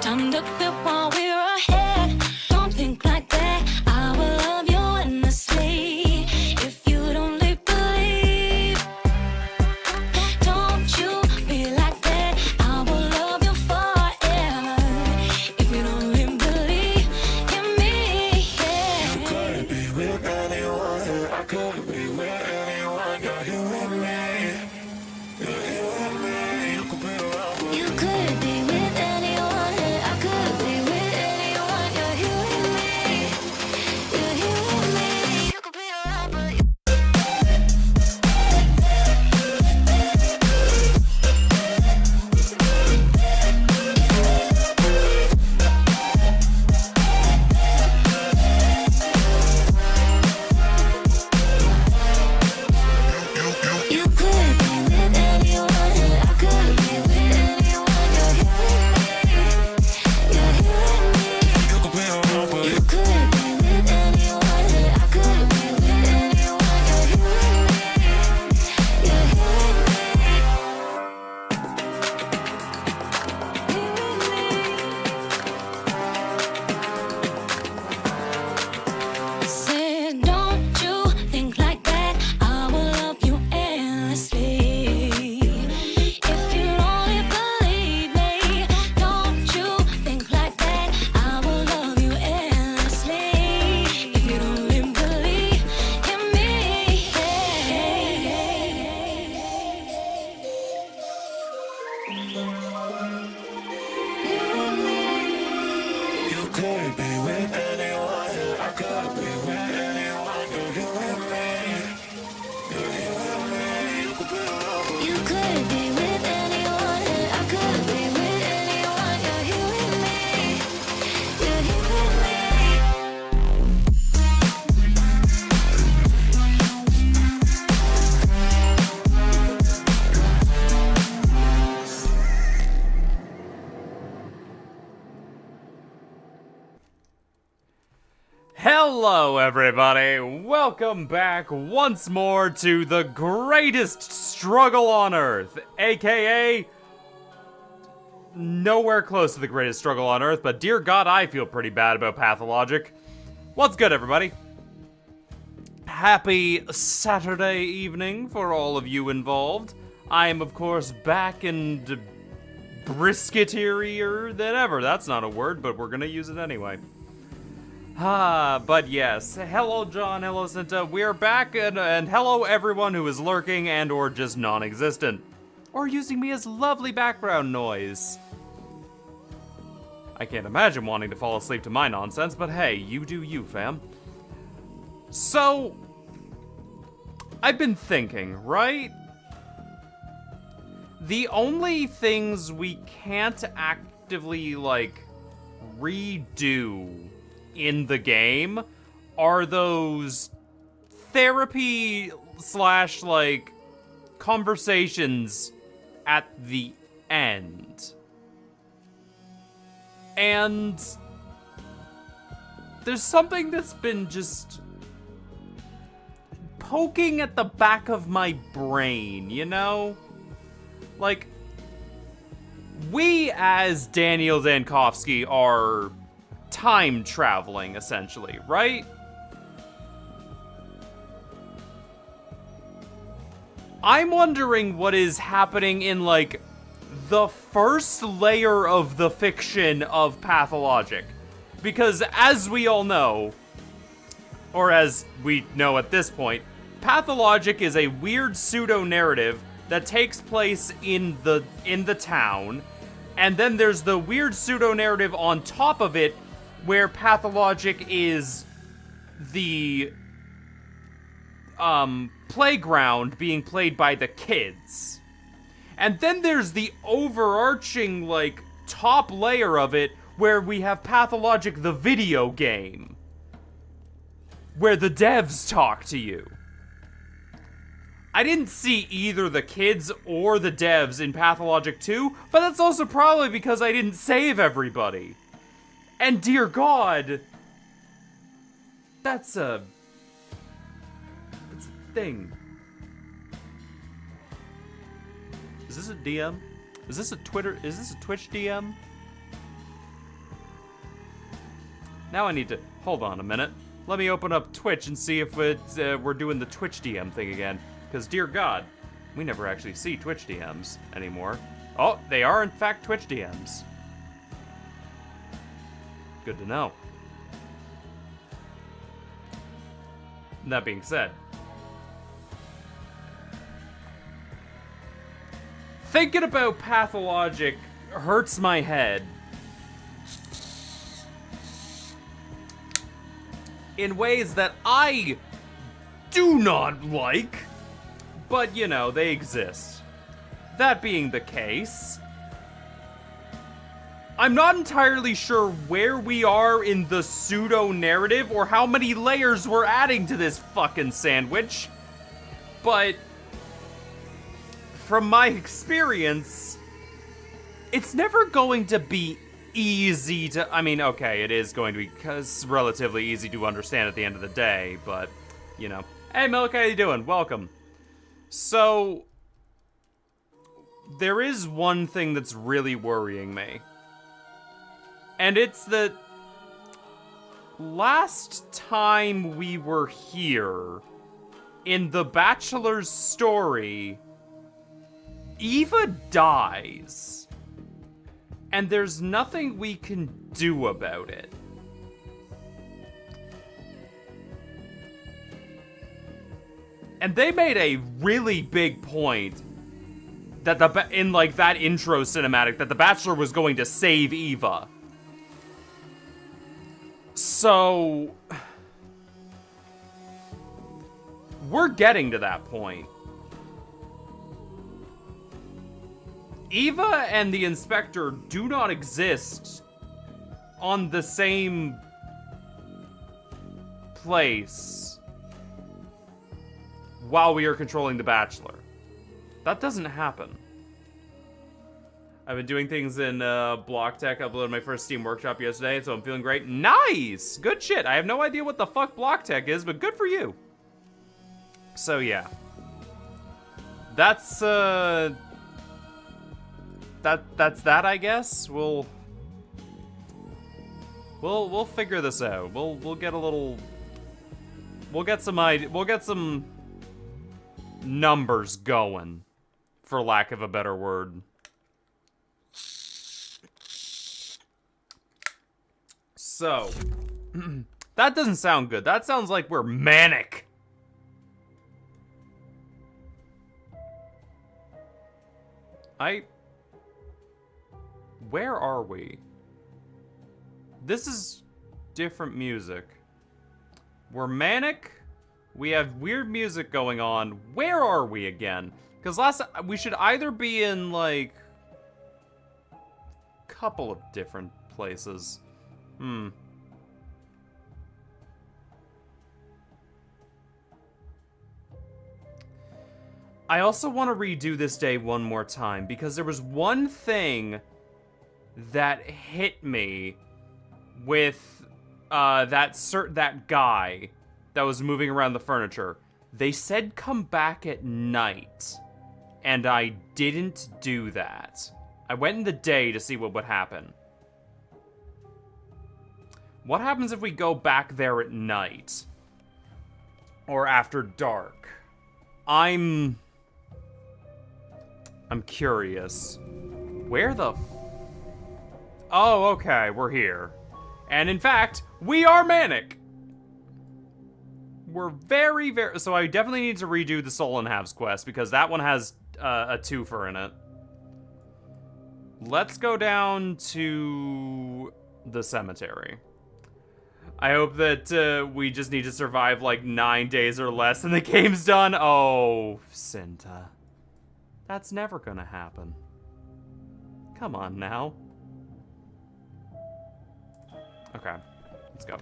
Time to quit while we're ahead. Don't think like that. I will love you endlessly. If you don't believe, don't you be like that. I will love you forever. If you don't believe in me, yeah. You could be with anyone. I could be with anyone. You're here with me. You're here with me. You could be around with me. You could be with anyone. I could be with anyone. You're here with me. You're here with me. You could be around, but you You could be with anyone, I could be with anyone. You're here with me, you're here with me. You could be around with me. You could be with anyone, I could be with anyone. You're here with me, you're here with me. Said, don't you think like that? I will love you endlessly. If you only believe me, don't you think like that? I will love you endlessly. If you only believe in me, You could be with anyone. I could be with anyone. You're here with me. You're here with me. You could be around with me. You could be with anyone, I could be with anyone. You're here with me, you're here with me. Hello, everybody. Welcome back once more to the greatest struggle on Earth, aka nowhere close to the greatest struggle on Earth, but dear God, I feel pretty bad about Pathologic. What's good, everybody? Happy Saturday evening for all of you involved. I am, of course, back and brisketier than ever. That's not a word, but we're gonna use it anyway. But yes. Hello, John. Hello, Cinta. We're back, and hello, everyone who is lurking and or just non-existent. Or using me as lovely background noise. I can't imagine wanting to fall asleep to my nonsense, but hey, you do you, fam. So, I've been thinking, right? The only things we can't actively, like, redo in the game are those therapy slash like conversations at the end. And there's something that's been just poking at the back of my brain, you know? Like, we as Daniel Zankowski are time traveling, essentially, right? I'm wondering what is happening in, like, the first layer of the fiction of Pathologic. Because, as we all know, or as we know at this point, Pathologic is a weird pseudo-narrative that takes place in the town, and then there's the weird pseudo-narrative on top of it where Pathologic is the playground being played by the kids. And then there's the overarching, like, top layer of it where we have Pathologic the video game, where the devs talk to you. I didn't see either the kids or the devs in Pathologic 2, but that's also probably because I didn't save everybody. And dear God, that's a thing. Is this a DM? Is this a Twitter? Is this a Twitch DM? Now I need to... Hold on a minute. Let me open up Twitch and see if we're doing the Twitch DM thing again. Because, dear God, we never actually see Twitch DMs anymore. Oh, they are, in fact, Twitch DMs. Good to know. That being said, thinking about Pathologic hurts my head in ways that I do not like, but you know, they exist. That being the case, I'm not entirely sure where we are in the pseudo-narrative or how many layers we're adding to this fucking sandwich, but from my experience, it's never going to be easy to... I mean, okay, it is going to be because relatively easy to understand at the end of the day, but, you know. Hey, Milk, how you doing? Welcome. So, there is one thing that's really worrying me. And it's that last time we were here, in the Bachelor's story, Eva dies. And there's nothing we can do about it. And they made a really big point that in like that intro cinematic that the Bachelor was going to save Eva. So we're getting to that point. Eva and the Inspector do not exist on the same place while we are controlling the Bachelor. That doesn't happen. I've been doing things in Block Tech. I uploaded my first Steam Workshop yesterday, so I'm feeling great. Nice! Good shit. I have no idea what the fuck Block Tech is, but good for you. So yeah. That's that, I guess. We'll figure this out. We'll get a little... We'll get some numbers going, for lack of a better word. So, that doesn't sound good. That sounds like we're manic. Where are we? This is different music. We're manic. We have weird music going on. Where are we again? Because we should either be in, like, a couple of different places. I also want to redo this day one more time, because there was one thing that hit me with that guy that was moving around the furniture. They said come back at night, and I didn't do that. I went in the day to see what would happen. What happens if we go back there at night? Or after dark? I'm curious. Where the Oh, okay, we're here. And in fact, we are manic! We're very, very... So I definitely need to redo the Soul and Halves quest, because that one has a twofer in it. Let's go down to the cemetery. I hope that we just need to survive like 9 days or less and the game's done. Oh, Cinta. That's never gonna happen. Come on now. Okay, let's go.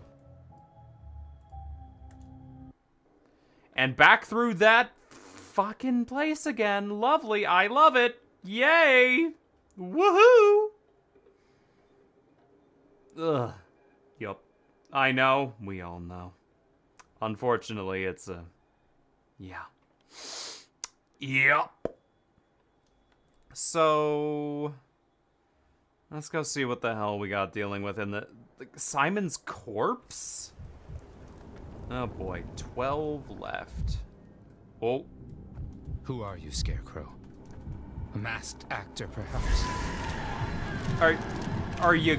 And back through that fucking place again. Lovely, I love it. Yay! Woohoo! Ugh. Yup. I know. We all know. Unfortunately, it's a... Yeah. Yup. So... Let's go see what the hell we got dealing with in Like, Simon's corpse? Oh boy, 12 left. Oh. Who are you, Scarecrow? A masked actor, perhaps? Are you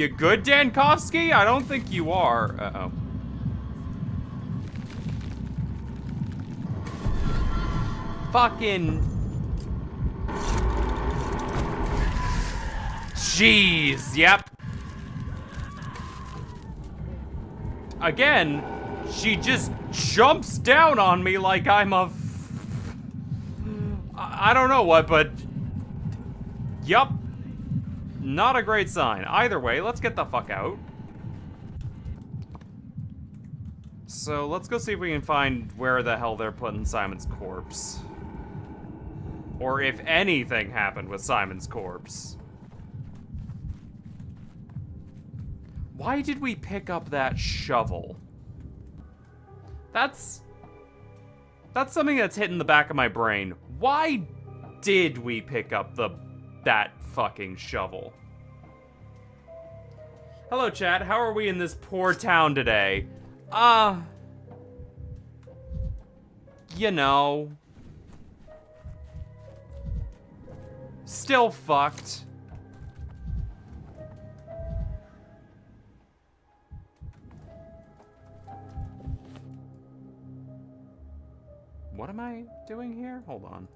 good, Dankovsky? I don't think you are. Uh-oh. Fucking... Jeez, yep. Again, she just jumps down on me like I'm a... I don't know what, but... Yup. Not a great sign. Either way, let's get the fuck out. So, let's go see if we can find where the hell they're putting Simon's corpse. Or if anything happened with Simon's corpse. Why did we pick up that shovel? That's something that's hitting the back of my brain. Why did we pick up that fucking shovel? Hello, chat. How are we in this poor town today? You know. Still fucked. What am I doing here? Hold on.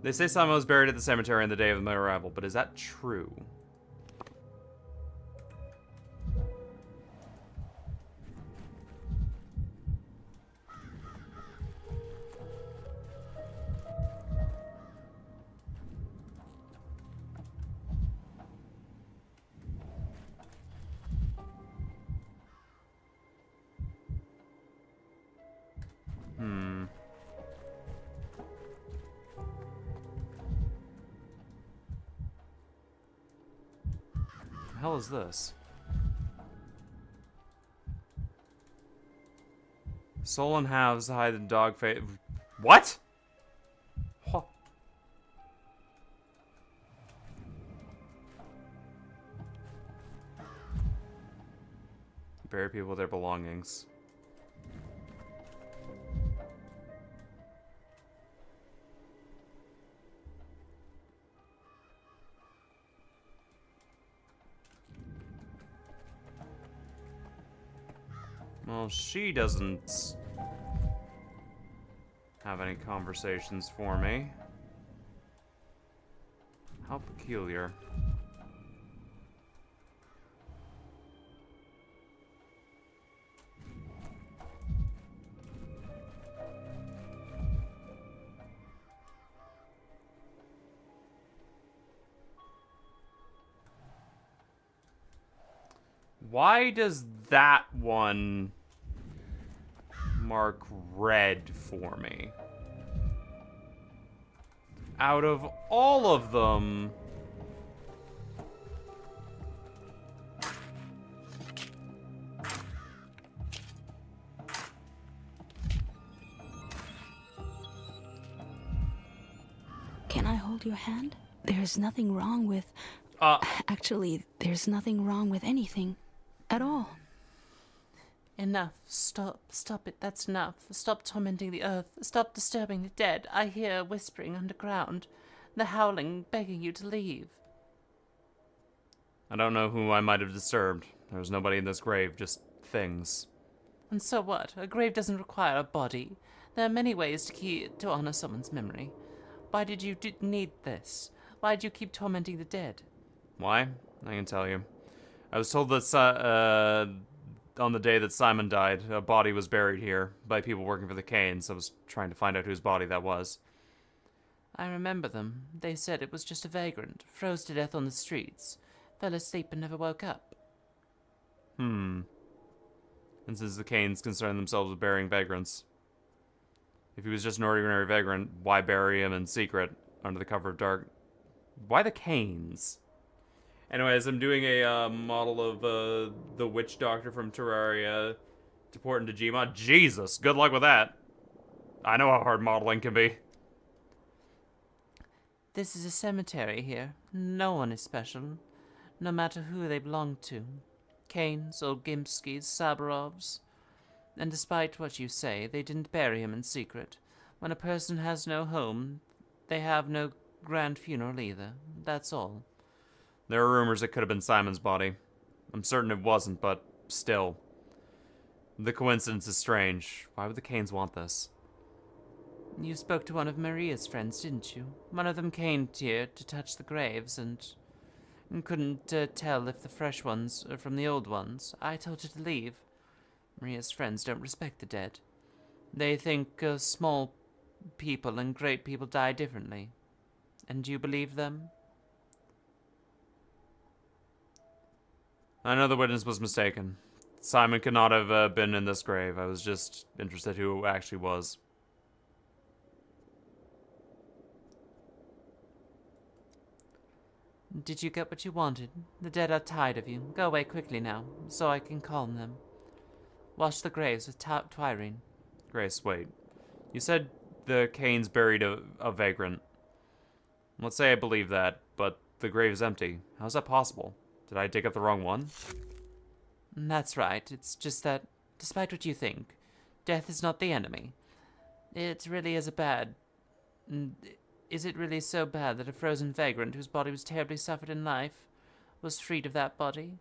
They say Simon was buried at the cemetery on the day of my arrival, but is that true? The hell is this? Soul and halves hide the dog face. What? Huh. Bury people with their belongings. Well, she doesn't have any conversations for me. How peculiar. Why does that one mark red for me? Out of all of them... Can I hold your hand? There's nothing wrong with... Actually, there's nothing wrong with anything. At all. Enough. Stop. Stop it. That's enough. Stop tormenting the earth. Stop disturbing the dead. I hear whispering underground. The howling, begging you to leave. I don't know who I might have disturbed. There was nobody in this grave, just things. And so what? A grave doesn't require a body. There are many ways to honor someone's memory. Why did you need this? Why did you keep tormenting the dead? Why? I can tell you. I was told that on the day that Simon died, a body was buried here by people working for the Canes. I was trying to find out whose body that was. I remember them. They said it was just a vagrant, froze to death on the streets, fell asleep and never woke up. And since the Canes concern themselves with burying vagrants, if he was just an ordinary vagrant, why bury him in secret under the cover of dark? Why the Canes? Anyways, I'm doing a model of the witch doctor from Terraria to port into Gmod. Jesus, good luck with that. I know how hard modeling can be. this is a cemetery here. No one is special, no matter who they belong to. Kanes, Olgimskis, Sabarovs. And despite what you say, they didn't bury him in secret. When a person has no home, they have no grand funeral either. That's all. There are rumors it could have been Simon's body. I'm certain it wasn't, but still. The coincidence is strange. Why would the Kanes want this? You spoke to one of Maria's friends, didn't you? One of them came here to touch the graves and couldn't tell if the fresh ones are from the old ones. I told her to leave. Maria's friends don't respect the dead. They think small people and great people die differently. And do you believe them? I know the witness was mistaken. Simon could not have been in this grave. I was just interested who it actually was. Did you get what you wanted? The dead are tired of you. Go away quickly now, so I can calm them. Wash the graves with Twirine. Grace, wait. You said the Kanes buried a vagrant. Let's say I believe that, but the grave is empty. How's that possible? Did I dig up the wrong one? That's right. It's just that, despite what you think, death is not the enemy. It really is Is it really so bad that a frozen vagrant whose body was terribly suffered in life was freed of that body?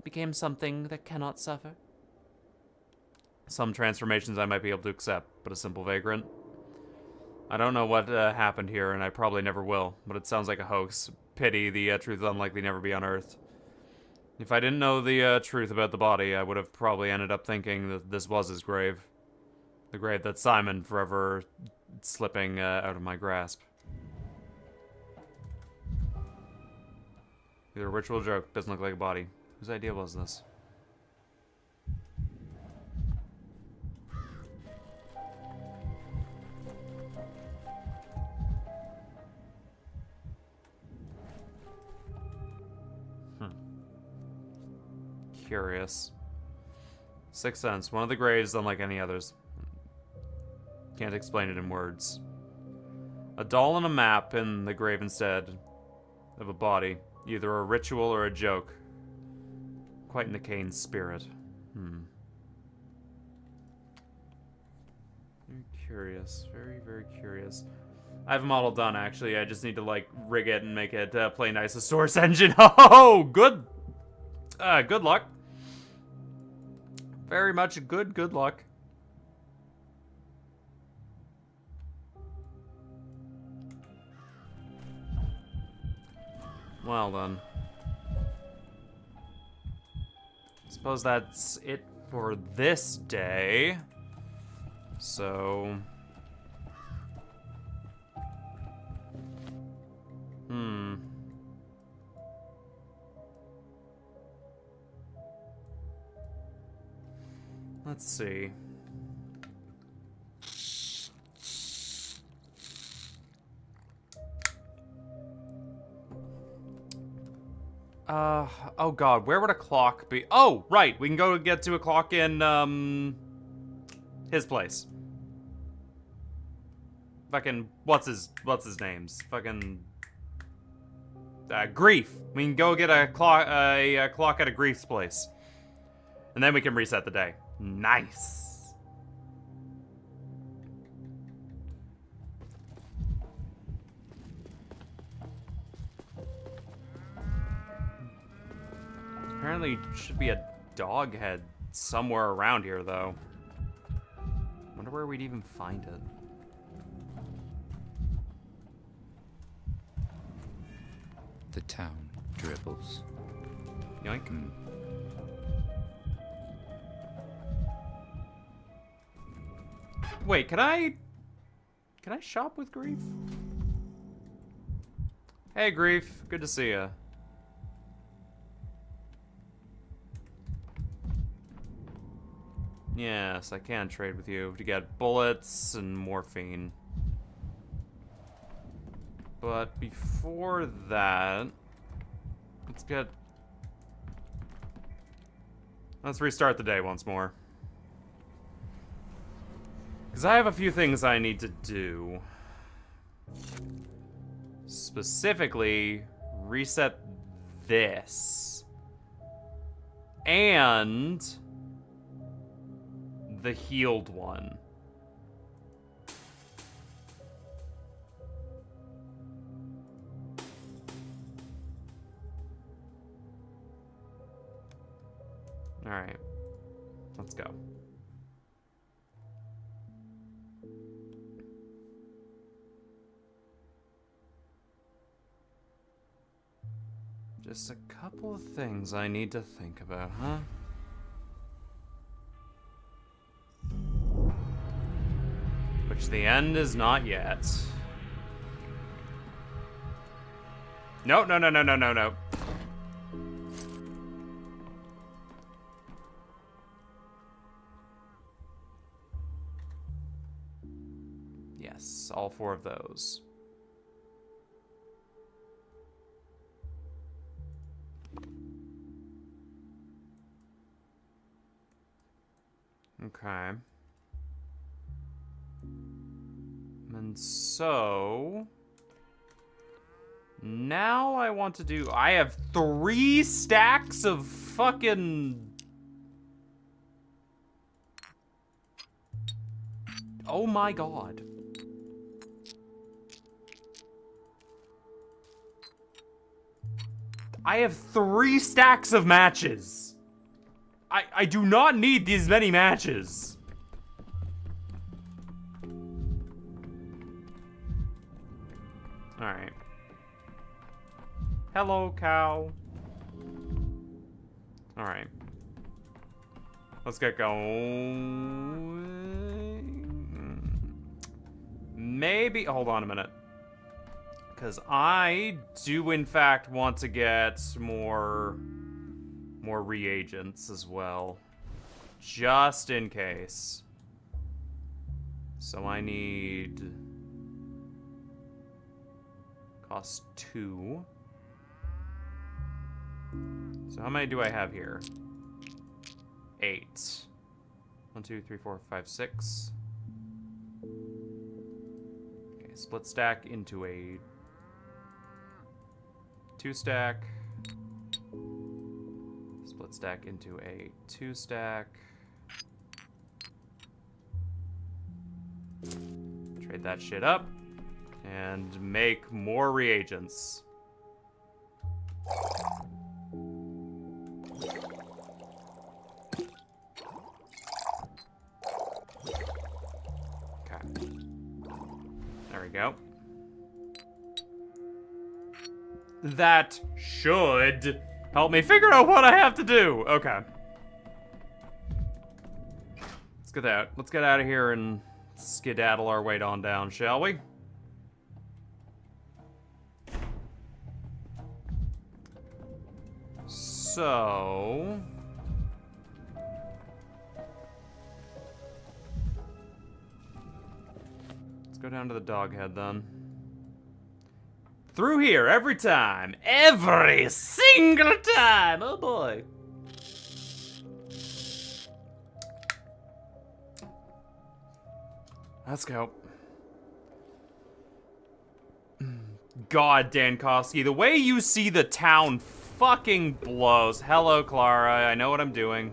Became something that cannot suffer? Some transformations I might be able to accept, but a simple vagrant? I don't know what happened here, and I probably never will, but it sounds like a hoax. Pity, the truth is unlikely never be unearthed. If I didn't know the truth about the body, I would have probably ended up thinking that this was his grave. The grave that Simon forever slipping out of my grasp. Either a ritual joke, doesn't look like a body. Whose idea was this? Curious. Sixth sense. One of the graves unlike any others. Can't explain it in words. A doll and a map in the grave instead of a body. Either a ritual or a joke. Quite in the Kane spirit. Very curious. Very, very curious. I have a model done, actually. I just need to, like, rig it and make it play nice as Source Engine. Oh, good. Good luck. Very much good luck. Well then. Suppose that's it for this day. So... Let's see. Oh god, where would a clock be? Oh, right, we can go get to a clock in, his place. Fucking, what's his names? Fucking, Grief. We can go get a clock at a Grief's place. And then we can reset the day. Nice. Apparently should be a dog head somewhere around here, though. Wonder where we'd even find it. The town dribbles. Yoink. Wait, can I shop with Grief? Hey, Grief. Good to see ya. Yes, I can trade with you to get bullets and morphine. But before that, let's restart the day once more. Because I have a few things I need to do. Specifically, reset this. And the healed one. All right, let's go. Just a couple of things I need to think about, huh? Which the end is not yet. No, no, no, no, no, no, no. Yes, all 4 of those. Okay. And so now I want to do, I have 3 stacks of fucking, oh my god. I have 3 stacks of matches. I do not need these many matches. Alright. Hello, cow. Alright. Let's get going. Maybe, hold on a minute. Because I do, in fact, want to get more reagents as well. Just in case. So I need... cost 2. So how many do I have here? 8. 1, 2, 3, 4, 5, 6. Okay, split stack into a 2 stack. Split stack into a 2 stack. Trade that shit up and make more reagents. Okay. There we go. That should help me figure out what I have to do. Okay. Let's get out. Let's get out of here and skedaddle our way on down, shall we? So... let's go down to the dog head then. Through here, every time. Every single time! Oh boy. Let's go. God, Dankowski, the way you see the town fucking blows. Hello, Clara. I know what I'm doing.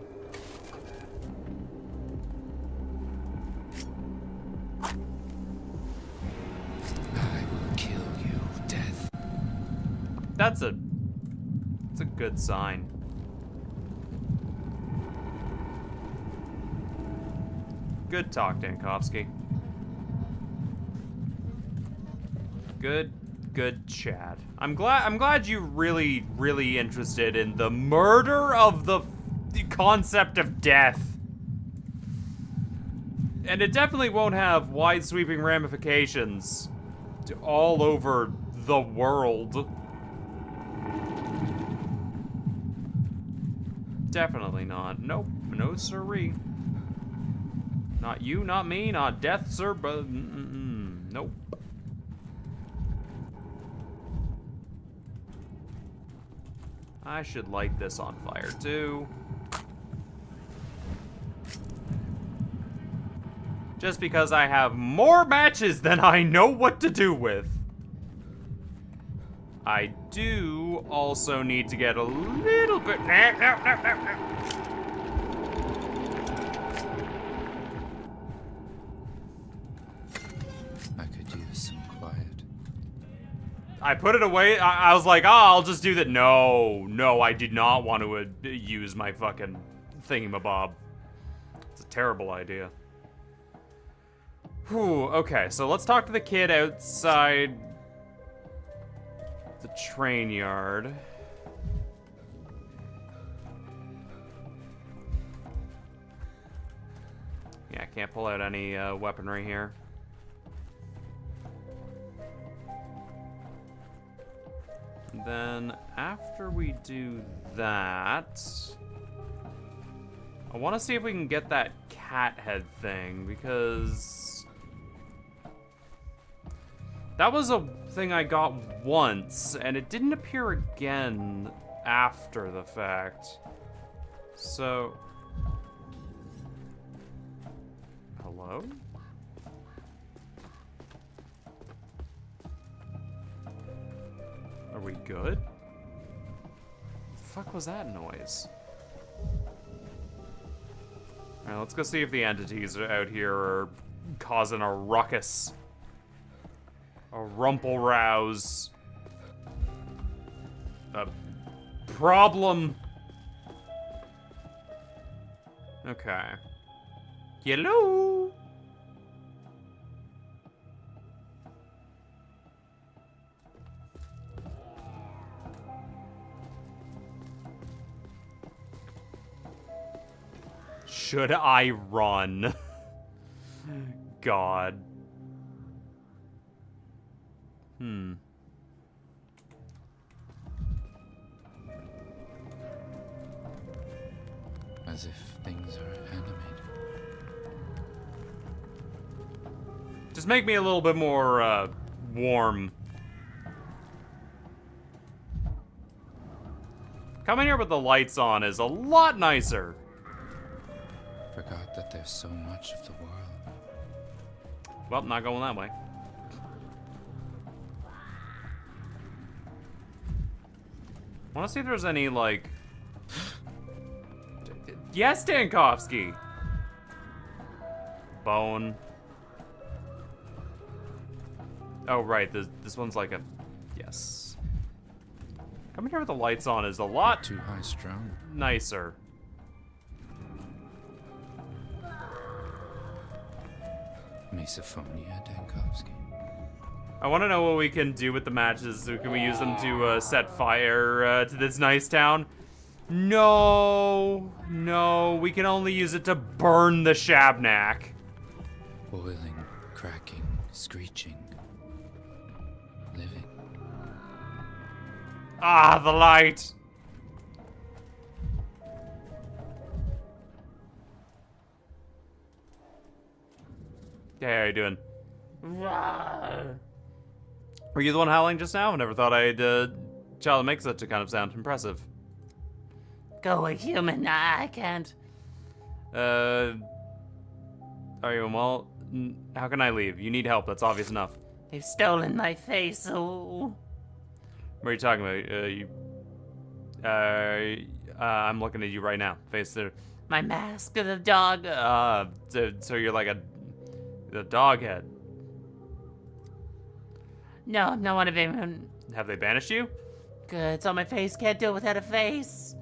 That's a good sign. Good talk, Dankovsky. Good chat. I'm glad you're really interested in the murder of the concept of death. And it definitely won't have wide-sweeping ramifications all over the world. Definitely not. Nope. No siree. Not you, not me, not death, sir, but nope. I should light this on fire too. Just because I have more matches than I know what to do with. I do also need to get a little bit... No. I could use some quiet. I put it away. I was like, oh, I'll just do that. No, I did not want to use my fucking thingamabob. It's a terrible idea. Whew, okay, so let's talk to the kid outside the train yard. Yeah, I can't pull out any weaponry here. Then after we do that, I want to see if we can get that cat head thing, because that was a thing I got once and it didn't appear again after the fact. So, hello? Are we good? The fuck was that noise? Alright, let's go see if the entities out here are causing a ruckus. A rumple rouse. A problem. Okay. Hello? Should I run? God. As if things are animated. Just make me a little bit more, warm. Coming here with the lights on is a lot nicer. Forgot that there's so much of the world. Well, not going that way. I want to see if there's any, like... Yes, Dankovsky! Bone. Oh, right, this one's like a... Yes. Coming here with the lights on is a lot Too high strung. nicer. Misophonia, Dankovsky. I want to know what we can do with the matches. Can we use them to set fire to this nice town? No, we can only use it to burn the Shabnak. Boiling, cracking, screeching. Living. Ah, the light. Hey, how you doing? Were you the one howling just now? I never thought I'd child that makes such a kind of sound. Impressive. Go a human, I can't. Are you well? How can I leave? You need help, that's obvious enough. They've stolen my face, oh. What are you talking about? I'm looking at you right now. Face there. My mask, the dog. So you're like a dog head. No, I'm not one of them. Have they banished you? Good, it's on my face, can't do it without a face.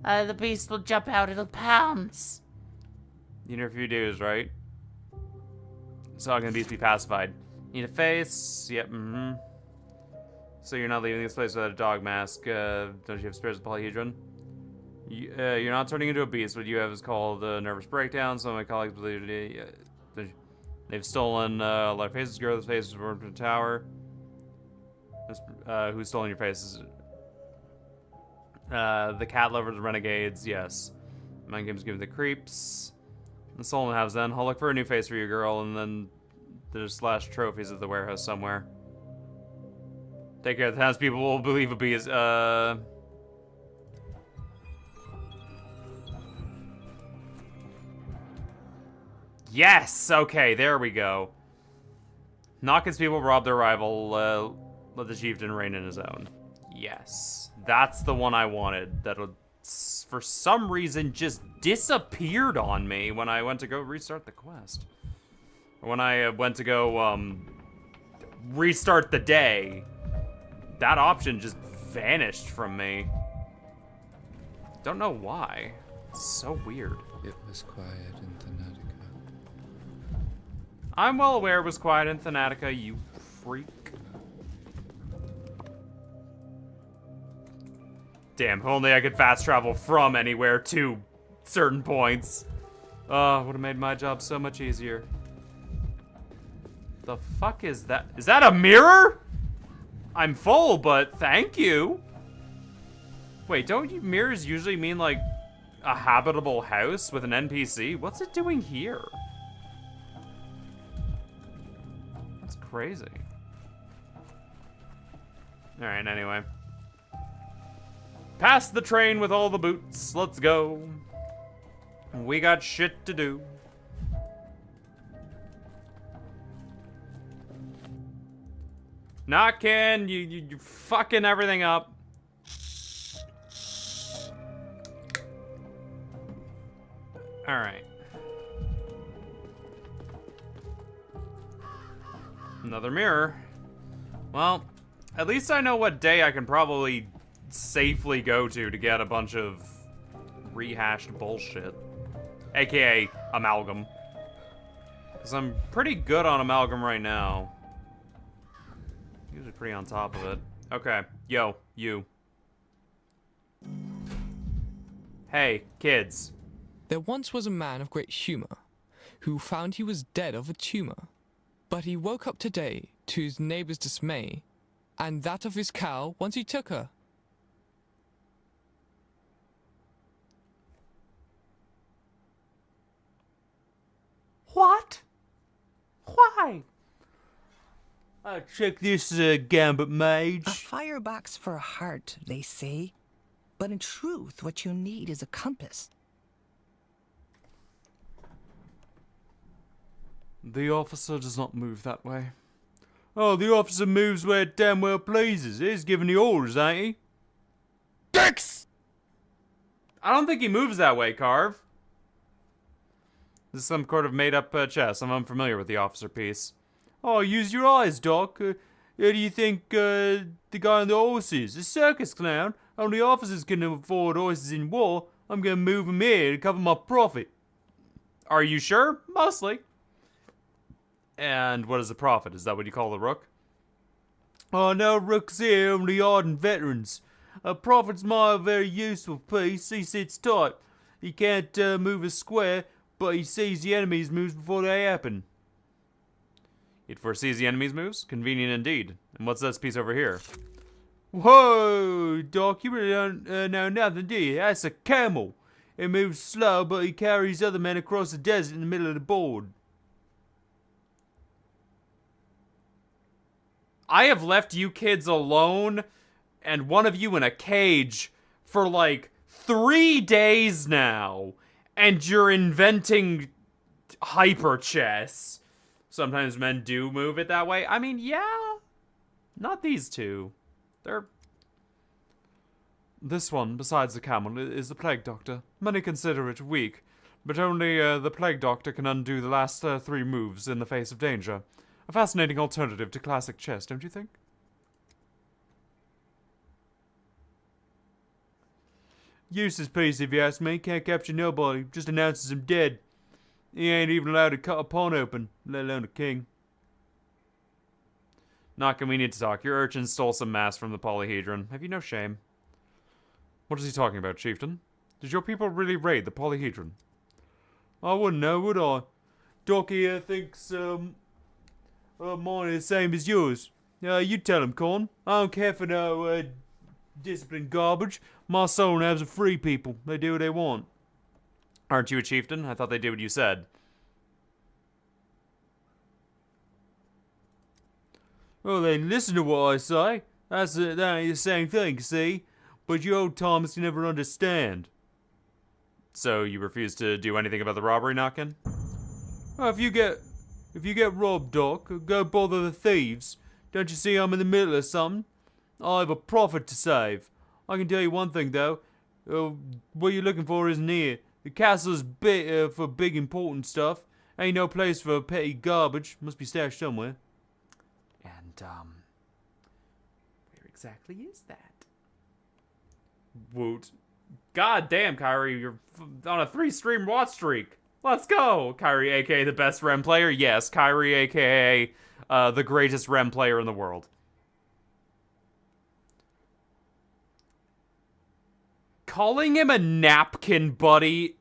The beast will jump out, it'll pounce. You need a few days, right? So how can the beast be pacified? Need a face? Yep, So you're not leaving this place without a dog mask. Don't you have spares of polyhedron? You're not turning into a beast. What you have is called nervous breakdown. Some of my colleagues believe they've stolen a lot of faces. Girl's face was born from the tower. Who's stolen your faces? The cat lovers, renegades, yes. Mind games give the creeps. The Solomon has then. I'll look for a new face for you, girl, and then there's slash trophies at the warehouse somewhere. Take care. The townspeople will believe a bee is, Yes! Okay, there we go. Knockin's people rob their rival, let the chieftain reign in his own. Yes, that's the one I wanted. That'll, for some reason, just disappeared on me when I went to go restart the quest. When I went to go, restart the day, that option just vanished from me. Don't know why. It's so weird. It was quiet in Thanatica. I'm well aware it was quiet in Thanatica, you freak. Damn, if only I could fast travel from anywhere to certain points. Would have made my job so much easier. The fuck is that? Is that a mirror? I'm full, but thank you. Wait, don't you mirrors usually mean like a habitable house with an NPC? What's it doing here? That's crazy. Alright, anyway. Pass the train with all the boots. Let's go. We got shit to do. Knockin', you fucking everything up. Alright. Another mirror. Well, at least I know what day I can probably safely go to get a bunch of rehashed bullshit. AKA amalgam. Because I'm pretty good on amalgam right now. Usually pretty on top of it. Okay, yo, you. Hey, kids. There once was a man of great humour, who found he was dead of a tumour. But he woke up today, to his neighbour's dismay, and that of his cow once he took her. What? Why? Check this, Gambit Mage. A firebox for a heart, they say. But in truth, what you need is a compass. The officer does not move that way. Oh, the officer moves where it damn well pleases. He's giving the orders, ain't he? Dicks! I don't think he moves that way, Carve. This is some kind of made-up chess. I'm unfamiliar with the officer piece. Oh, use your eyes, Doc. Who do you think the guy on the horse is? A circus clown? Only officers can afford horses in war. I'm gonna move him here to cover my profit. Are you sure? Mostly. And what is the profit? Is that what you call the rook? Oh, no rooks here, only ardent veterans. A prophet's my very useful piece. He sits tight. He can't move a square, but he sees the enemy's moves before they happen. It foresees the enemy's moves? Convenient indeed. And what's this piece over here? Whoa, Doc, you really don't know nothing, do you? That's a camel. It moves slow, but he carries other men across the desert in the middle of the board. I have left you kids alone and one of you in a cage for like 3 days now, and you're inventing hyper chess. Sometimes men do move it that way. I mean, yeah, not these two. They're... This one, besides the camel, is the plague doctor. Many consider it weak, but only the plague doctor can undo the last 3 moves in the face of danger. A fascinating alternative to classic chess, don't you think? Useless piece, if you ask me. Can't capture nobody. Just announces him dead. He ain't even allowed to cut a pawn open, let alone a king. Not convenient to talk. Your urchin stole some mass from the polyhedron. Have you no shame? What is he talking about, chieftain? Did your people really raid the polyhedron? I wouldn't know, would I? Doc here thinks, mine is the same as yours. You tell him, Con. I don't care for no, disciplined garbage. My soul knows of free people. They do what they want. Aren't you a chieftain? I thought they did what you said. Well then, listen to what I say. That ain't the same thing, see? But you old Thomas can never understand. So you refuse to do anything about the robbery, Knockin'? Well, if you get robbed, Doc, go bother the thieves. Don't you see I'm in the middle of something? I have a profit to save. I can tell you one thing, though. What you're looking for isn't here. The castle's big for big important stuff. Ain't no place for petty garbage. Must be stashed somewhere. And, where exactly is that? Woot. God damn, Kyrie, you're on a 3-stream watch streak. Let's go! Kyrie, aka the best Rem player. Yes, Kyrie, aka the greatest Rem player in the world. Calling him a napkin, buddy.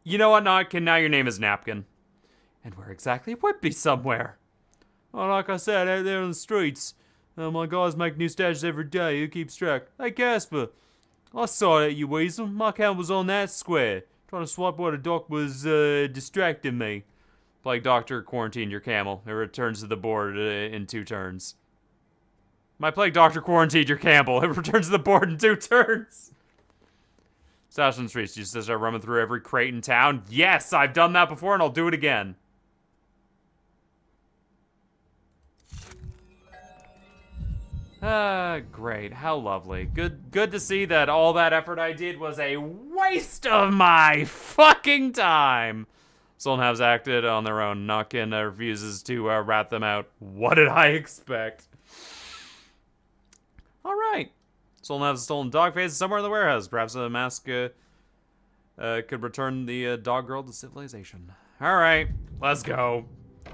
You know what, Napkin? Now your name is Napkin. And where exactly would be somewhere? Oh, like I said, out there on the streets. My guys make new stashes every day. Who keeps track? Hey, Casper. I saw that, you weasel. My count was on that square. Trying to swipe while the doc was distracting me. Plague Doctor quarantined your camel. It returns to the board in 2 turns. My Plague Doctor quarantined your camel. It returns to the board in 2 turns. Stash on the streets. You just start running through every crate in town. Yes, I've done that before and I'll do it again. Great. How lovely. Good to see that all that effort I did was a waste of my fucking time. Solnhav's acted on their own. Knockin refuses to rat them out. What did I expect? Alright. Solnhav's stolen dog faces somewhere in the warehouse. Perhaps a mask could return the dog girl to civilization. Alright. Let's go.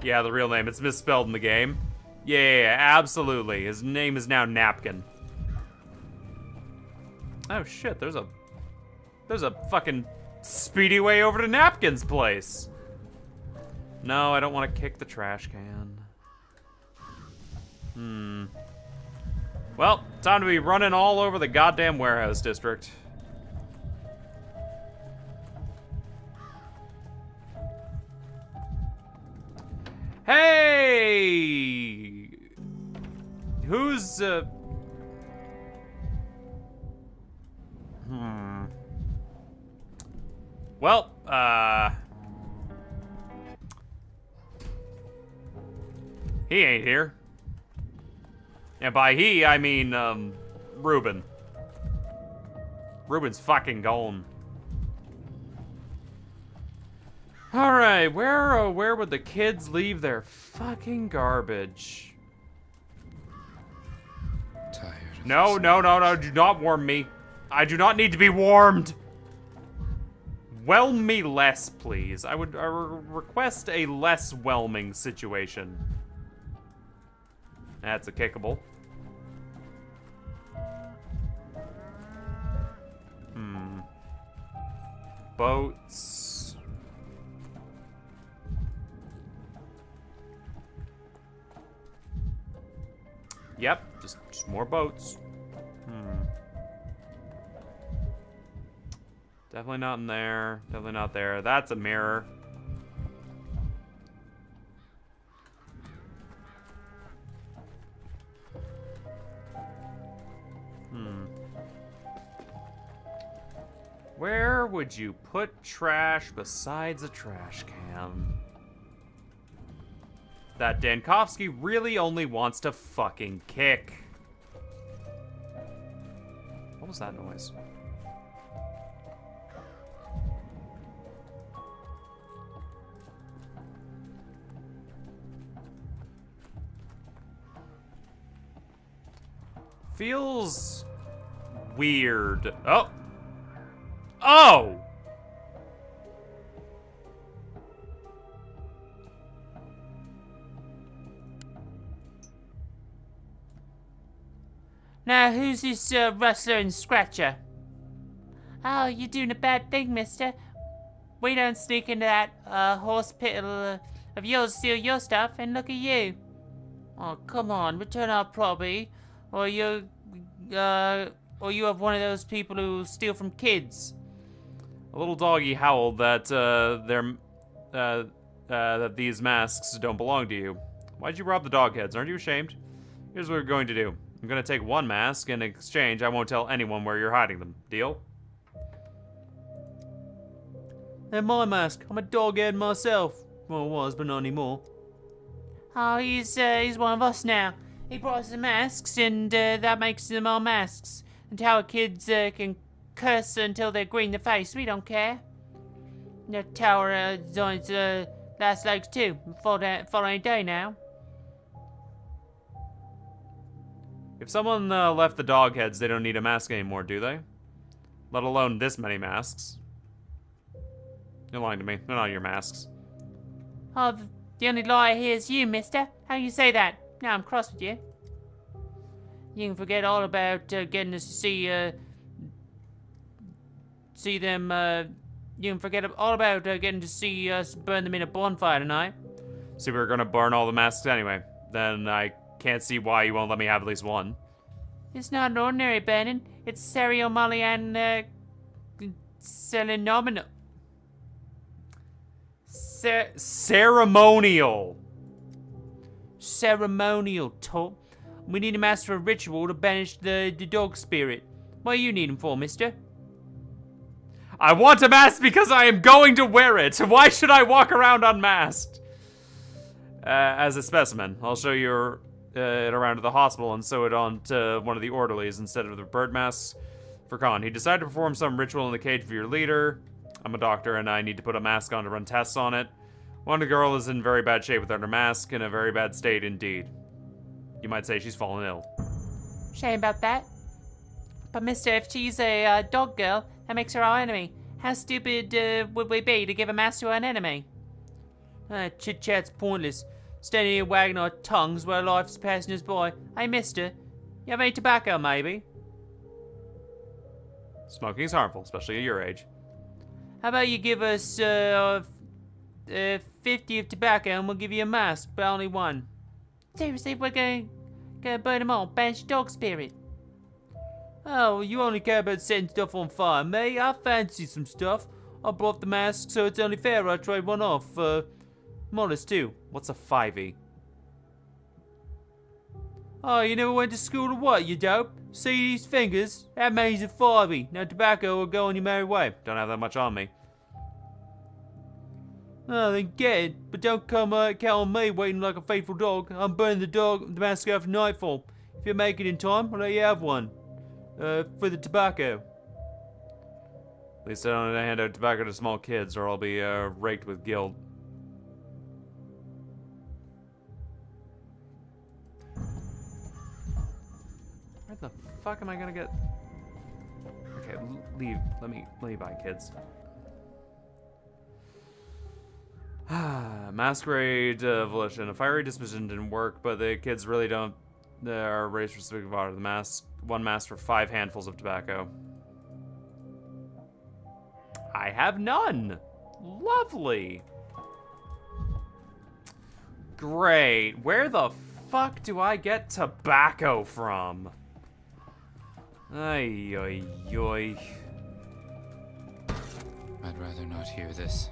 Yeah, the real name. It's misspelled in the game. Yeah, absolutely. His name is now Napkin. Oh shit, there's a fucking speedy way over to Napkin's place. No, I don't want to kick the trash can. Well, time to be running all over the goddamn warehouse district. Hey! Who's, Well, he ain't here. And by he, I mean, Ruben. Ruben's fucking gone. Alright, where would the kids leave their fucking garbage? Tired of No, this. no, no, no, do not warm me. I do not need to be warmed. Whelm me less, please. I would request a less whelming situation. That's a kickable. Boats. Yep, just more boats. Definitely not in there. Definitely not there. That's a mirror. Where would you put trash besides a trash can? That Dankovsky really only wants to fucking kick. What was that noise? Feels weird. Oh! Oh! Now, who's this rustler and scratcher? Oh, you're doing a bad thing, mister. We don't sneak into that hospital of yours, steal your stuff, and look at you. Oh, come on, return our property, or you have one of those people who steal from kids. A little doggy howled that that these masks don't belong to you. Why'd you rob the dog heads? Aren't you ashamed? Here's what we're going to do. I'm gonna take one mask, and in exchange, I won't tell anyone where you're hiding them. Deal? They're my mask. I'm a dog head myself. Well, I was, but not anymore. Oh, he's one of us now. He brought us the masks, and that makes them all masks. And how kids can curse until they're green in the face. We don't care. The tower joins last legs too. Following day now. If someone left the dog heads, they don't need a mask anymore, do they? Let alone this many masks. You're lying to me. They're not your masks. Oh, the only liar here is you, mister. How you say that? Now I'm cross with you. You can forget all about getting us to see them. You can forget all about getting to see us burn them in a bonfire tonight. So we're gonna burn all the masks anyway. Then I can't see why you won't let me have at least one. It's not an ordinary burning. It's ceremonial and ceremonial. Ceremonial. Ceremonial, Top. We need a mask for a ritual to banish the dog spirit. What do you need him for, mister? I want a mask because I am going to wear it. Why should I walk around unmasked? As a specimen, I'll show you it around to the hospital and sew it on to one of the orderlies instead of the bird masks for Khan. He decided to perform some ritual in the cage for your leader. I'm a doctor and I need to put a mask on to run tests on it. One girl is in very bad shape without her mask, in a very bad state indeed. You might say she's fallen ill. Shame about that. But mister, if she's a dog girl, that makes her our enemy. How stupid would we be to give a mask to an enemy? Chit-chat's pointless. Standing here wagging our tongues while life is passing us by. Hey mister, you have any tobacco maybe? Smoking is harmful, especially at your age. How about you give us 50 of tobacco and we'll give you a mask, but only one. Seriously, we're gonna burn them all, banish the dog spirit. Oh, you only care about setting stuff on fire, mate. I fancy some stuff. I brought the mask, so it's only fair I trade one off. Modest too. What's a 5e? Oh, you never went to school or what, you dope? See these fingers? That means a 5e. Now tobacco will go on your merry way. Don't have that much on me. Oh, then get it. But don't come count on me waiting like a faithful dog. I'm burning the mask after nightfall. If you make it in time, I'll let you have one. For the tobacco. At least I don't hand out tobacco to small kids or I'll be raked with guilt. Where the fuck am I gonna get? Okay, leave. Let me buy, kids. Masquerade volition. A fiery disposition didn't work, but the kids really don't. Are raised for specific water. The mask, one mask for 5 handfuls of tobacco. I have none. Lovely. Great. Where the fuck do I get tobacco from? Ay, ay, ay. I'd rather not hear this.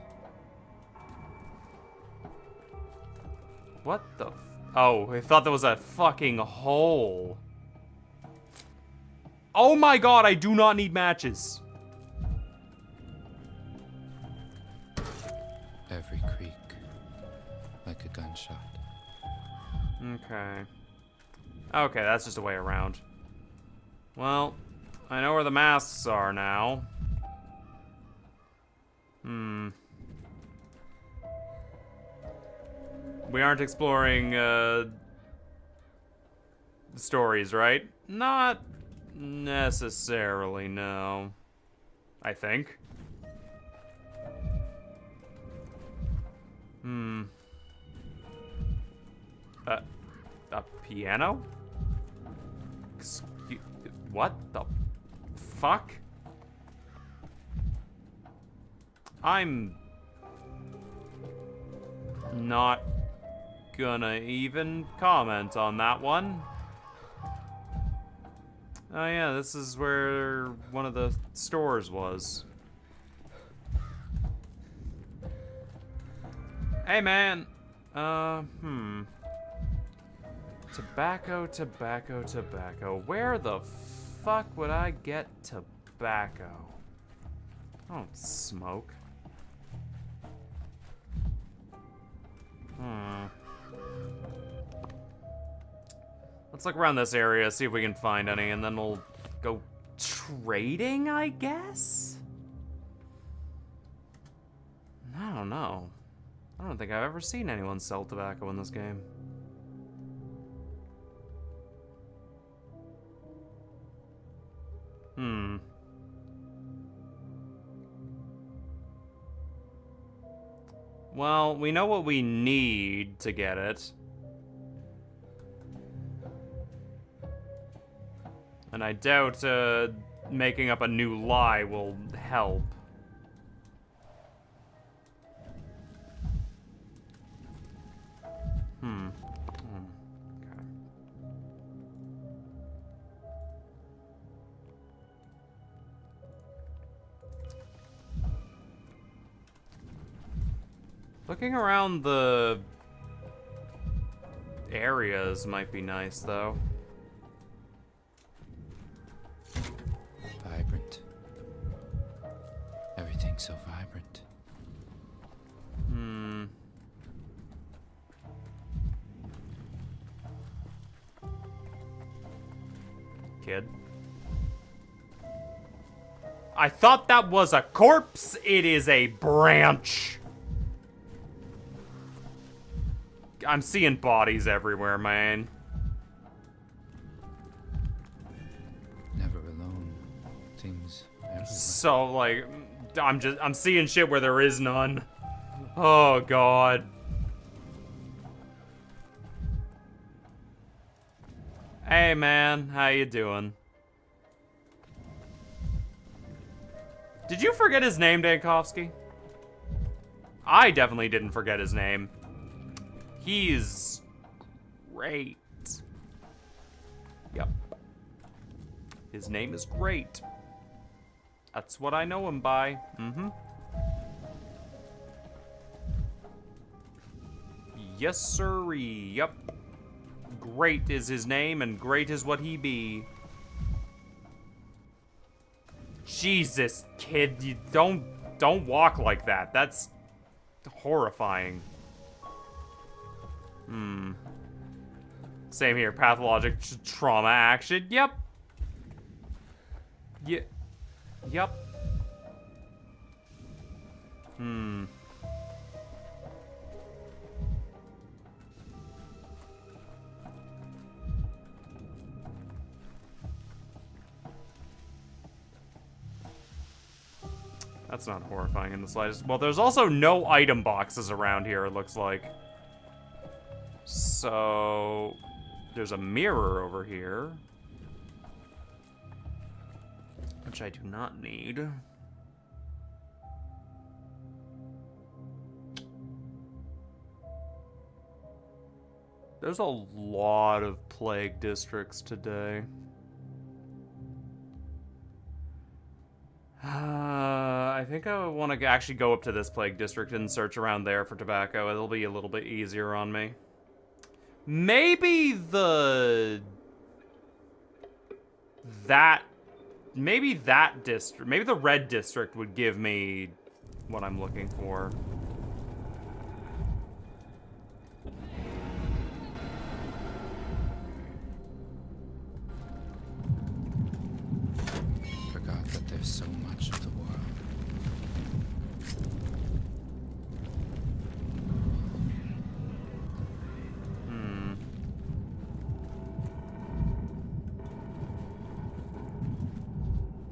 What the? Oh, I thought that was a fucking hole. Oh my god, I do not need matches. Every creak, like a gunshot. Okay. Okay, that's just a way around. Well, I know where the masks are now. We aren't exploring, the stories, right? Not necessarily, no. I think. A piano? What the fuck? I'm not gonna even comment on that one. Oh yeah, this is where one of the stores was. Hey man, Tobacco, tobacco, tobacco. Where the fuck would I get tobacco? I don't smoke. Let's look around this area, see if we can find any, and then we'll go trading, I guess? I don't know. I don't think I've ever seen anyone sell tobacco in this game. Well, we know what we need to get it. And I doubt making up a new lie will help. Okay. Looking around the areas might be nice, though. Vibrant. Everything's so vibrant. Kid. I thought that was a corpse. It is a branch. I'm seeing bodies everywhere, man. Never alone. Things everywhere. So, like, I'm seeing shit where there is none. Oh, God. Hey, man. How you doing? Did you forget his name, Dankovsky? I definitely didn't forget his name. He's great. Yep. His name is great. That's what I know him by. Yes, sirree. Yep. Great is his name, and great is what he be. Jesus, kid, you don't walk like that. That's horrifying. Same here. Pathologic trauma action. Yep. Yep. That's not horrifying in the slightest. Well, there's also no item boxes around here, it looks like. So, there's a mirror over here, which I do not need. There's a lot of plague districts today. I think I want to actually go up to this plague district and search around there for tobacco. It'll be a little bit easier on me. Maybe that district, maybe the red district would give me what I'm looking for. Forgot that there's so much of the world.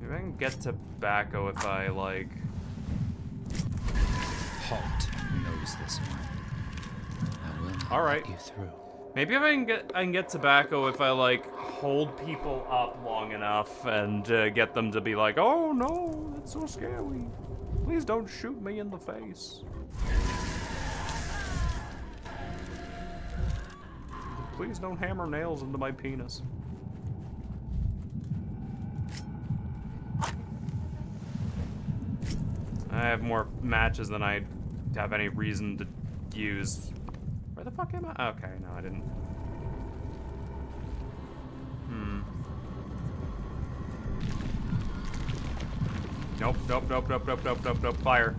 Maybe I can get tobacco if I, like... Halt knows this one. I will not Alright. let you through. Maybe if I can get tobacco if I, like, hold people up long enough and get them to be like, oh no, it's so scary. Please don't shoot me in the face. Please don't hammer nails into my penis. I have more matches than I have any reason to use. Where the fuck am I? Okay, no, I didn't. Nope. Fire.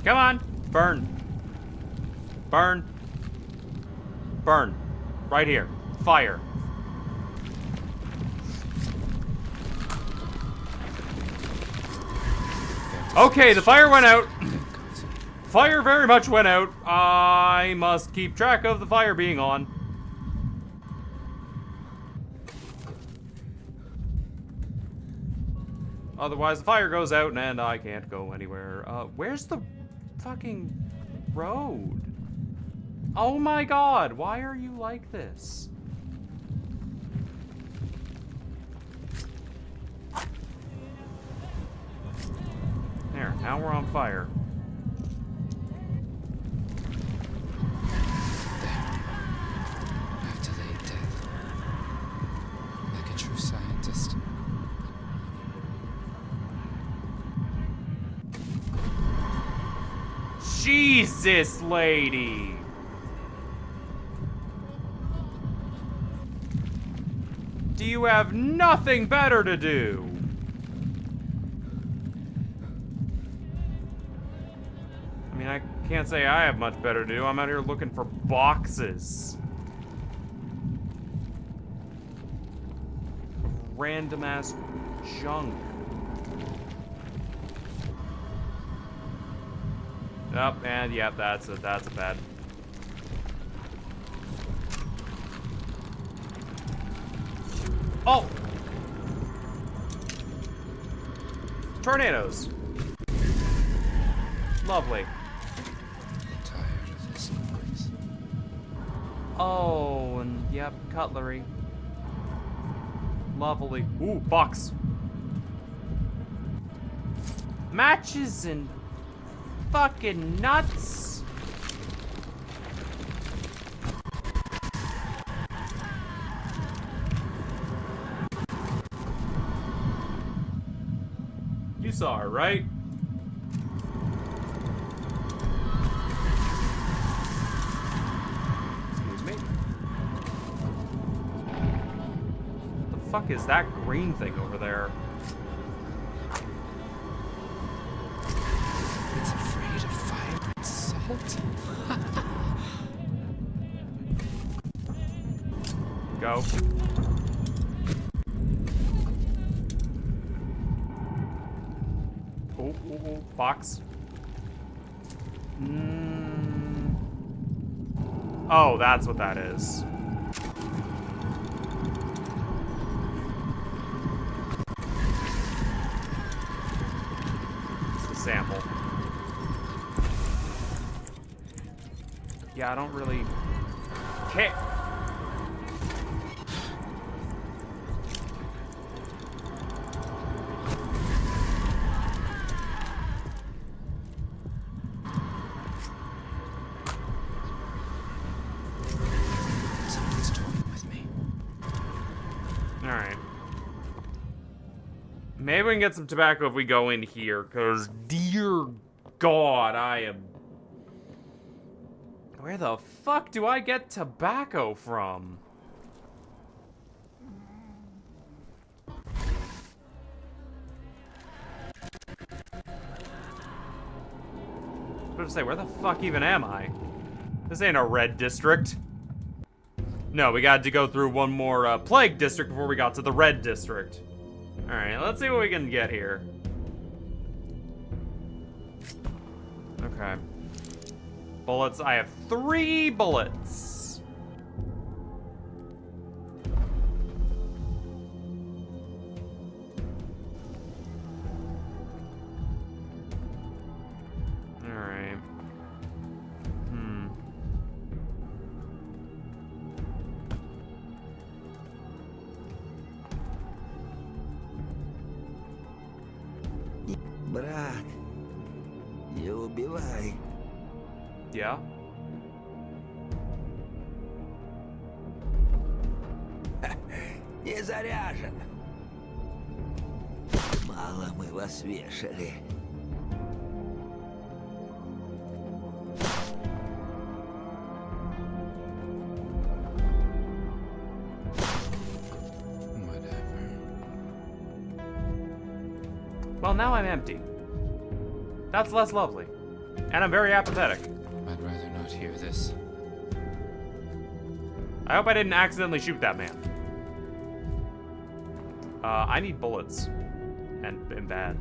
Come on. Burn. Burn. Burn. Right here. Fire. Okay, the fire went out. Fire very much went out. I must keep track of the fire being on. Otherwise, the fire goes out and I can't go anywhere. Where's the fucking road? Oh my god, why are you like this? There, now we're on fire. I've delayed death. Like a true scientist. Jesus, lady! Do you have nothing better to do? I mean, I can't say I have much better to do. I'm out here looking for boxes. Random ass junk. Oh, and yeah, that's a bad. Oh! Tornadoes. Lovely. Tired of this noise. Oh, and yep, cutlery. Lovely. Ooh, box. Matches and fucking nuts. You saw her, right? Excuse me. What the fuck is that green thing over there? It's afraid of fire and salt. Go. Oh, box. Oh, that's what that is. It's the sample. Yeah, I don't really care. Someone's toying with me. Alright. Maybe we can get some tobacco if we go in here, because dear God, I am... Where the fuck do I get tobacco from? I was about to say, where the fuck even am I? This ain't a red district. No, we got to go through one more plague district before we got to the red district. Alright, let's see what we can get here. Okay. Bullets. I have 3 bullets. Alright. Брат, не убивай. Yeah? Не заряжен. Мало мы вас вешали. Whatever. Well, now I'm empty. That's less lovely. And I'm very apathetic. I'd rather not hear this. I hope I didn't accidentally shoot that man. I need bullets. And bad.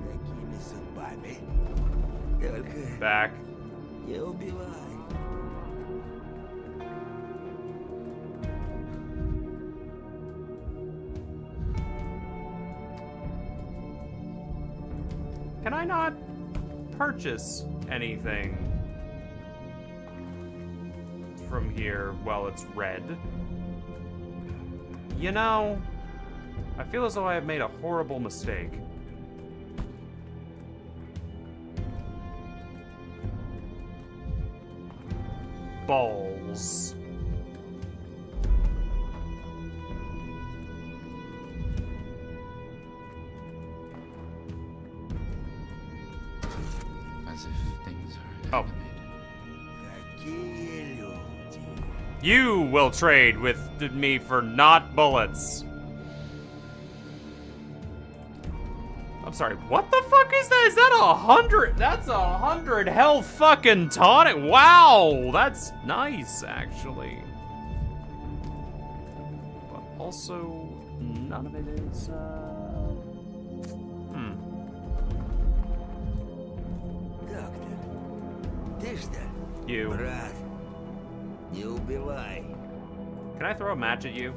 Какими судьбами? Только Back. не убивай. Can I not purchase anything from here while it's red? You know, I feel as though I have made a horrible mistake. Balls. As if things are Oh. animated. Какие люди? You will trade with me for not bullets. I'm sorry, what the fuck is that? Is that 100? That's 100 health fucking tonic. Wow, that's nice, actually. But also, none of it is, Доктор, ты что? You. Брат, не убивай. Can I throw a match at you?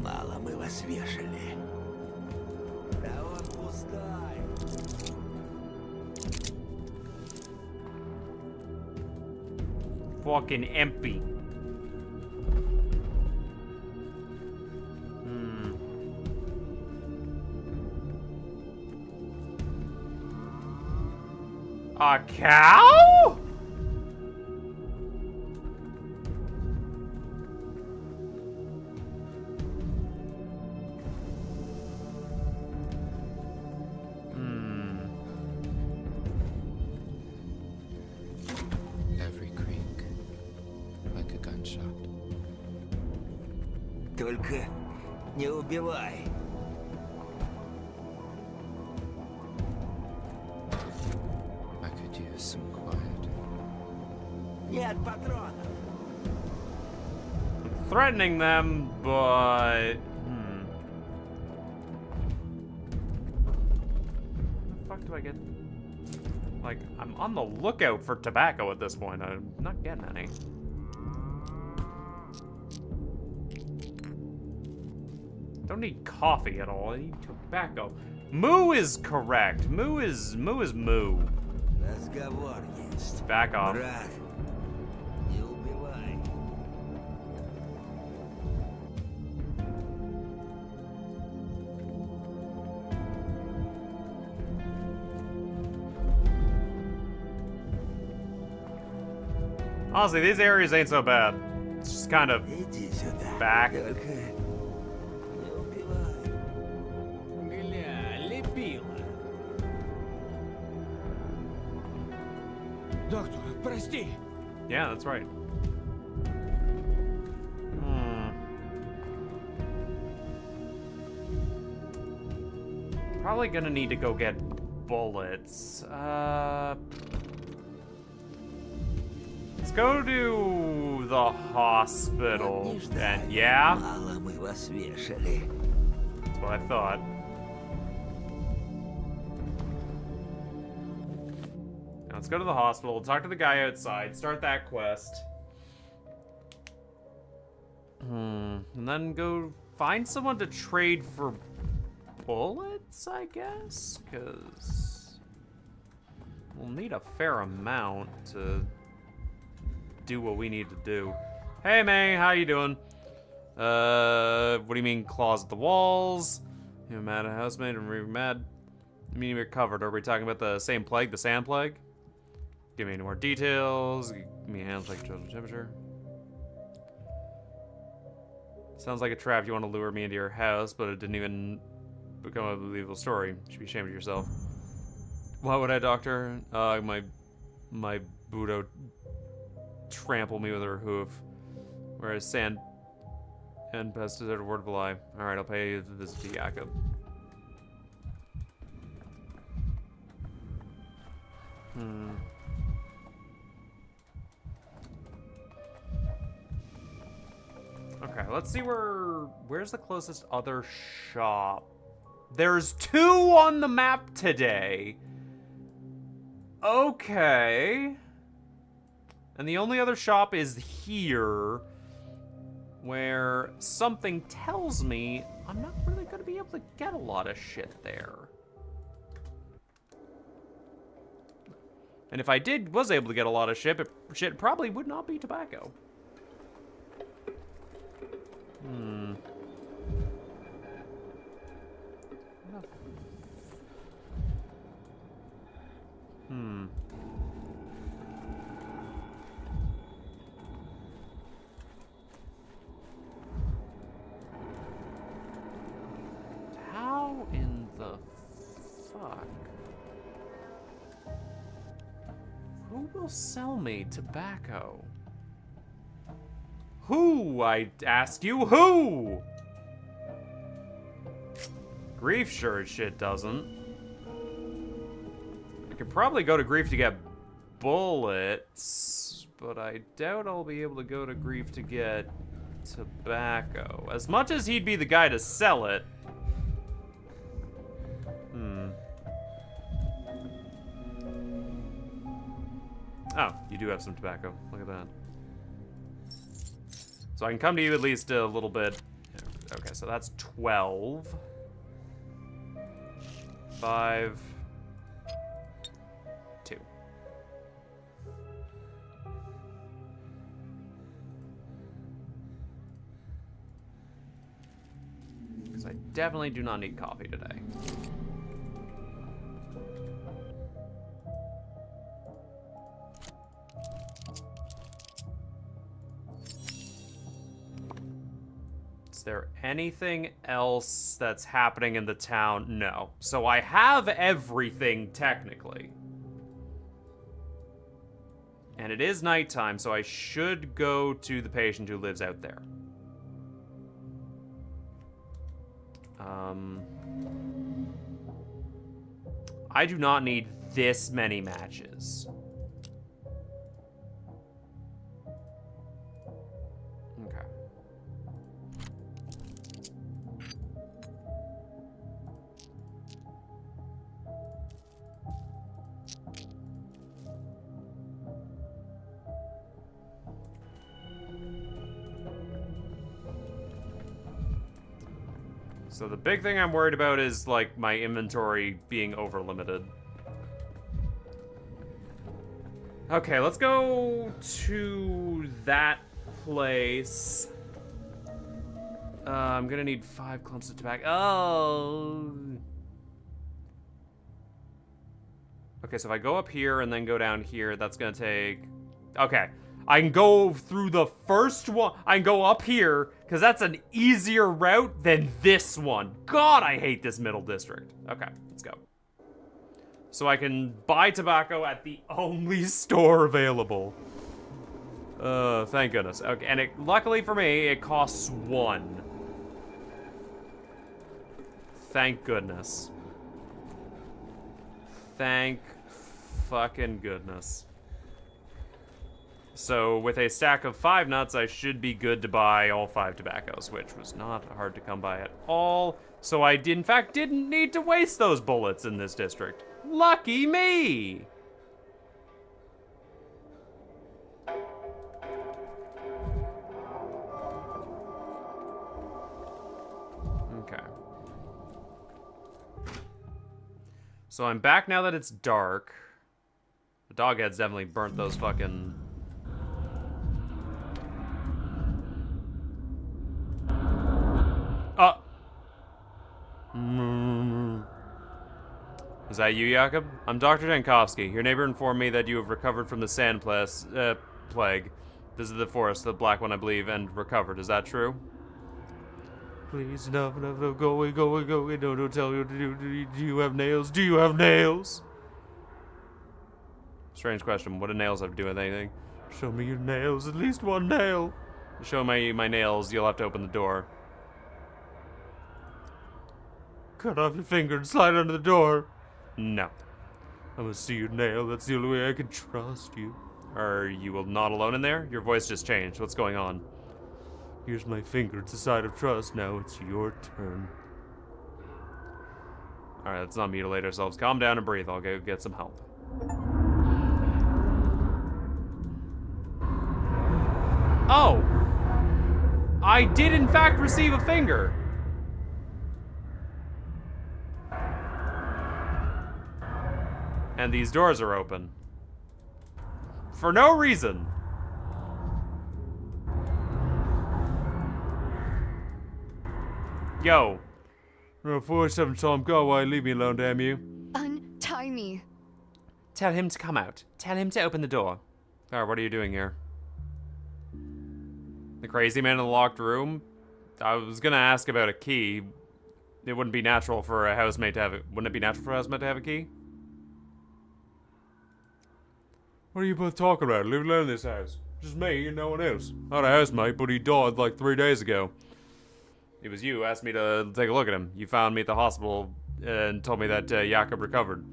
Мало мы вас вешали. Да он пустой. Fucking empty. A cow? Every creak, like a gunshot. Только не убивай. I could use some quiet. Нет патронов. Threatening them, but... The fuck do I get? Like, I'm on the lookout for tobacco at this point. I'm not getting any. Don't need coffee at all. I need tobacco. Moo is correct. Moo is moo. Разговор есть. Back off. Брат, не убивай. Honestly, these areas ain't so bad. It's just kind of Иди сюда. back. Только не убивай. Гля, лепила. Доктор, прости. Yeah, that's right. Probably gonna need to go get bullets. Let's go to the hospital. Не ждали. And yeah, Мало мы вас вешали. that's what I thought. Now let's go to the hospital, talk to the guy outside, start that quest. And then go find someone to trade for bullets, I guess? Because we'll need a fair amount to do what we need to do. Hey, May, how you doing? What do you mean claws at the walls? You're mad at housemate and we're mad. I mean, we're covered. Are we talking about the same plague, the sand plague? Give me any more details. Give me a hand like temperature. Sounds like a trap. You want to lure me into your house, but it didn't even become a believable story. You should be ashamed of yourself. Why would I, Doctor? My Budo trample me with her hoof. Whereas sand and pest is a word of a lie. Alright, I'll pay you to visit to Jakob. Okay, let's see where's the closest other shop? There's 2 on the map today. Okay. And the only other shop is here, where something tells me I'm not really gonna be able to get a lot of shit there. And if I was able to get a lot of shit, it probably would not be tobacco. How in the fuck? Who will sell me tobacco? Who? I asked you, who? Grief sure as shit doesn't. I could probably go to Grief to get bullets, but I doubt I'll be able to go to Grief to get tobacco. As much as he'd be the guy to sell it. Oh, you do have some tobacco. Look at that. So I can come to you at least a little bit. Okay, so that's 12. 5. 2. Because I definitely do not need coffee today. Is there anything else that's happening in the town? No. So I have everything, technically. And it is nighttime, so I should go to the patient who lives out there. I do not need this many matches. Okay. So the big thing I'm worried about is, like, my inventory being over-limited. Okay, let's go to that place. I'm gonna need 5 clumps of tobacco. Oh! Okay, so if I go up here and then go down here, that's gonna take... Okay. I can go through the first one. I can go up here, because that's an easier route than this one. God, I hate this middle district. Okay, let's go. So I can buy tobacco at the only store available. Thank goodness. Okay, and luckily for me, it costs 1. Thank goodness. Thank fucking goodness. So with a stack of 5 nuts, I should be good to buy all 5 tobaccos, which was not hard to come by at all. So I, in fact, didn't need to waste those bullets in this district. Lucky me! Okay. So I'm back now that it's dark. The dogheads definitely burnt those fucking... Is that you, Jakob? I'm Dr. Jankowski. Your neighbor informed me that you have recovered from the sand plague. Visited the forest, the black one, I believe, and recovered. Is that true? Please, no, go away, go away, go away. No, don't tell me what to do. Do you have nails? Do you have nails? Strange question. What do nails have to do with anything? Show me your nails. At least one nail. To show me my nails, you'll have to open the door. Cut off your finger and slide under the door. No. I'm gonna see you nail. That's the only way I can trust you. Are you not alone in there? Your voice just changed. What's going on? Here's my finger. It's a sign of trust. Now it's your turn. Alright, let's not mutilate ourselves. Calm down and breathe. I'll go get some help. Oh! I did in fact receive a finger! And these doors are open. For no reason. Yo. No, 47 Tom, go away. Leave me alone, damn you. Untie me. Tell him to come out. Tell him to open the door. Alright, what are you doing here? The crazy man in the locked room? I was gonna ask about a key. It wouldn't be natural for a housemate to have it. Wouldn't it be natural for a housemate to have a key? What are you both talking about? Live alone in this house. Just me and no one else. I had a housemate, but he died like 3 days ago. It was you who asked me to take a look at him. You found me at the hospital and told me that Jakob recovered.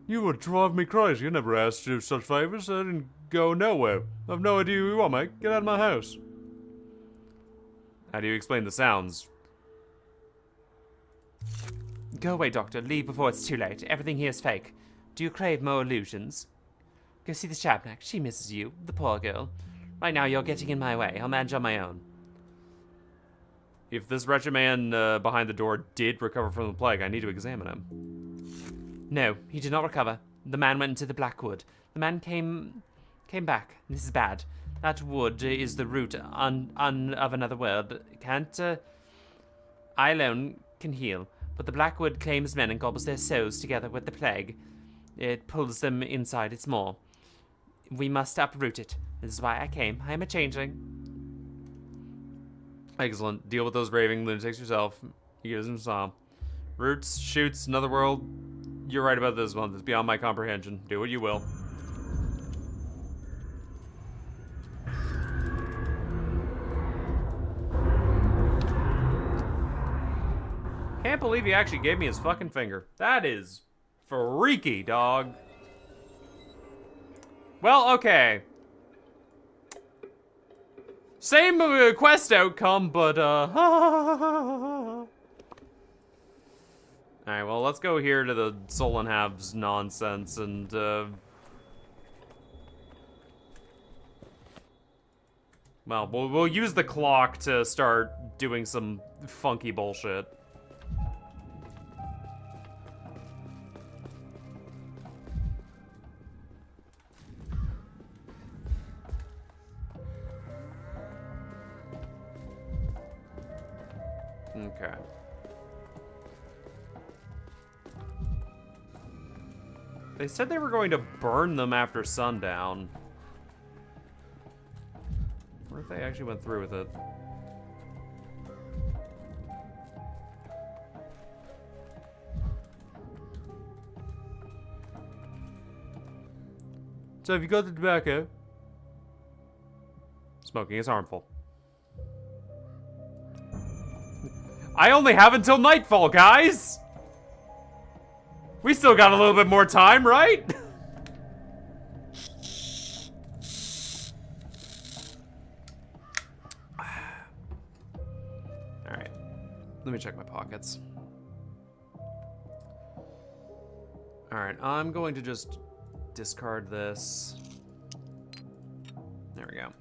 You would drive me crazy. I never asked you such favors. I didn't go nowhere. I've no idea who you are, mate. Get out of my house. How do you explain the sounds? Go away, Doctor. Leave before it's too late. Everything here is fake. Do you crave more illusions? Go see the Shabnak. She misses you, the poor girl. Right now, you're getting in my way. I'll manage on my own. If this wretched man behind the door did recover from the plague, I need to examine him. No, he did not recover. The man went into the Blackwood. The man came back. This is bad. That wood is the root of another world. I alone can heal, but the Blackwood claims men and gobbles their souls together with the plague. It pulls them inside its maw. We must uproot it. This is why I came. I am a changeling. Excellent. Deal with those raving lunatics yourself. He gives him some. Roots, shoots, another world. You're right about this one. It's beyond my comprehension. Do what you will. Can't believe he actually gave me his fucking finger. That is freaky, dog. Well, okay. Same quest outcome, but, Alright, well, let's go here to the Soul and Halves nonsense, and, well, we'll use the clock to start doing some funky bullshit. Okay. They said they were going to burn them after sundown. What if they actually went through with it? So have you got the tobacco? Smoking is harmful. I only have until nightfall, guys! We still got a little bit more time, right? Alright. Let me check my pockets. Alright, I'm going to just discard this. There we go.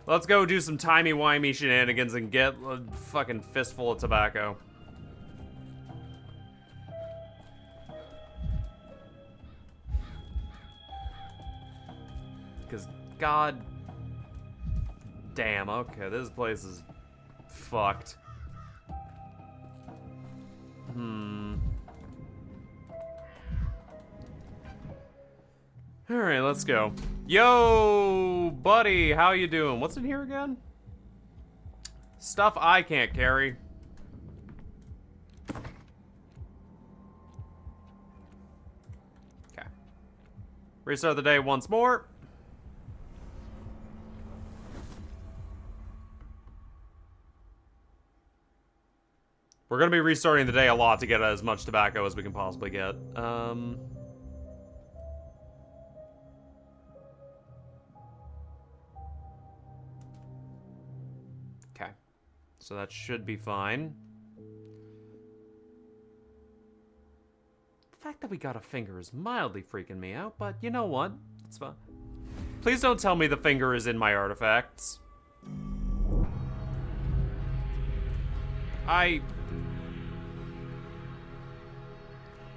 Let's go do some timey-wimey shenanigans and get a fucking fistful of tobacco. Because, god damn, okay, this place is fucked. Alright, let's go. Yo, buddy, how you doing? What's in here again? Stuff I can't carry. Okay. Restart the day once more. We're gonna be restarting the day a lot to get as much tobacco as we can possibly get. So that should be fine. The fact that we got a finger is mildly freaking me out, but you know what? It's fine. Please don't tell me the finger is in my artifacts.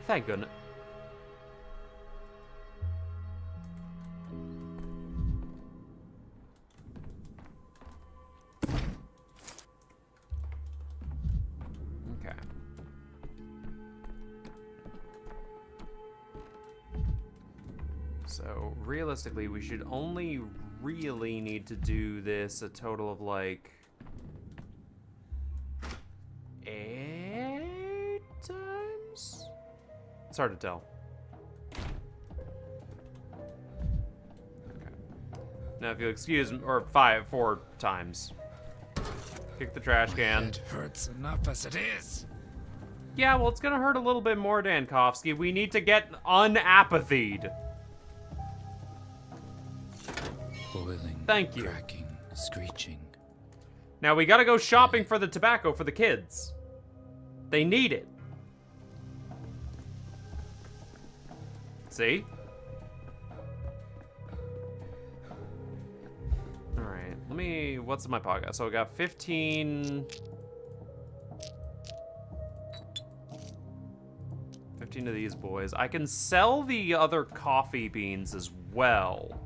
Thank goodness. Okay. So, realistically, we should only really need to do this a total of, like, 8 times? It's hard to tell. Okay. Now, if you'll excuse me, or 4 times. Kick the trash can. It hurts enough as it is. Yeah, well, it's gonna hurt a little bit more, Dankovsky. We need to get unapathied. Boiling, Thank you. cracking, screeching. Now we gotta go shopping for the tobacco for the kids. They need it. See? Alright, let me... What's in my pocket? So I got 15... 15 of these boys. I can sell the other coffee beans as well.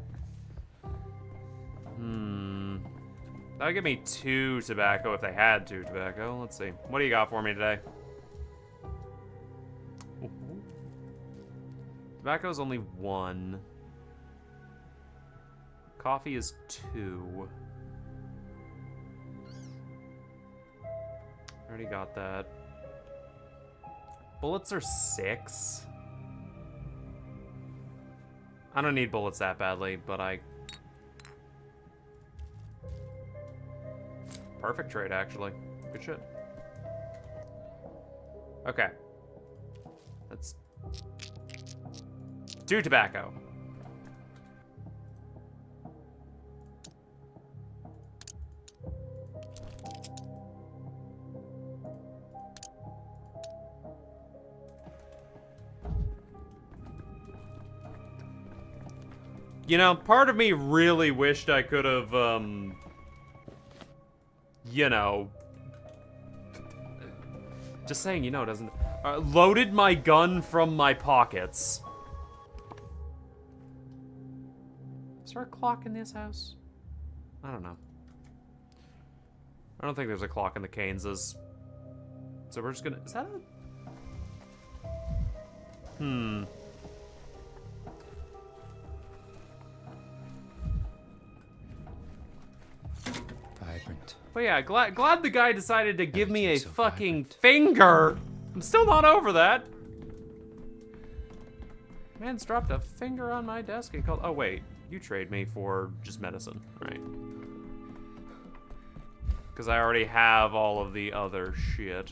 That would give me 2 tobacco if they had 2 tobacco. Let's see. What do you got for me today? Ooh. Tobacco is only 1. Coffee is 2. Already got that. Bullets are 6. I don't need bullets that badly, but I... Perfect trade, actually. Good shit. Okay. Let's... 2 tobacco. You know, part of me really wished I could have, you know, just saying, you know, doesn't, loaded my gun from my pockets. Is there a clock in this house? I don't know. I don't think there's a clock in the Keyneses. So we're just gonna, is that a... Vibrant. But yeah, glad the guy decided to give me a fucking finger. I'm still not over that. Man's dropped a finger on my desk and called... Oh, wait. You trade me for just medicine, right? Because I already have all of the other shit.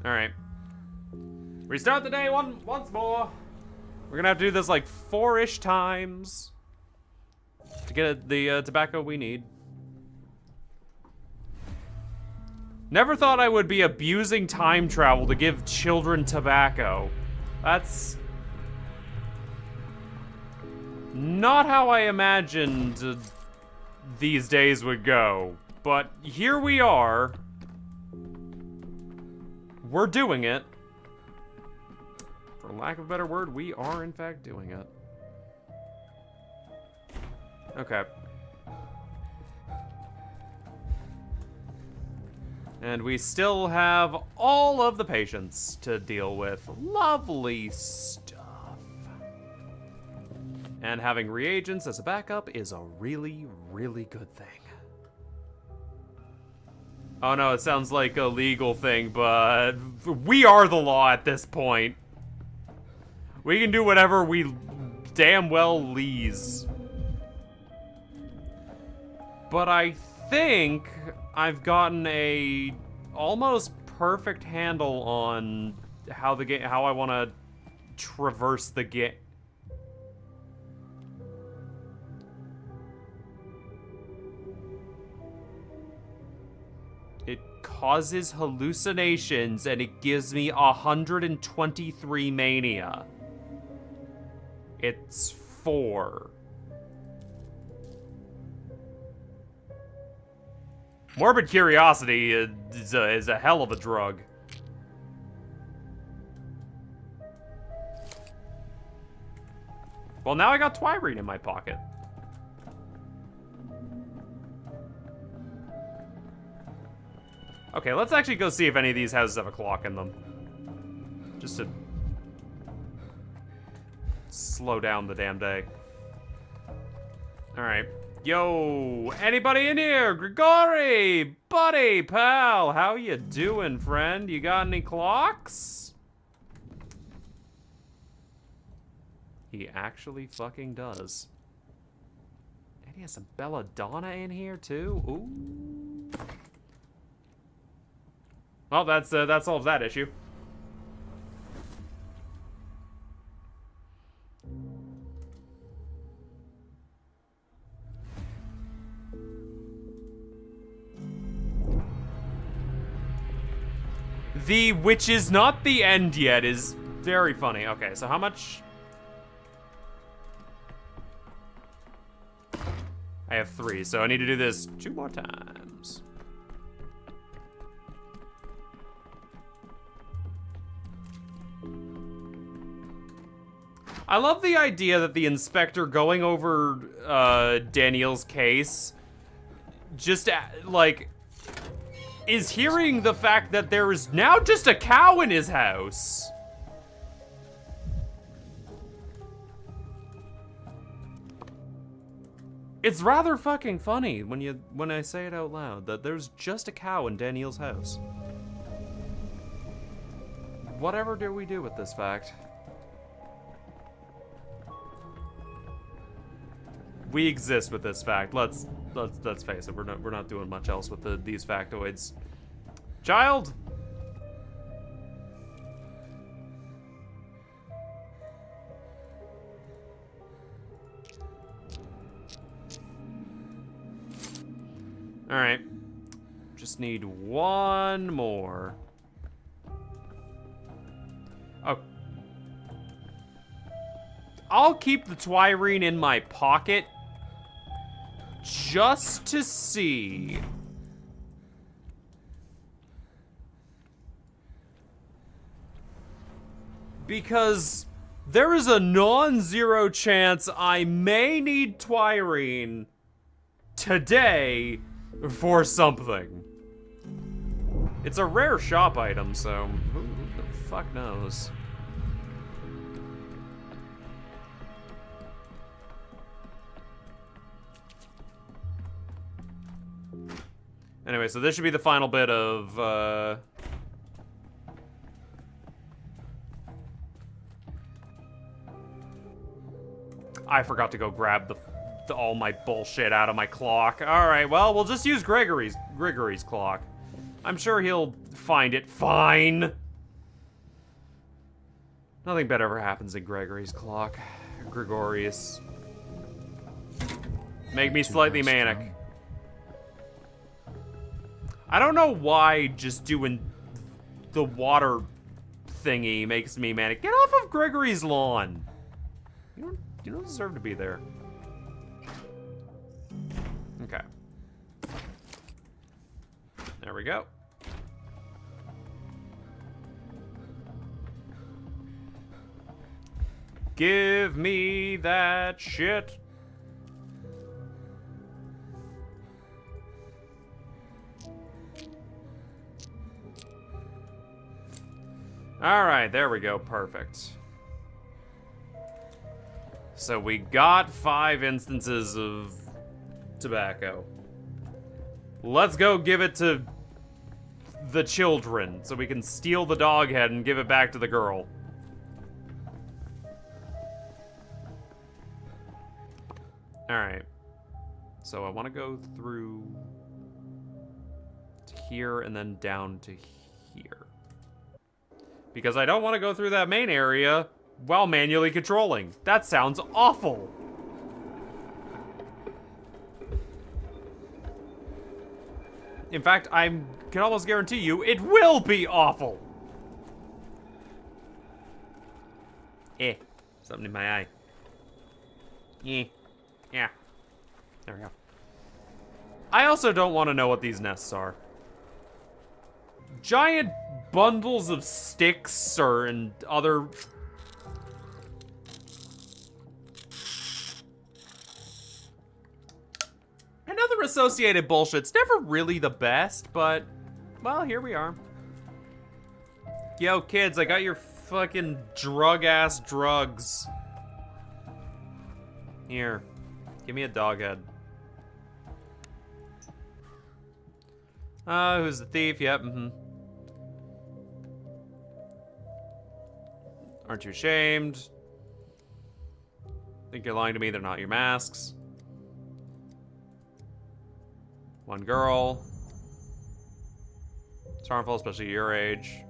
Alright. Restart the day once more. We're gonna have to do this like 4-ish times to get the tobacco we need. Never thought I would be abusing time travel to give children tobacco. That's not how I imagined these days would go. But here we are. We're doing it. For lack of a better word, we are in fact doing it. Okay. And we still have all of the patients to deal with. Lovely stuff. And having reagents as a backup is a really, really good thing. Oh no, it sounds like a legal thing, but we are the law at this point. We can do whatever we damn well please. But I think I've gotten a almost perfect handle on how the game, how I want to traverse the game. It causes hallucinations, and it gives me 123 mania. It's 4. Morbid curiosity is a hell of a drug. Well, now I got Twyrene in my pocket. Okay, let's actually go see if any of these houses have a clock in them. Just to slow down the damn day. Alright. Yo, anybody in here? Grigori, buddy, pal, how you doing, friend? You got any clocks? He actually fucking does. And he has some belladonna in here, too. Ooh. Well, that solves that issue. The which is not the end yet is very funny. Okay, so how much? I have 3, so I need to do this 2 more times. I love the idea that the inspector going over Daniel's case just like is hearing the fact that there is now just a cow in his house. It's rather fucking funny when I say it out loud that there's just a cow in Daniel's house. Whatever do we do with this fact? We exist with this fact. Let's face it. We're not doing much else with these factoids. Child. All right. Just need 1 more. Oh. I'll keep the Twyrene in my pocket just to see. Because there is a non-zero chance I may need Twyrene today for something. It's a rare shop item, so who the fuck knows? Anyway, so this should be the final bit of, I forgot to go grab all my bullshit out of my clock. Alright, well, we'll just use Gregory's clock. I'm sure he'll find it fine. Nothing bad ever happens in Gregory's clock. Gregorius. Make me slightly manic. I don't know why just doing the water thingy makes me manic. Get off of Gregory's lawn. You don't deserve to be there. Okay. There we go. Give me that shit. All right, there we go. Perfect. So we got 5 instances of tobacco. Let's go give it to the children so we can steal the dog head and give it back to the girl. All right. So I want to go through to here and then down to here. Because I don't want to go through that main area while manually controlling. That sounds awful. In fact, I can almost guarantee you it will be awful. Something in my eye. Yeah. There we go. I also don't want to know what these nests are. Giant bundles of sticks and other... and other associated bullshit's never really the best, but, well, here we are. Yo, kids, I got your fucking drug-ass drugs. Here. Give me a dog head. Who's the thief? Yep, Aren't you ashamed? Think you're lying to me, they're not your masks. One girl. It's harmful, especially your age.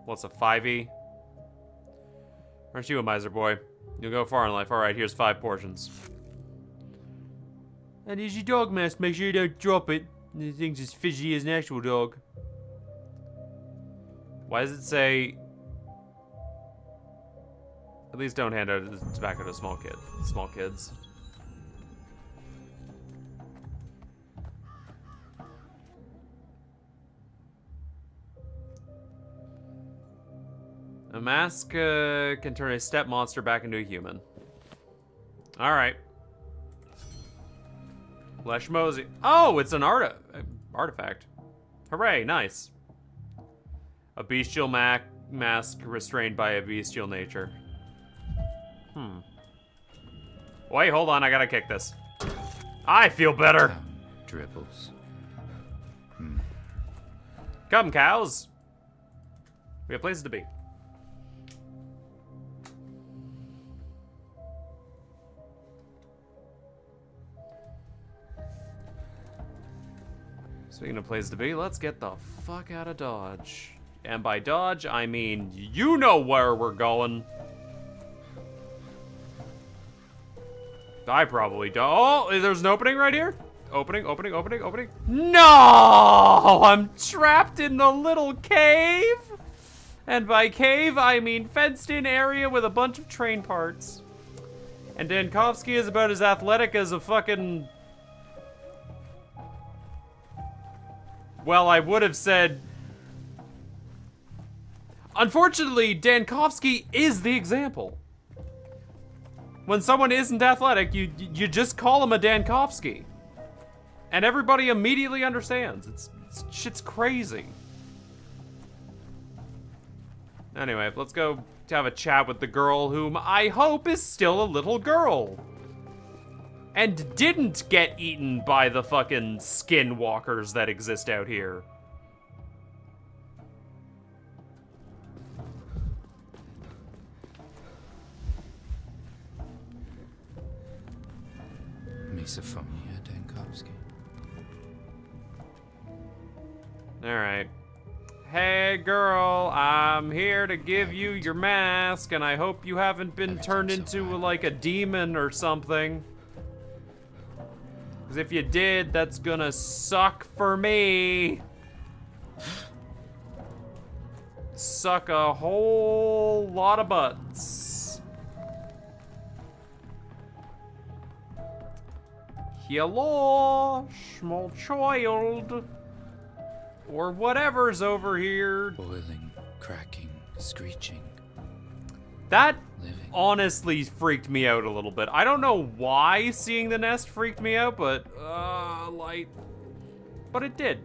What's a 5e? Aren't you a miser boy? You'll go far in life. Alright, here's 5 portions. And here's your dog mask. Make sure you don't drop it. The thing's as fidgety as an actual dog. Why does it say... At least don't hand out tobacco to small kids. A mask can turn a step monster back into a human. Alright. Flesh Mosey. Oh, it's an artifact. Hooray, nice. A bestial mask restrained by a bestial nature. Wait, hold on, I gotta kick this. I feel better. Dribbles. Come, cows. We have places to be. Speaking of places to be, let's get the fuck out of Dodge. And by Dodge, I mean, you know where we're going. I probably don't. Oh, there's an opening right here? Opening. No! I'm trapped in the little cave. And by cave, I mean fenced-in area with a bunch of train parts. And Dankovsky is about as athletic as a fucking... Well, I would have said... Unfortunately, Dankovsky is the example. When someone isn't athletic, you just call him a Dankovsky. And everybody immediately understands. Shit's crazy. Anyway, let's go have a chat with the girl whom I hope is still a little girl. And didn't get eaten by the fucking skinwalkers that exist out here. Misophonia, Dankovsky. Alright. Hey girl, I'm here to give you your mask, and I hope you haven't been turned into like a demon or something. Because if you did, that's gonna suck for me. Suck a whole lot of butts. Hello, small child. Or whatever's over here. Boiling, cracking, screeching. That honestly freaked me out a little bit. I don't know why seeing the nest freaked me out, but, but it did.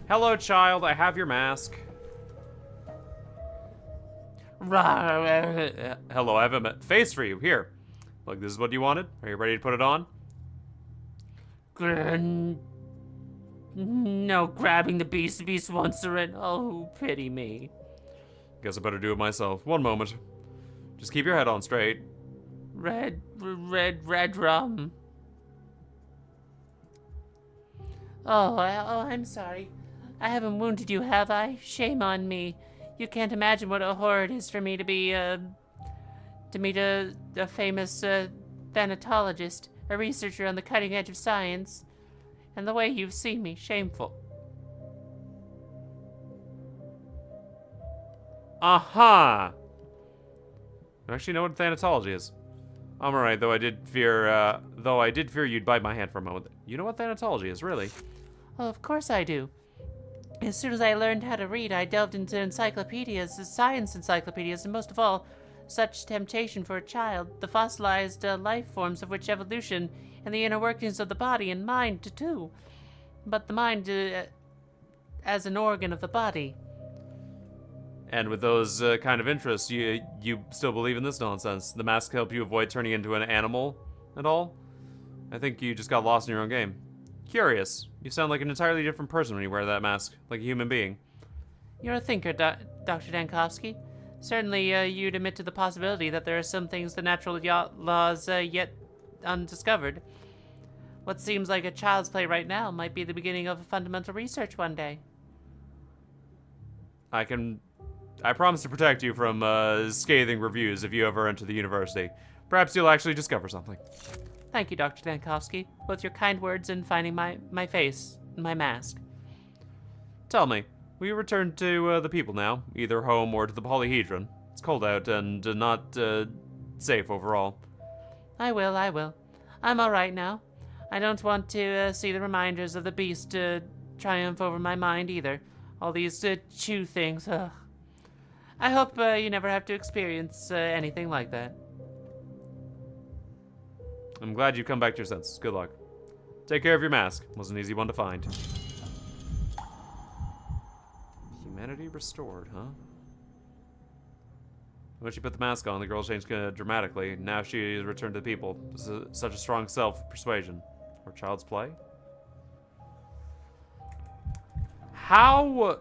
Hello, child, I have your mask. Hello, I have a face for you. Here. Look, this is what you wanted. Are you ready to put it on? No, grabbing the beast won't surrender. Oh, pity me. Guess I better do it myself. One moment. Just keep your head on straight. Red rum. Oh, I'm sorry. I haven't wounded you, have I? Shame on me. You can't imagine what a horror it is for me to be, to meet a famous, thanatologist, a researcher on the cutting edge of science. And the way you've seen me, shameful. Uh-huh. I actually know what thanatology is. I'm alright, though I did fear you'd bite my hand for a moment. You know what thanatology is, really? Well, of course I do. As soon as I learned how to read, I delved into encyclopedias, science encyclopedias, and most of all, such temptation for a child, the fossilized life forms of which evolution and the inner workings of the body and mind too. But the mind as an organ of the body. And with those kind of interests, you still believe in this nonsense? The mask help you avoid turning into an animal at all? I think you just got lost in your own game. Curious. You sound like an entirely different person when you wear that mask, like a human being. You're a thinker, Dr. Dankovsky. Certainly, you'd admit to the possibility that there are some things the natural laws yet undiscovered. What seems like a child's play right now might be the beginning of a fundamental research one day. I promise to protect you from scathing reviews if you ever enter the university. Perhaps you'll actually discover something. Thank you, Dr. Dankovsky. Both your kind words and finding my face, my mask. Tell me, will you return to the people now, either home or to the polyhedron? It's cold out and not safe overall. I will. I'm all right now. I don't want to see the reminders of the beast triumph over my mind either. All these chew things. Ugh. I hope you never have to experience anything like that. I'm glad you've come back to your senses. Good luck. Take care of your mask. Wasn't an easy one to find. Humanity restored, huh? When she put the mask on, the girl changed dramatically. Now she has returned to the people. This is such a strong self-persuasion. Or child's play? How...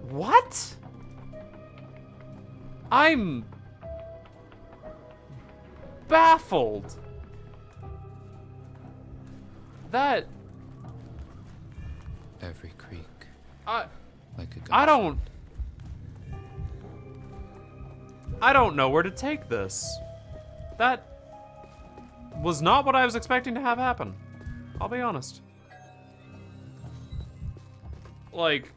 What? I'm baffled. That Every creek. I Like a I don't know where to take this. That was not what I was expecting to have happen. I'll be honest. Like,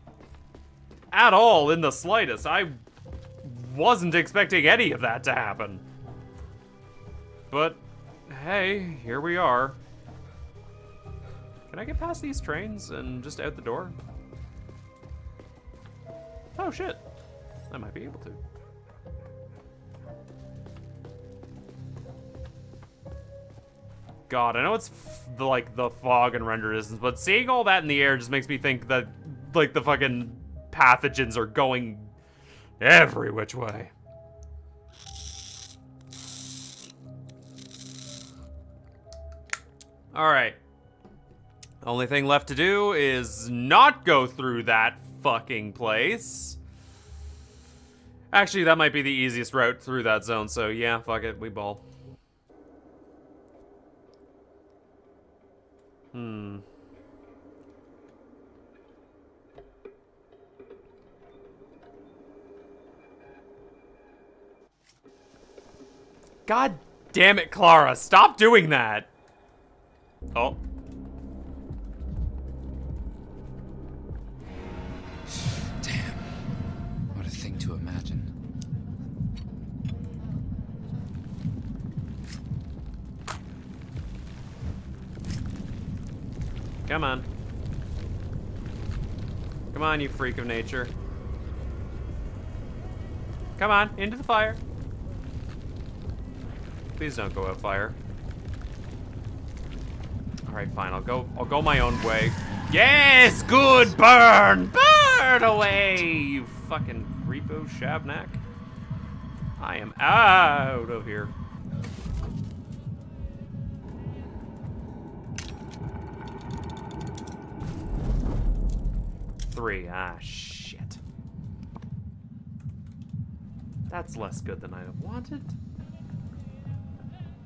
at all, in the slightest. I wasn't expecting any of that to happen. But, hey, here we are. Can I get past these trains and just out the door? Oh, shit. I might be able to. God, I know it's like the fog and render distance, but seeing all that in the air just makes me think that like the fucking pathogens are going every which way. Alright. Only thing left to do is not go through that fucking place. Actually, that might be the easiest route through that zone, so yeah, fuck it, we ball. God damn it, Clara, stop doing that! Oh. Damn. What a thing to imagine. Come on. Come on, you freak of nature. Come on, into the fire. Please don't go out fire. Alright, fine, I'll go my own way. Yes! Good! Burn! Burn away! You fucking creepo shabnak. I am out of here. Three. Ah, shit. That's less good than I wanted.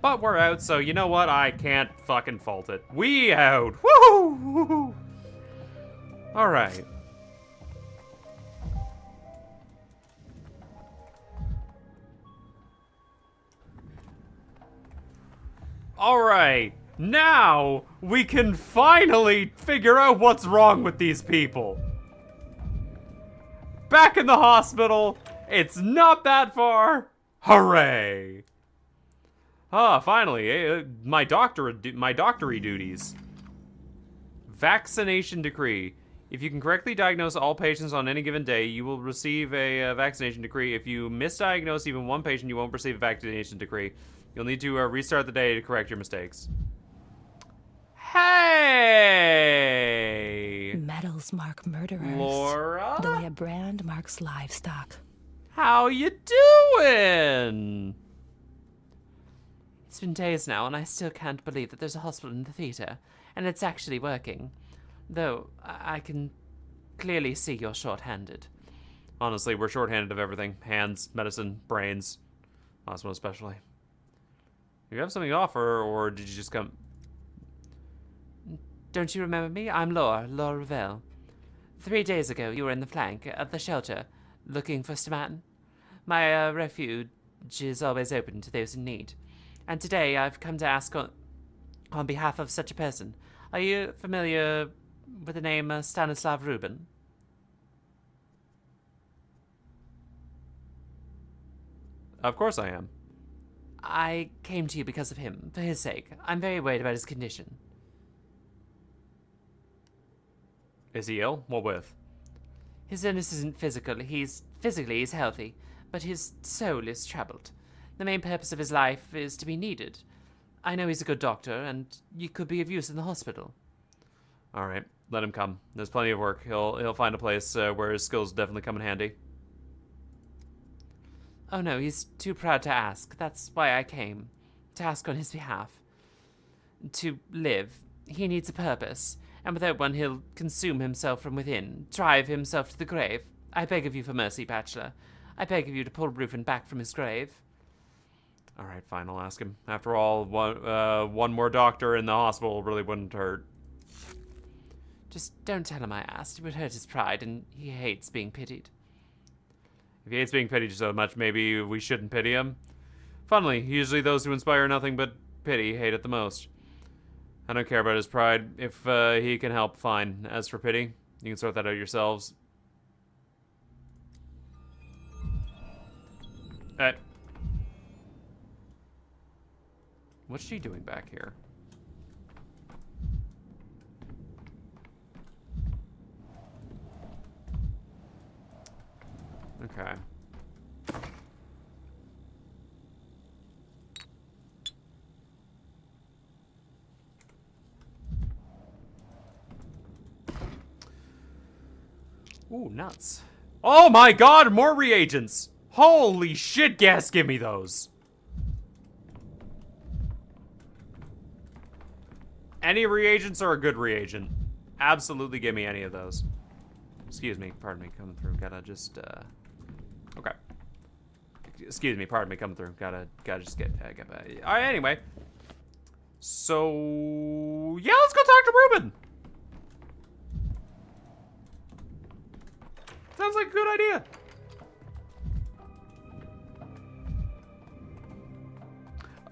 But we're out, so you know what? I can't fucking fault it. We out! Woohoo! Alright. Alright, now we can finally figure out what's wrong with these people. Back in the hospital, it's not that far. Hooray! Ah, finally, my doctory duties. Vaccination decree. If you can correctly diagnose all patients on any given day, you will receive a vaccination decree. If you misdiagnose even one patient, you won't receive a vaccination decree. You'll need to restart the day to correct your mistakes. Hey! Medals mark murderers. Laura? The way a brand marks livestock. How you doing? It's been days now, and I still can't believe that there's a hospital in the theater, and it's actually working. Though, I can clearly see you're short-handed. Honestly, we're short-handed of everything. Hands, medicine, brains. Hospital especially. You have something to offer, or did you just come... Don't you remember me? I'm Laura Ravel. 3 days ago, you were in the flank at the shelter, looking for stomatin. My refuge is always open to those in need. And today, I've come to ask on behalf of such a person. Are you familiar with the name Stanislav Rubin? Of course I am. I came to you because of him, for his sake. I'm very worried about his condition. Is he ill? What with? His illness isn't physical. He's healthy, but his soul is troubled. The main purpose of his life is to be needed. I know he's a good doctor, and you could be of use in the hospital. All right, let him come. There's plenty of work. He'll find a place where his skills definitely come in handy. Oh no, he's too proud to ask. That's why I came. To ask on his behalf. To live, he needs a purpose, and without one he'll consume himself from within, drive himself to the grave. I beg of you for mercy, Bachelor. I beg of you to pull Rufin back from his grave. All right, fine, I'll ask him. After all, one more doctor in the hospital really wouldn't hurt. Just don't tell him I asked. It would hurt his pride, and he hates being pitied. If he hates being pitied so much, maybe we shouldn't pity him. Funnily, usually those who inspire nothing but pity hate it the most. I don't care about his pride. If he can help, fine. As for pity, you can sort that out yourselves. What's she doing back here? Okay. Ooh, nuts. Oh my god, more reagents! Holy shit, gas, give me those! Any reagents are a good reagent. Absolutely give me any of those. Excuse me, pardon me, coming through. Gotta just, okay. Excuse me, pardon me, coming through. Gotta just get back. Alright, anyway. So, yeah, let's go talk to Reuben. Sounds like a good idea.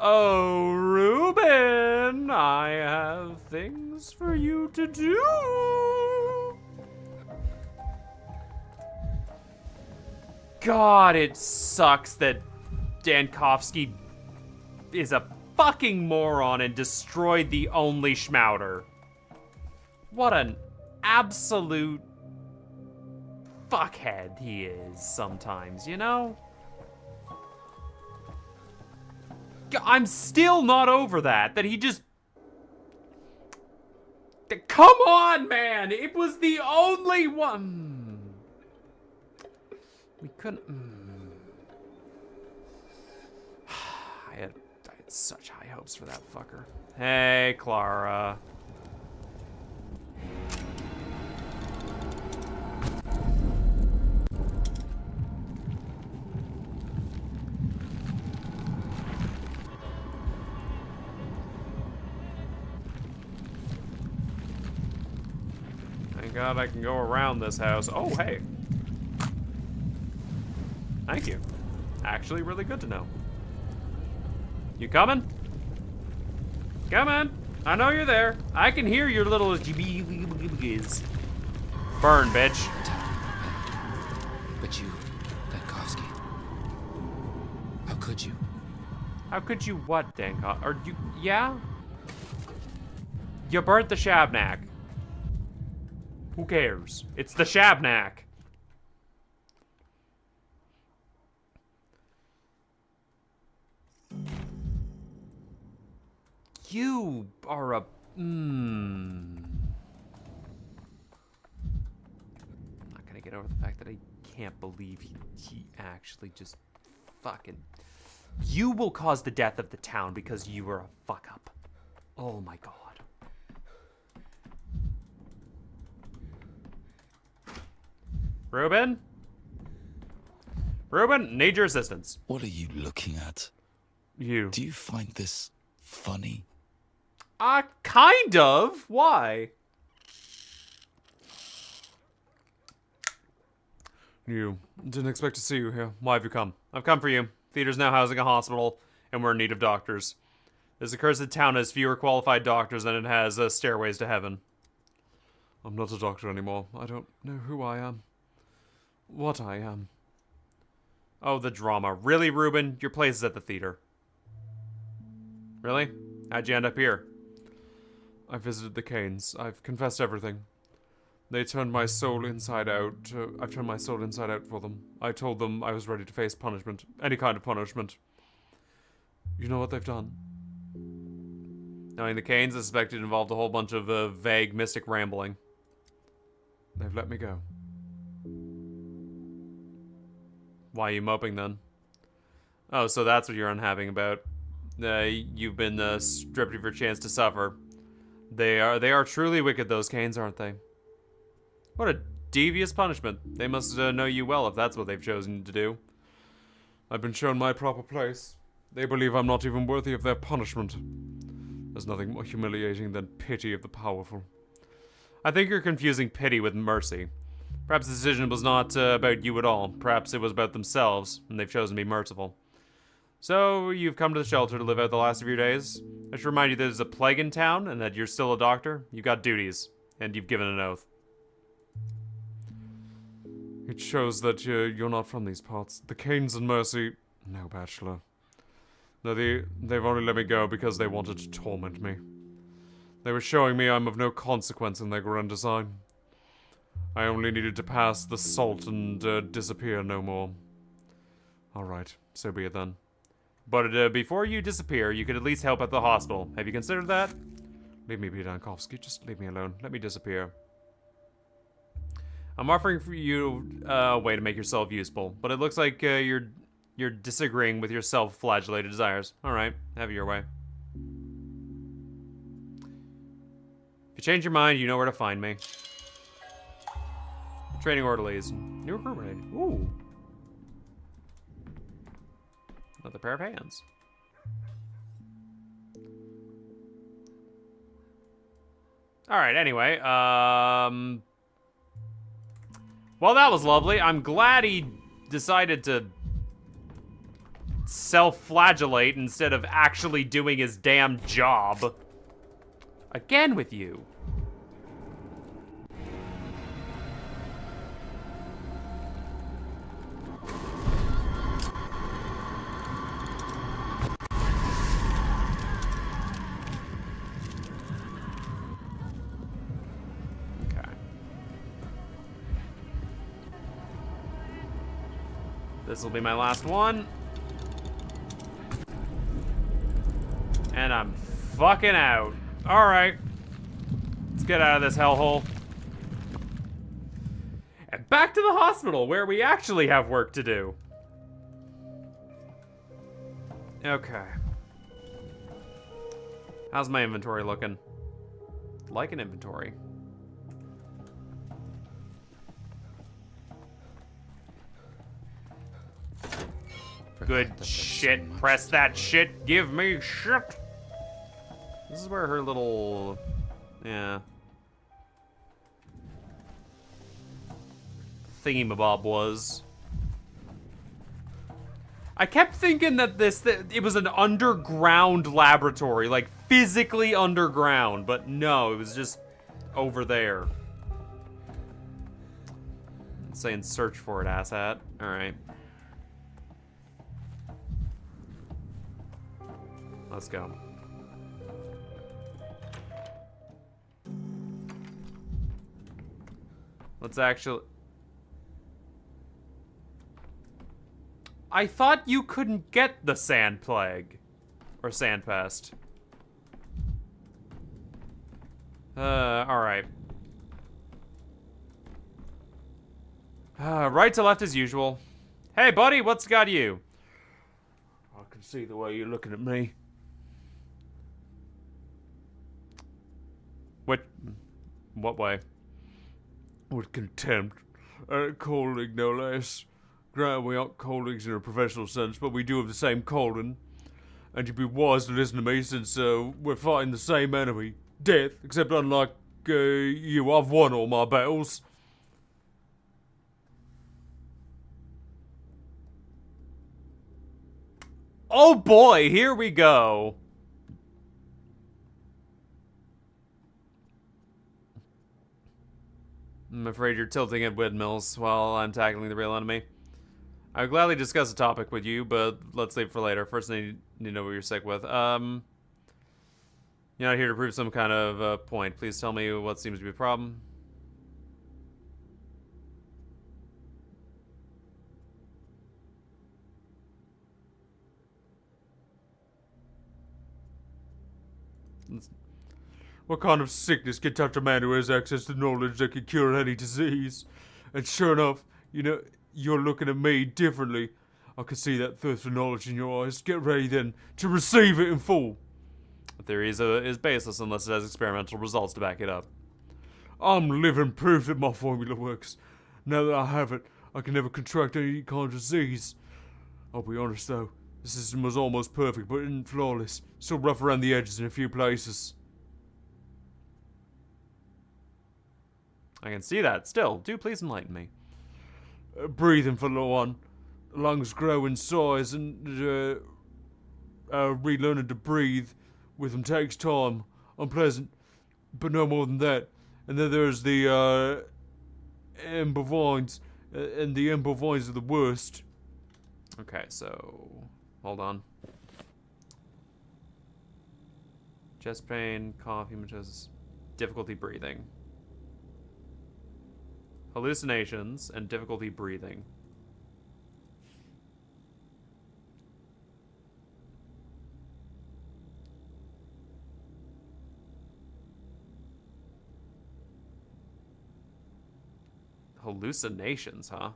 Oh, Reuben, I have things for you to do. God, it sucks that Dankovsky is a fucking moron and destroyed the only Schmouter. What an absolute fuckhead he is sometimes, you know? I'm still not over that he just... Come on, man! It was the only one! We couldn't... I had such high hopes for that fucker. Hey, Clara. Thank God I can go around this house. Oh, hey. Thank you. Actually, really good to know. You coming? Come on. I know you're there. I can hear your little jibby-jibby-jibbies. Burn, bitch. But you, Dankovsky, how could you? How could you what, Dankov? Or you, yeah? You burnt the Shabnak. Who cares? It's the Shabnak. You are a... I'm not gonna get over the fact that I can't believe he actually just fucking... You will cause the death of the town because you were a fuck up. Oh my god. Ruben? Ruben, need your assistance. What are you looking at? You. Do you find this funny? Kind of. Why? You. Didn't expect to see you here. Why have you come? I've come for you. Theater's now housing a hospital, and we're in need of doctors. This accursed town has fewer qualified doctors than it has stairways to heaven. I'm not a doctor anymore. I don't know who I am. What I am. Oh, the drama. Really, Ruben? Your place is at the theater. Really? How'd you end up here? I visited the Canes. I've confessed everything. They turned my soul inside out. I've turned my soul inside out for them. I told them I was ready to face punishment. Any kind of punishment. You know what they've done? Knowing the Canes, I suspect it involved a whole bunch of vague, mystic rambling. They've let me go. Why are you moping then? Oh, so that's what you're unhappy about. You've been stripped of your chance to suffer. They are truly wicked, those Canes, aren't they? What a devious punishment. They must know you well if that's what they've chosen to do. I've been shown my proper place. They believe I'm not even worthy of their punishment. There's nothing more humiliating than pity of the powerful. I think you're confusing pity with mercy. Perhaps the decision was not about you at all. Perhaps it was about themselves, and they've chosen to be merciful. So, you've come to the shelter to live out the last of your days. I should remind you that there's a plague in town, and that you're still a doctor. You've got duties, and you've given an oath. It shows that you're not from these parts. The Canes and Mercy... No, Bachelor. No, they've only let me go because they wanted to torment me. They were showing me I'm of no consequence in their grand design. I only needed to pass the salt and disappear no more. Alright, so be it then. But before you disappear, you could at least help at the hospital. Have you considered that? Leave me be, Dankovsky. Just leave me alone. Let me disappear. I'm offering for you a way to make yourself useful, but it looks like you're disagreeing with your self-flagellated desires. Alright, have it your way. If you change your mind, you know where to find me. Training orderlies. New recruitment. Ooh. Another pair of hands. Alright, anyway. Well, that was lovely. I'm glad he decided to self-flagellate instead of actually doing his damn job. Again with you. This will be my last one. And I'm fucking out. Alright. Let's get out of this hellhole. And back to the hospital, where we actually have work to do. Okay. How's my inventory looking? Like an inventory. Good shit. Press that shit. Give me shit. This is where her little... Yeah. Thingamabob was. I kept thinking that it was an underground laboratory, like physically underground, but no, it was just over there. It's saying search for it, asshat. Alright. Let's go. Let's actually... I thought you couldn't get the Sand Plague. Or Sand Pest. Alright. Right to left as usual. Hey, buddy, what's got you? I can see the way you're looking at me. What way? With contempt. Calling, no less. Granted, we aren't colleagues in a professional sense, but we do have the same calling. And you'd be wise to listen to me, since we're fighting the same enemy. Death, except unlike you, I've won all my battles. Oh boy, here we go. I'm afraid you're tilting at windmills while I'm tackling the real enemy. I would gladly discuss a topic with you, but let's leave it for later. First, I need to know what you're sick with. You're not here to prove some kind of point. Please tell me what seems to be a problem. What kind of sickness can touch a man who has access to knowledge that can cure any disease? And sure enough, you know, you're looking at me differently. I can see that thirst for knowledge in your eyes. Get ready then to receive it in full. The theory is baseless unless it has experimental results to back it up. I'm living proof that my formula works. Now that I have it, I can never contract any kind of disease. I'll be honest though, the system was almost perfect, but isn't flawless. Still rough around the edges in a few places. I can see that. Still, do please enlighten me. Breathing for one. Lungs grow in size, and relearning to breathe with them takes time. Unpleasant, but no more than that. And then there's the ember vines, and the ember vines are the worst. Okay, so hold on. Chest pain, cough, hematosis, difficulty breathing. Hallucinations and difficulty breathing. Hallucinations, huh?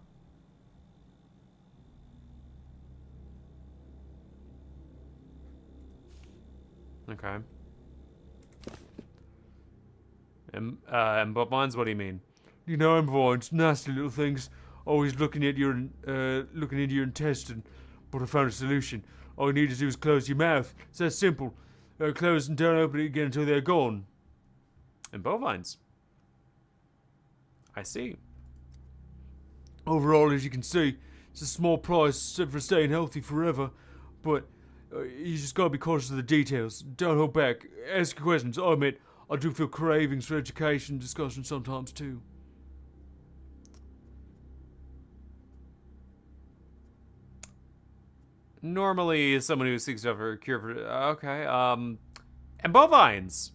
Okay. And but mine's, what do you mean? You know, ember vines, nasty little things, always looking at your looking into your intestine. But I found a solution. All you need to do is close your mouth. It's that simple. Close and don't open it again until they're gone. And bovines. I see. Overall, as you can see, it's a small price for staying healthy forever. But you just gotta be cautious of the details. Don't hold back. Ask your questions. I admit, I do feel cravings for education and discussion sometimes too. Normally, someone who seeks to have a cure for... Okay, and bovines.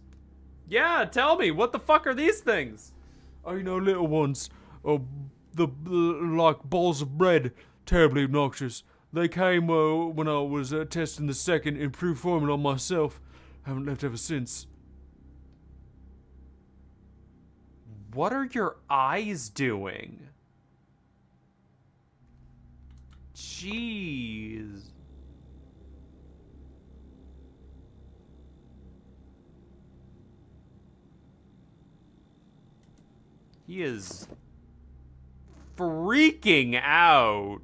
Yeah, tell me, what the fuck are these things? Oh, you know, little ones. Oh, like balls of bread. Terribly obnoxious. They came when I was testing the second improved formula on myself. Haven't left ever since. What are your eyes doing? Jeez. He is freaking out.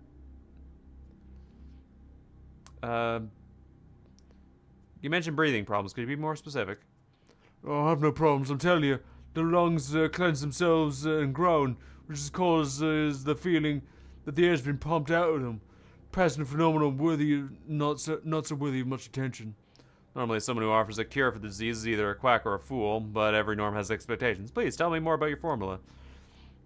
You mentioned breathing problems. Could you be more specific? Oh, I have no problems, I'm telling you. The lungs cleanse themselves and groan, which causes the feeling that the air's been pumped out of them. passing a phenomenon not so worthy of much attention. Normally, someone who offers a cure for the disease is either a quack or a fool, but every norm has expectations. Please, tell me more about your formula.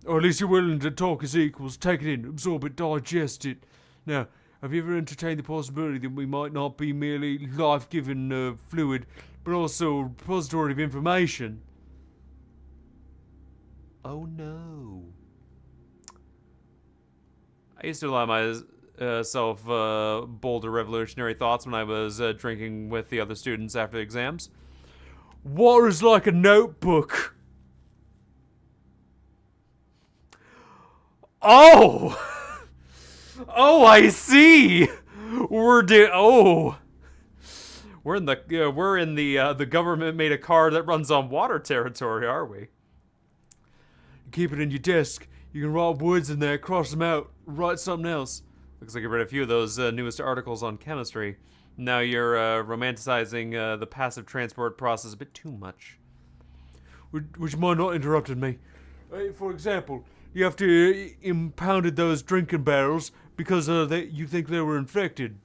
Or at least you're willing to talk as equals, take it in, absorb it, digest it. Now, have you ever entertained the possibility that we might not be merely life-giving fluid, but also a repository of information? Oh no. I used to allow myself bolder revolutionary thoughts when I was drinking with the other students after the exams. Water is like a notebook. Oh! Oh, I see! We're in the government made a car that runs on water territory, are we? You keep it in your desk. You can write words in there, cross them out, write something else. Looks like you read a few of those newest articles on chemistry. Now you're romanticizing the passive transport process a bit too much. Would you mind not interrupting me? For example, you have to impounded those drinking barrels because you think they were infected.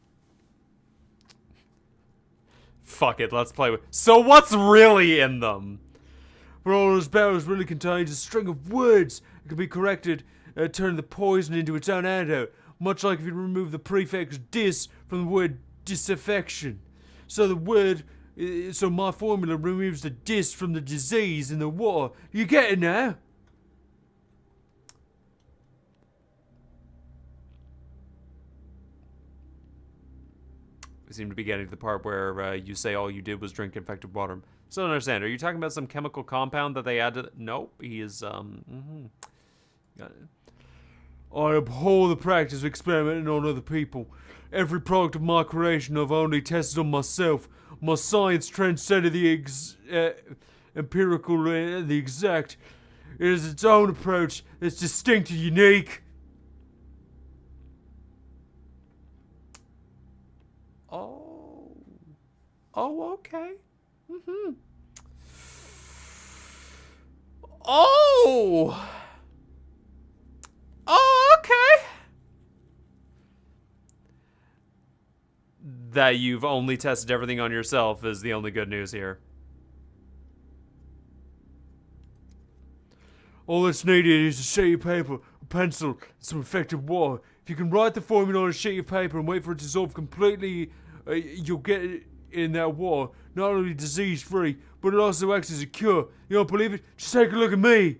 Fuck it, let's play with. So what's really in them? But all those barrels really contains a string of words that can be corrected, turn the poison into its own antidote, much like if you remove the prefix dis from the word disaffection. So my formula removes the dis from the disease in the water. You get it now? We seem to be getting to the part where you say all you did was drink infected water. So I don't understand. Are you talking about some chemical compound that they added? Nope. He is, Got it. I abhor the practice of experimenting on other people. Every product of my creation I've only tested on myself. My science transcended the empirical, the exact. It is its own approach that's distinct and unique. Oh, okay. Mm-hmm. Oh! Oh, okay. That you've only tested everything on yourself is the only good news here. All that's needed is a sheet of paper, a pencil, and some infected water. If you can write the formula on a sheet of paper and wait for it to dissolve completely, you'll get it in that water. Not only disease-free, but it also acts as a cure. You don't believe it? Just take a look at me.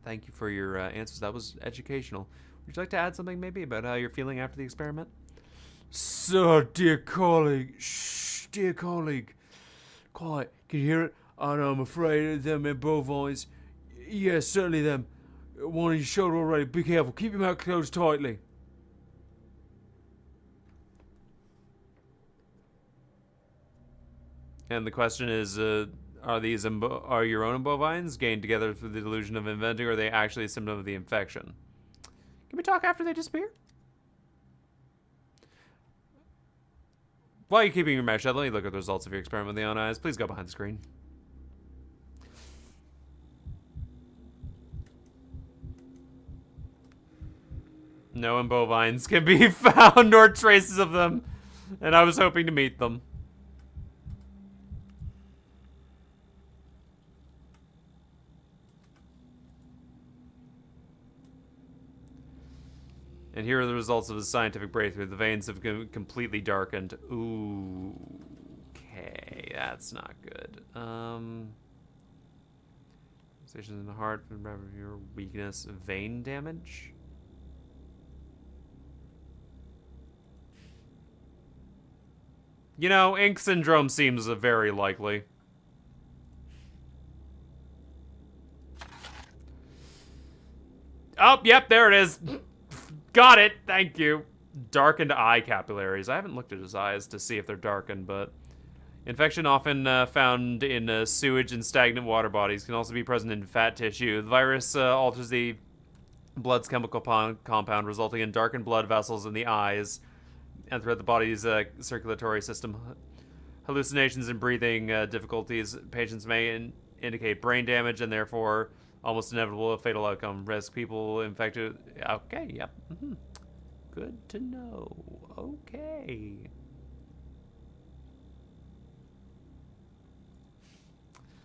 Thank you for your answers. That was educational. Would you like to add something maybe about how you're feeling after the experiment? So, dear colleague, quiet. Can you hear it? Oh no, I'm afraid of them in bovines. Yes, certainly them. One on your shoulder already. Be careful. Keep your mouth closed tightly. And the question is, are your own bovines gained together through the delusion of inventing, or are they actually a symptom of the infection? Can we talk after they disappear? While you're keeping your mouth shut, let me look at the results of your experiment with the own eyes. Please go behind the screen. No bovines can be found, nor traces of them, and I was hoping to meet them. And here are the results of the scientific breakthrough. The veins have completely darkened. Ooh, okay, that's not good. Sensations in the heart, your weakness, vein damage. You know, ink syndrome seems very likely. Oh, yep, there it is. Got it, thank you. Darkened eye capillaries. I haven't looked at his eyes to see if they're darkened, but... Infection often found in sewage and stagnant water bodies can also be present in fat tissue. The virus alters the blood's chemical compound, resulting in darkened blood vessels in the eyes and throughout the body's circulatory system. Hallucinations and breathing difficulties. Patients may indicate brain damage and therefore Almost inevitable, a fatal outcome. Risk people infected. Okay, yep. Good to know. Okay.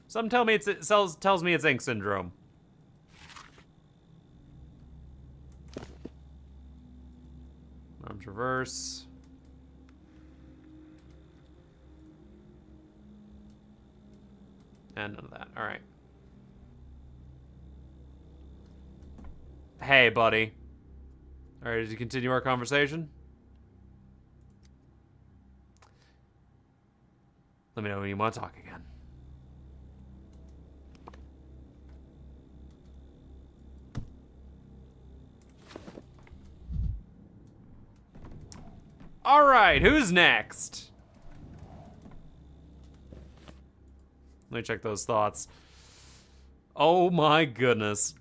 Some tell me it tells me it's ink syndrome. Arms reverse. And none of that. All right. Hey, buddy. All right, did you continue our conversation? Let me know when you want to talk again. All right, who's next? Let me check those thoughts. Oh my goodness.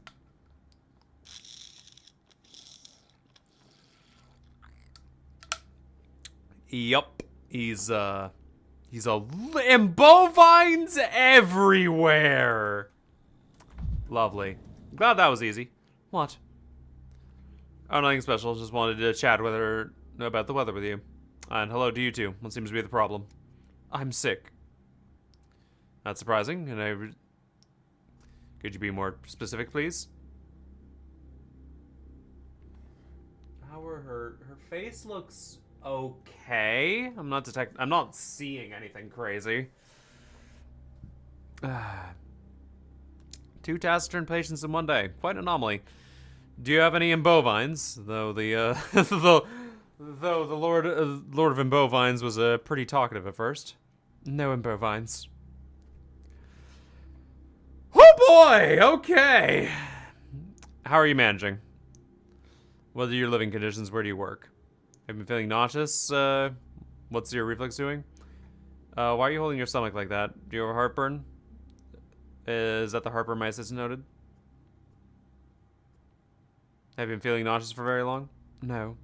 Yup. He's and bovines everywhere. Lovely. Glad that was easy. What? Oh, nothing special. Just wanted to chat about the weather with you. And hello to you too. What seems to be the problem? I'm sick. Not surprising. And could you be more specific, please? How are her face looks okay. I'm not seeing anything crazy. 2 taciturn patients in one day. Quite an anomaly. Do you have any imbovines? Though the Lord of Imbovines was pretty talkative at first. No imbovines. Oh boy! Okay. How are you managing? What are your living conditions? Where do you work? Have you been feeling nauseous? What's your reflex doing? Why are you holding your stomach like that? Do you have heartburn? Is that the heartburn my assistant noted? Have you been feeling nauseous for very long? No.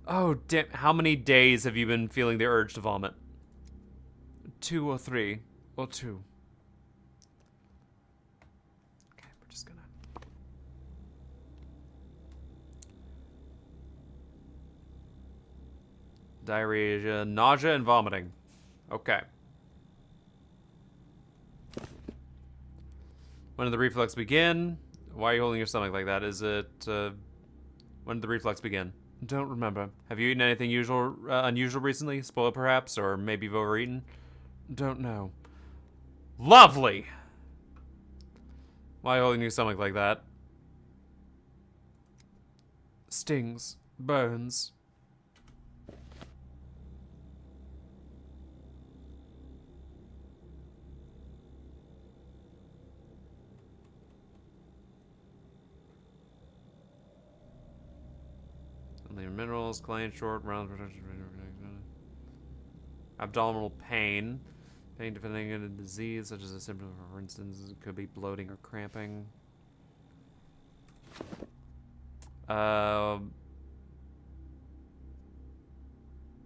Oh, damn. How many days have you been feeling the urge to vomit? 2 or 3. Or 2. Okay, we're just gonna... Diarrhea, nausea, and vomiting. Okay. When did the reflux begin? Why are you holding your stomach like that? Is it, when did the reflux begin? Don't remember. Have you eaten anything unusual recently? Spoiled perhaps? Or maybe you've overeaten? Don't know. Lovely! Why are you holding your stomach like that? Stings. Burns. Minerals, clay, short, round, abdominal pain. Pain depending on a disease, such as a symptom, for instance, it could be bloating or cramping.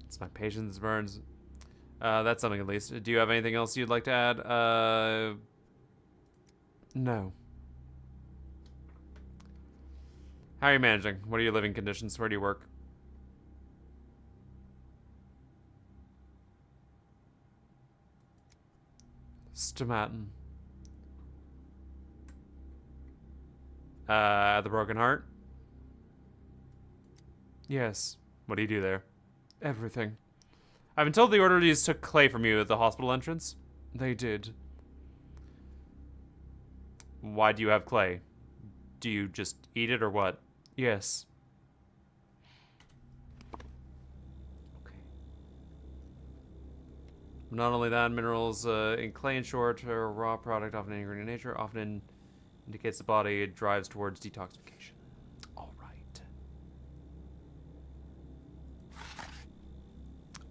It's my patience burns. That's something at least. Do you have anything else you'd like to add? No. How are you managing? What are your living conditions? Where do you work? Stomatin. The Broken Heart? Yes. What do you do there? Everything. I've been told the orderlies took clay from you at the hospital entrance. They did. Why do you have clay? Do you just eat it or what? Yes. Okay. Not only that, minerals in clay, in short, are a raw product, often ingredient in nature, often indicates the body drives towards detoxification. All right.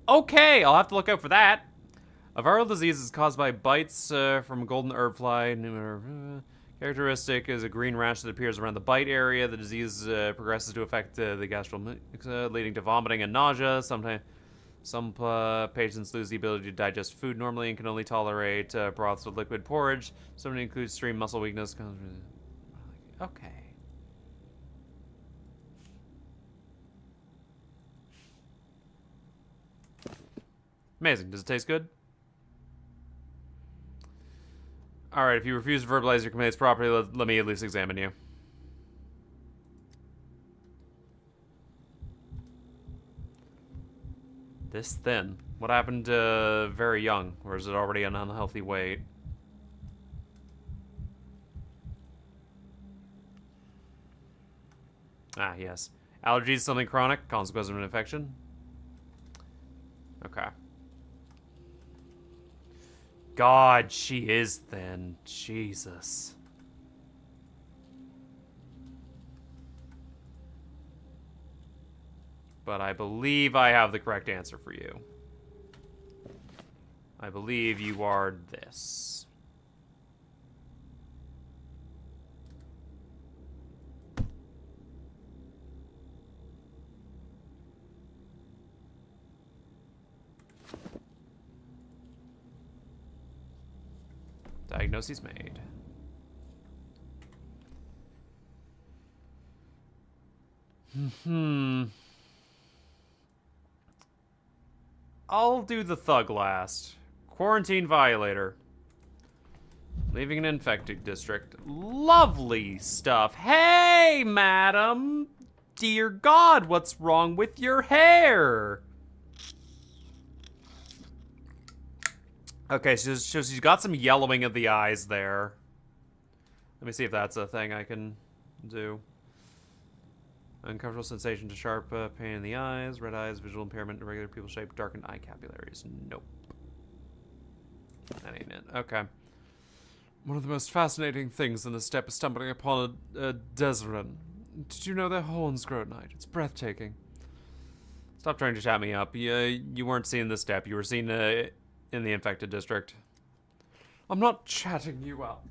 Okay, I'll have to look out for that. A viral disease is caused by bites from a golden herb fly. Characteristic is a green rash that appears around the bite area. The disease progresses to affect the gastro, leading to vomiting and nausea. Sometimes Some patients lose the ability to digest food normally and can only tolerate broths with liquid porridge. Some includes extreme muscle weakness. Okay. Amazing. Does it taste good? Alright, if you refuse to verbalize your complaints properly, let me at least examine you. This thin. What happened very young? Or is it already an unhealthy weight? Ah, yes. Allergies, something chronic, consequence of an infection. Okay. God, she is thin. Jesus. But I believe I have the correct answer for you. I believe you are this. Diagnosis made. I'll do the thug last. Quarantine violator. Leaving an infected district. Lovely stuff. Hey, madam! Dear God, what's wrong with your hair? Okay, so she's got some yellowing of the eyes there. Let me see if that's a thing I can do. Uncomfortable sensation to sharp pain in the eyes, red eyes, visual impairment, irregular pupil shape, darkened eye capillaries. Nope. That ain't it. Okay. One of the most fascinating things in the steppe is stumbling upon a Deseren. Did you know their horns grow at night? It's breathtaking. Stop trying to chat me up. You weren't seeing the steppe. You were seen in the infected district. I'm not chatting you up.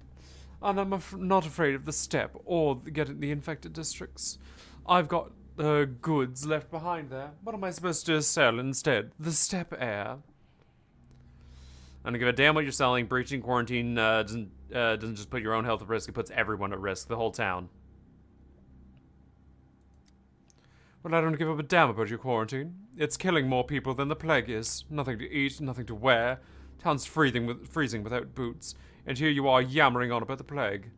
And I'm not afraid of the steppe or getting the infected districts. I've got goods left behind there. What am I supposed to sell instead? The steppe air. I don't give a damn what you're selling. Breaching quarantine doesn't just put your own health at risk. It puts everyone at risk. The whole town. Well, I don't give a damn about your quarantine. It's killing more people than the plague is. Nothing to eat, nothing to wear. Town's freezing without boots. And here you are yammering on about the plague.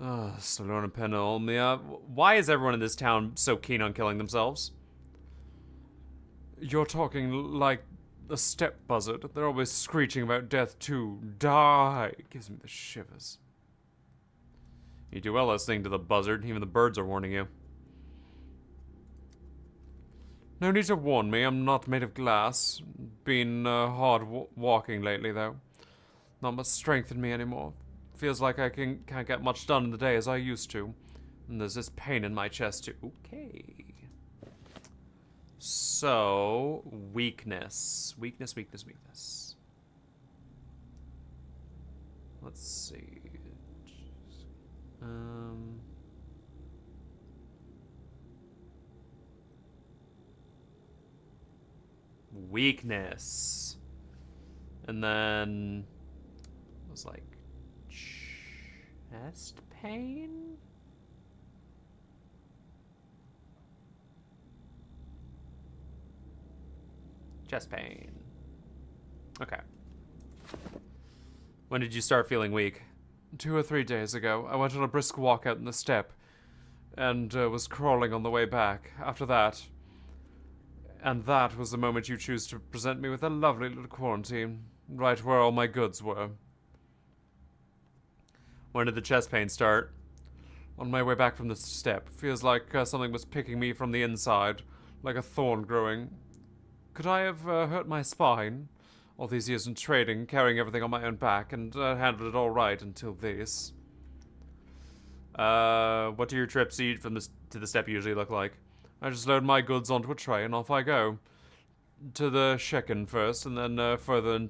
Stallone and Penulmia. Why is everyone in this town so keen on killing themselves? You're talking like a steppe buzzard. They're always screeching about death too. Die! It gives me the shivers. You do well listening to the buzzard. Even the birds are warning you. No need to warn me. I'm not made of glass. Been hard walking lately, though. Not much strength in me anymore. Feels like I can't get much done in the day as I used to. And there's this pain in my chest, too. Okay. So, weakness. Weakness. Let's see. Weakness. And then it was like chest pain? Chest pain. Okay. When did you start feeling weak? 2 or 3 days ago. I went on a brisk walk out in the steppe and was crawling on the way back. After that... And that was the moment you choose to present me with a lovely little quarantine, right where all my goods were. When did the chest pain start? On my way back from the steppe. Feels like something was picking me from the inside, like a thorn growing. Could I have hurt my spine? All these years in trading, carrying everything on my own back, and handled it all right until this. What do your trips to the steppe usually look like? I just load my goods onto a tray and off I go. To the Shekin first, and then further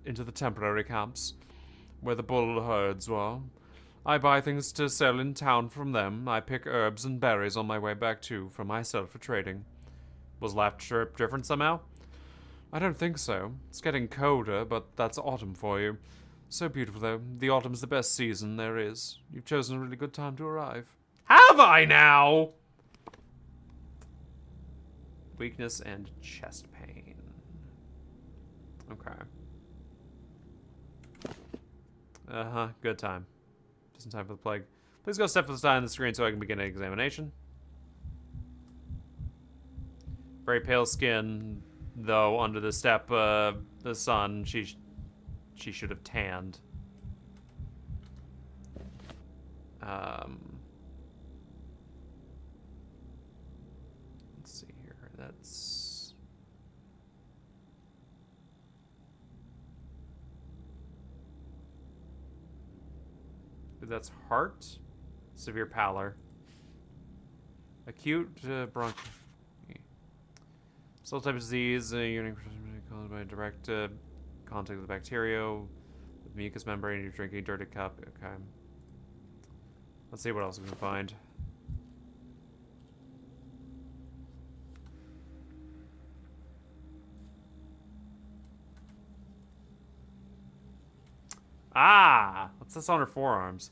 into the temporary camps, where the bull herds were. I buy things to sell in town from them. I pick herbs and berries on my way back too, for myself for trading. Was last trip different somehow? I don't think so. It's getting colder, but that's autumn for you. So beautiful, though. The autumn's the best season there is. You've chosen a really good time to arrive. Have I now? Weakness and chest pain. Okay. Uh-huh, good time. Just in time for the plague. Please go step for the sign on the screen so I can begin an examination. Very pale skin, though, under the step, the sun, she should have tanned. Let's see here. That's heart, severe pallor, acute bronchitis. Cell type disease, unique caused by direct contact with the bacteria, with mucous membrane, you're drinking a dirty cup. Okay. Let's see what else we can find. Ah! What's this on her forearms?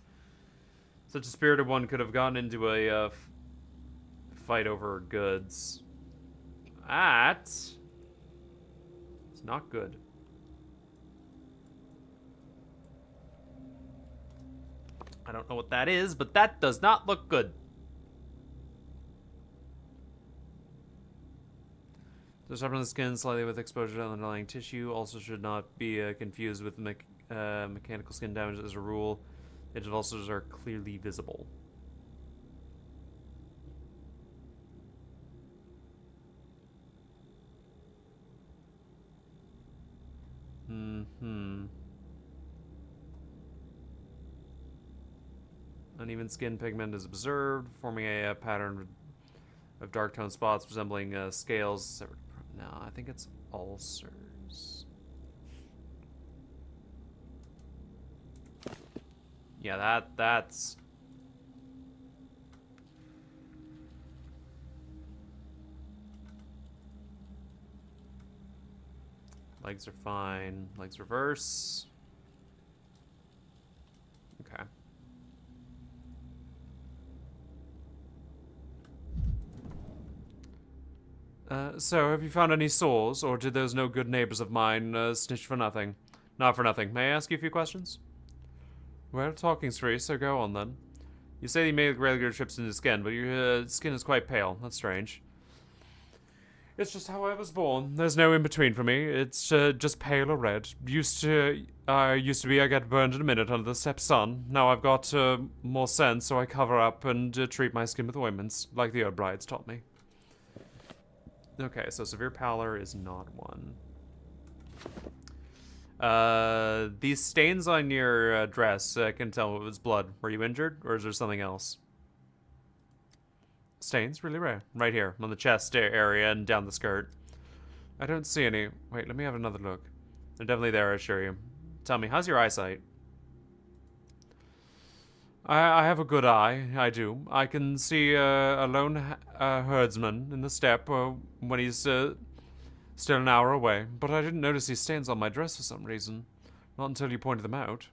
Such a spirited one could have gotten into a fight over goods. It's not good. I don't know what that is, but that does not look good. Disrupting the skin slightly with exposure to underlying tissue also should not be confused with mechanical skin damage as a rule. Edge ulcers are clearly visible. Uneven skin pigment is observed, forming a pattern of dark toned spots resembling scales. No, I think it's ulcers. Yeah, that's... Legs are fine. Legs reverse. Okay. So, have you found any sores, or did those no good neighbors of mine snitch for nothing? Not for nothing. May I ask you a few questions? Well, talking's free, so go on then. You say you made regular trips into skin, but your skin is quite pale. That's strange. It's just how I was born. There's no in-between for me. It's just pale or red. Used to be I get burned in a minute under the step sun. Now I've got more sense, so I cover up and treat my skin with ointments, like the herb brides taught me. Okay, so severe pallor is not one. These stains on your dress, I can tell it was blood. Were you injured, or is there something else? Stains, really rare. Right here, on the chest area and down the skirt. I don't see any. Wait, let me have another look. They're definitely there, I assure you. Tell me, how's your eyesight? I have a good eye, I do. I can see a lone herdsman in the steppe when he's still an hour away, but I didn't notice these stains on my dress for some reason. Not until you pointed them out.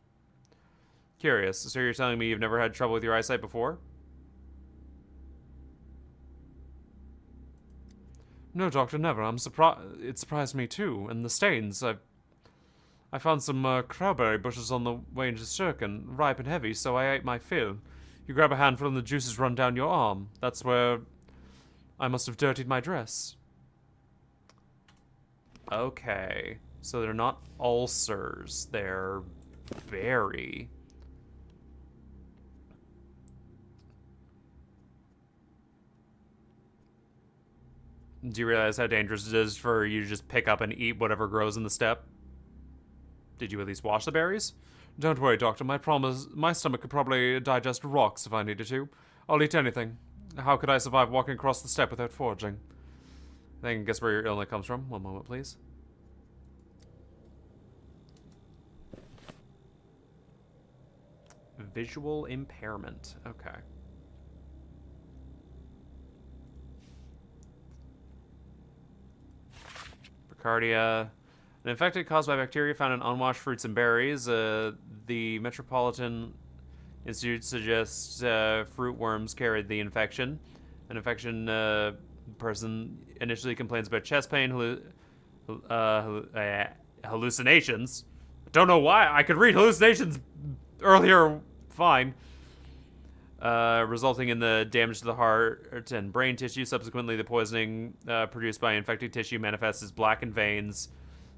Curious, so you're telling me you've never had trouble with your eyesight before? No, Doctor, never. I'm surprised. It surprised me too. And the stains, I found some crowberry bushes on the way into Shirkin, ripe and heavy, so I ate my fill. You grab a handful and the juices run down your arm. That's where I must have dirtied my dress. Okay. So they're not ulcers. They're very... Do you realize how dangerous it is for you to just pick up and eat whatever grows in the steppe? Did you at least wash the berries? Don't worry, Doctor. My stomach could probably digest rocks if I needed to. I'll eat anything. How could I survive walking across the steppe without foraging? I can guess where your illness comes from. One moment, please. Visual impairment. Okay. Bradycardia. An infected caused by bacteria found in unwashed fruits and berries. The Metropolitan Institute suggests fruit worms carried the infection. An infection person initially complains about chest pain, hallucinations. Don't know why. I could read hallucinations earlier fine. Resulting in the damage to the heart and brain tissue. Subsequently, the poisoning produced by infected tissue manifests as blackened veins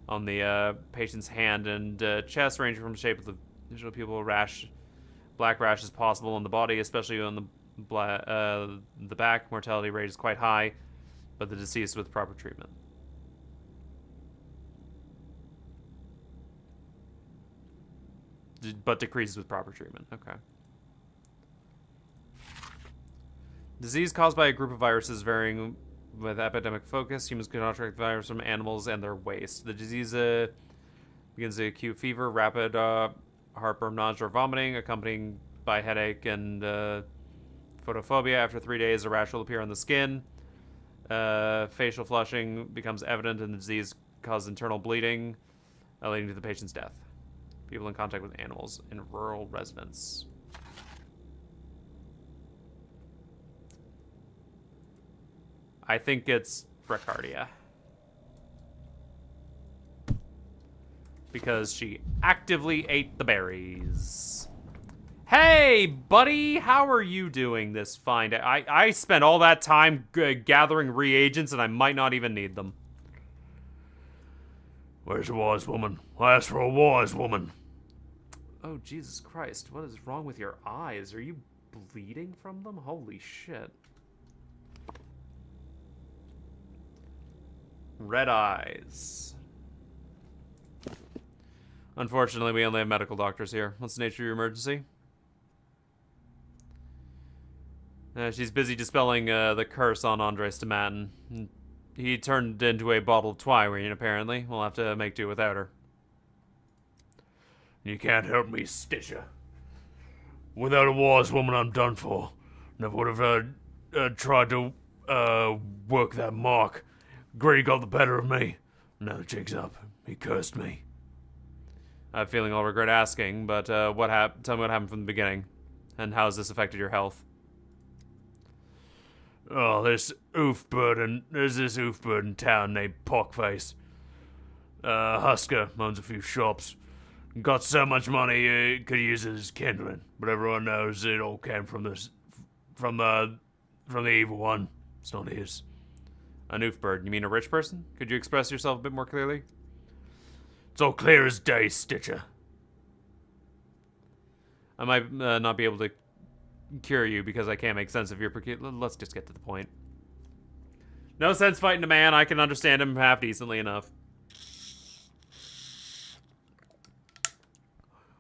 on the patient's hand and chest, ranging from the shape of the visual pupil rash. Black rash is possible on the body, especially on the back. Mortality rate is quite high, but the deceased with proper treatment. But decreases with proper treatment. Okay. Disease caused by a group of viruses varying with epidemic focus. Humans can contract the virus from animals and their waste. The disease begins with acute fever, rapid heartburn, nausea, or vomiting, accompanied by headache and photophobia. After 3 days, a rash will appear on the skin. Facial flushing becomes evident, and the disease causes internal bleeding, leading to the patient's death. People in contact with animals in rural residents. I think it's Bradycardia. Because she actively ate the berries. Hey, buddy, how are you doing this fine day? I spent all that time gathering reagents and I might not even need them. Where's a wise woman? I asked for a wise woman. Oh, Jesus Christ. What is wrong with your eyes? Are you bleeding from them? Holy shit. Red eyes. Unfortunately, we only have medical doctors here. What's the nature of your emergency? She's busy dispelling the curse on Andre Stamatin. He turned into a bottled twireen, apparently. We'll have to make do without her. You can't help me, Stitcher. Without a wise woman, I'm done for. Never would have tried to work that mark. Grady got the better of me. Now the jig's up. He cursed me. I have a feeling I'll regret asking, but tell me what happened from the beginning, and how has this affected your health? Oh, there's this oofbird in town named Pockface. Husker owns a few shops. Got so much money he could use it as kindling, but everyone knows it all came from the evil one. It's not his. An oofbird? You mean a rich person? Could you express yourself a bit more clearly? It's all clear as day, Stitcher. I might not be able to cure you because I can't make sense of your let's just get to the point. No sense fighting a man. I can understand him half decently enough.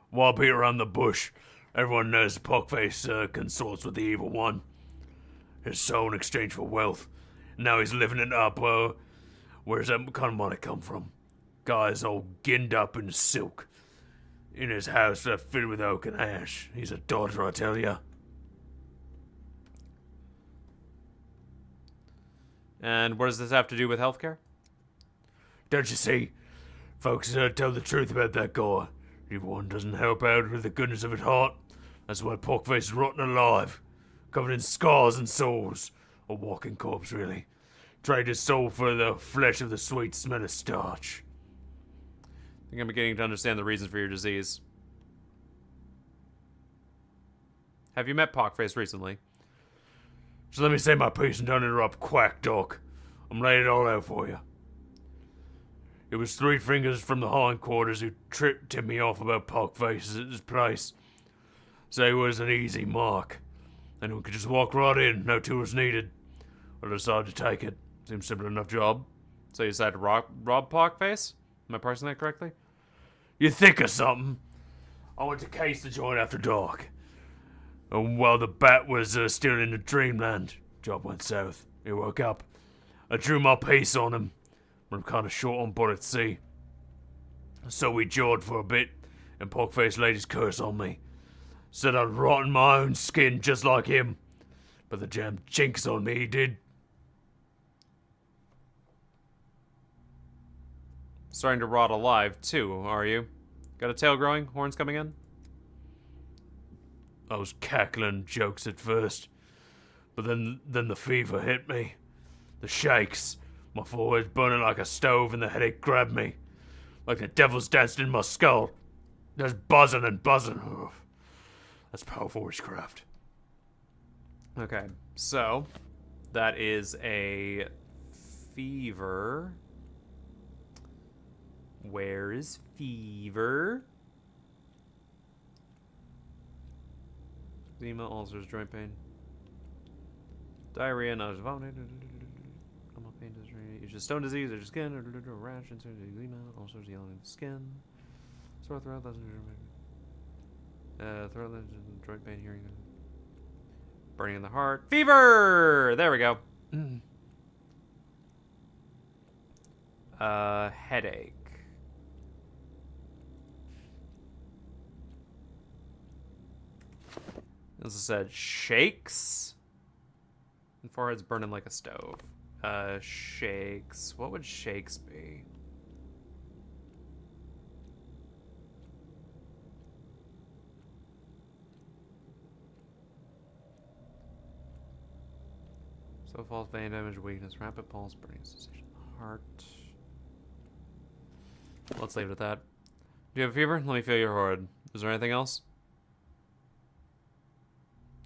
While beat around the bush, everyone knows Pockface consorts with the evil one. His soul in exchange for wealth. Now he's living it up. Where's that kind of money come from? Guy's all ginned up in silk. In his house fitted with oak and ash. He's a dodger, I tell ya. And what does this have to do with healthcare? Don't you see? Folks tell the truth about that guy. Evil one doesn't help out with the goodness of his heart. That's why Pockface is rotten alive. Covered in scars and sores. A walking corpse, really. Trade his soul for the flesh of the sweet smell of starch. I think I'm beginning to understand the reasons for your disease. Have you met Pockface recently? So let me say my piece and don't interrupt Quack Doc. I'm laying it all out for you. It was Three Fingers from the hindquarters who tipped me off about Pockface's place. Say it was an easy mark. Anyone could just walk right in, no tools needed. I decided to take it. Seems simple enough job. So you decided to rob Pockface? Am I parsing that correctly? You think of something? I went to case the joint after dark. And while the bat was still in the dreamland, job went south. He woke up. I drew my piece on him, but I'm kind of short on bullets, see? So we jawed for a bit, and Pockface laid his curse on me. Said I'd rot in my own skin just like him. But the jam jinx on me, he did. Starting to rot alive, too, are you? Got a tail growing? Horns coming in? I was cackling jokes at first, but then the fever hit me. The shakes. My forehead's burning like a stove and the headache grabbed me. Like the devil's dancing in my skull. Just buzzing and buzzing. Ugh. That's powerful witchcraft. Okay, so that is a fever. Where is fever? Edema, ulcers, joint pain. Diarrhea, nausea, vomiting. Pain, it's just stone disease, or just skin, or rash, edema, ulcers, yellow in the skin. Sore throat, throat, joint pain, hearing, burning in the heart. Fever! There we go. Headache. As I said, shakes. And forehead's burning like a stove. Shakes. What would shakes be? So false vein damage, weakness, rapid pulse, burning sensation in the heart. Let's leave it at that. Do you have a fever? Let me feel your forehead. Is there anything else?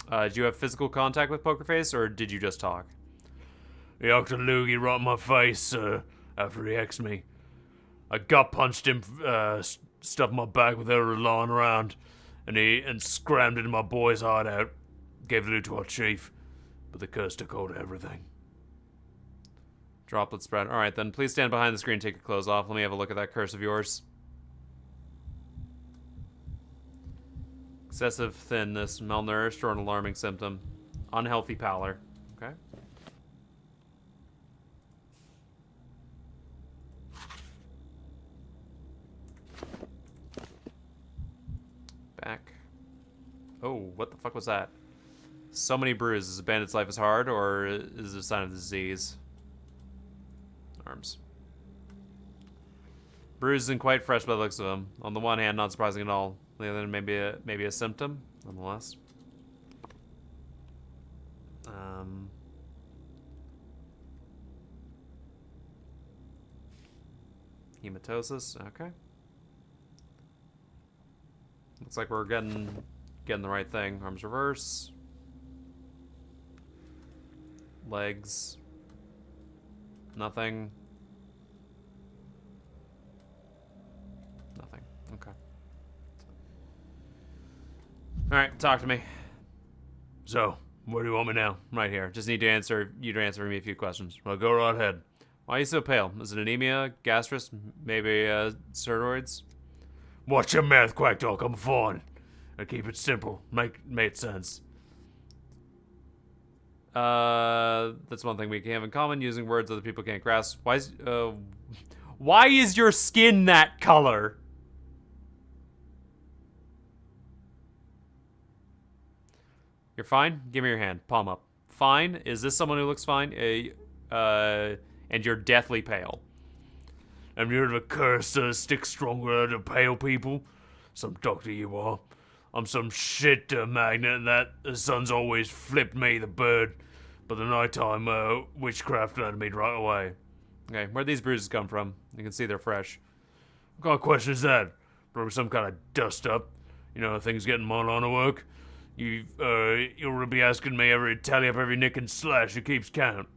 Did you have physical contact with Pokerface, or did you just talk? He hooked a loogie right in my face after he X'd me. I gut punched him, stuffed my back with her lying around, and scrammed into my boy's hideout. Gave the loot to our chief, but the curse took hold of everything. Droplet spread. Alright then, please stand behind the screen and take your clothes off. Let me have a look at that curse of yours. Excessive thinness, malnourished, or an alarming symptom. Unhealthy pallor. Okay. Back. Oh, what the fuck was that? So many bruises. A bandit's life is hard, or is it a sign of disease? Arms. Bruised and quite fresh by the looks of them. On the one hand, not surprising at all. On the other hand, maybe a symptom, nonetheless. Hematosis. Okay. Looks like we're getting the right thing. Arms reverse. Legs. Nothing. Nothing. Okay. Alright, talk to me. So, where do you want me now? Right here. Just need you to answer me a few questions. Well, go right ahead. Why are you so pale? Is it anemia, gastrus, maybe steroids? Watch your mouth, quack dog. I'm fine. I keep it simple. Made sense. That's one thing we can have in common. Using words other people can't grasp. Why is your skin that color? You're fine? Give me your hand. Palm up. Fine? Is this someone who looks fine? And you're deathly pale. Have you heard of a curse that sticks stronger to pale people? Some doctor you are. I'm some shit magnet that the sun's always flipped me, the bird. But the nighttime witchcraft landed me right away. Okay, where'd these bruises come from? You can see they're fresh. What kind of question is that? Probably some kind of dust up. You know, things getting my line of work. You'll be asking me tally up every nick and slash who keeps count.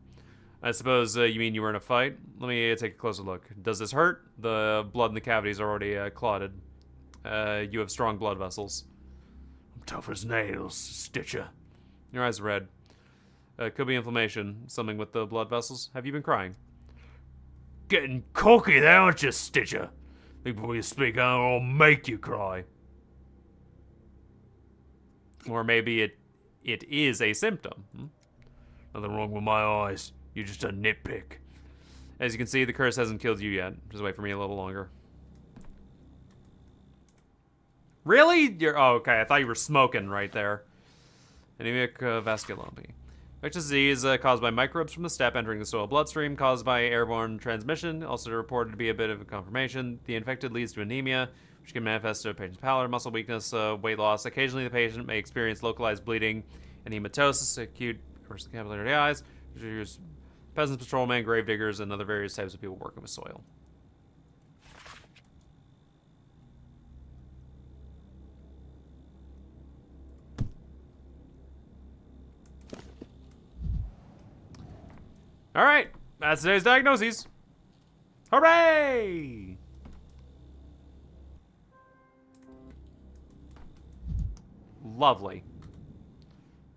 I suppose you mean you were in a fight? Let me take a closer look. Does this hurt? The blood in the cavities are already clotted. You have strong blood vessels. I'm tough as nails, Stitcher. Your eyes are red. Could be inflammation. Something with the blood vessels. Have you been crying? Getting cocky there, aren't you, Stitcher? Think before you speak, I'll make you cry. Or maybe it is a symptom. Nothing wrong with my eyes. You're just a nitpick. As you can see, the curse hasn't killed you yet. Just wait for me a little longer. Really? Oh, okay. I thought you were smoking right there. Anemic vasculopathy. Infectious disease caused by microbes from the steppe entering the soil bloodstream, caused by airborne transmission, also reported to be a bit of a confirmation. The infected leads to anemia, which can manifest to a patient's pallor, muscle weakness, weight loss. Occasionally, the patient may experience localized bleeding and hematosis, acute reversal capillary to the eyes. Peasants, patrolmen, grave diggers, and other various types of people working with soil. All right, that's today's diagnoses. Hooray! Lovely.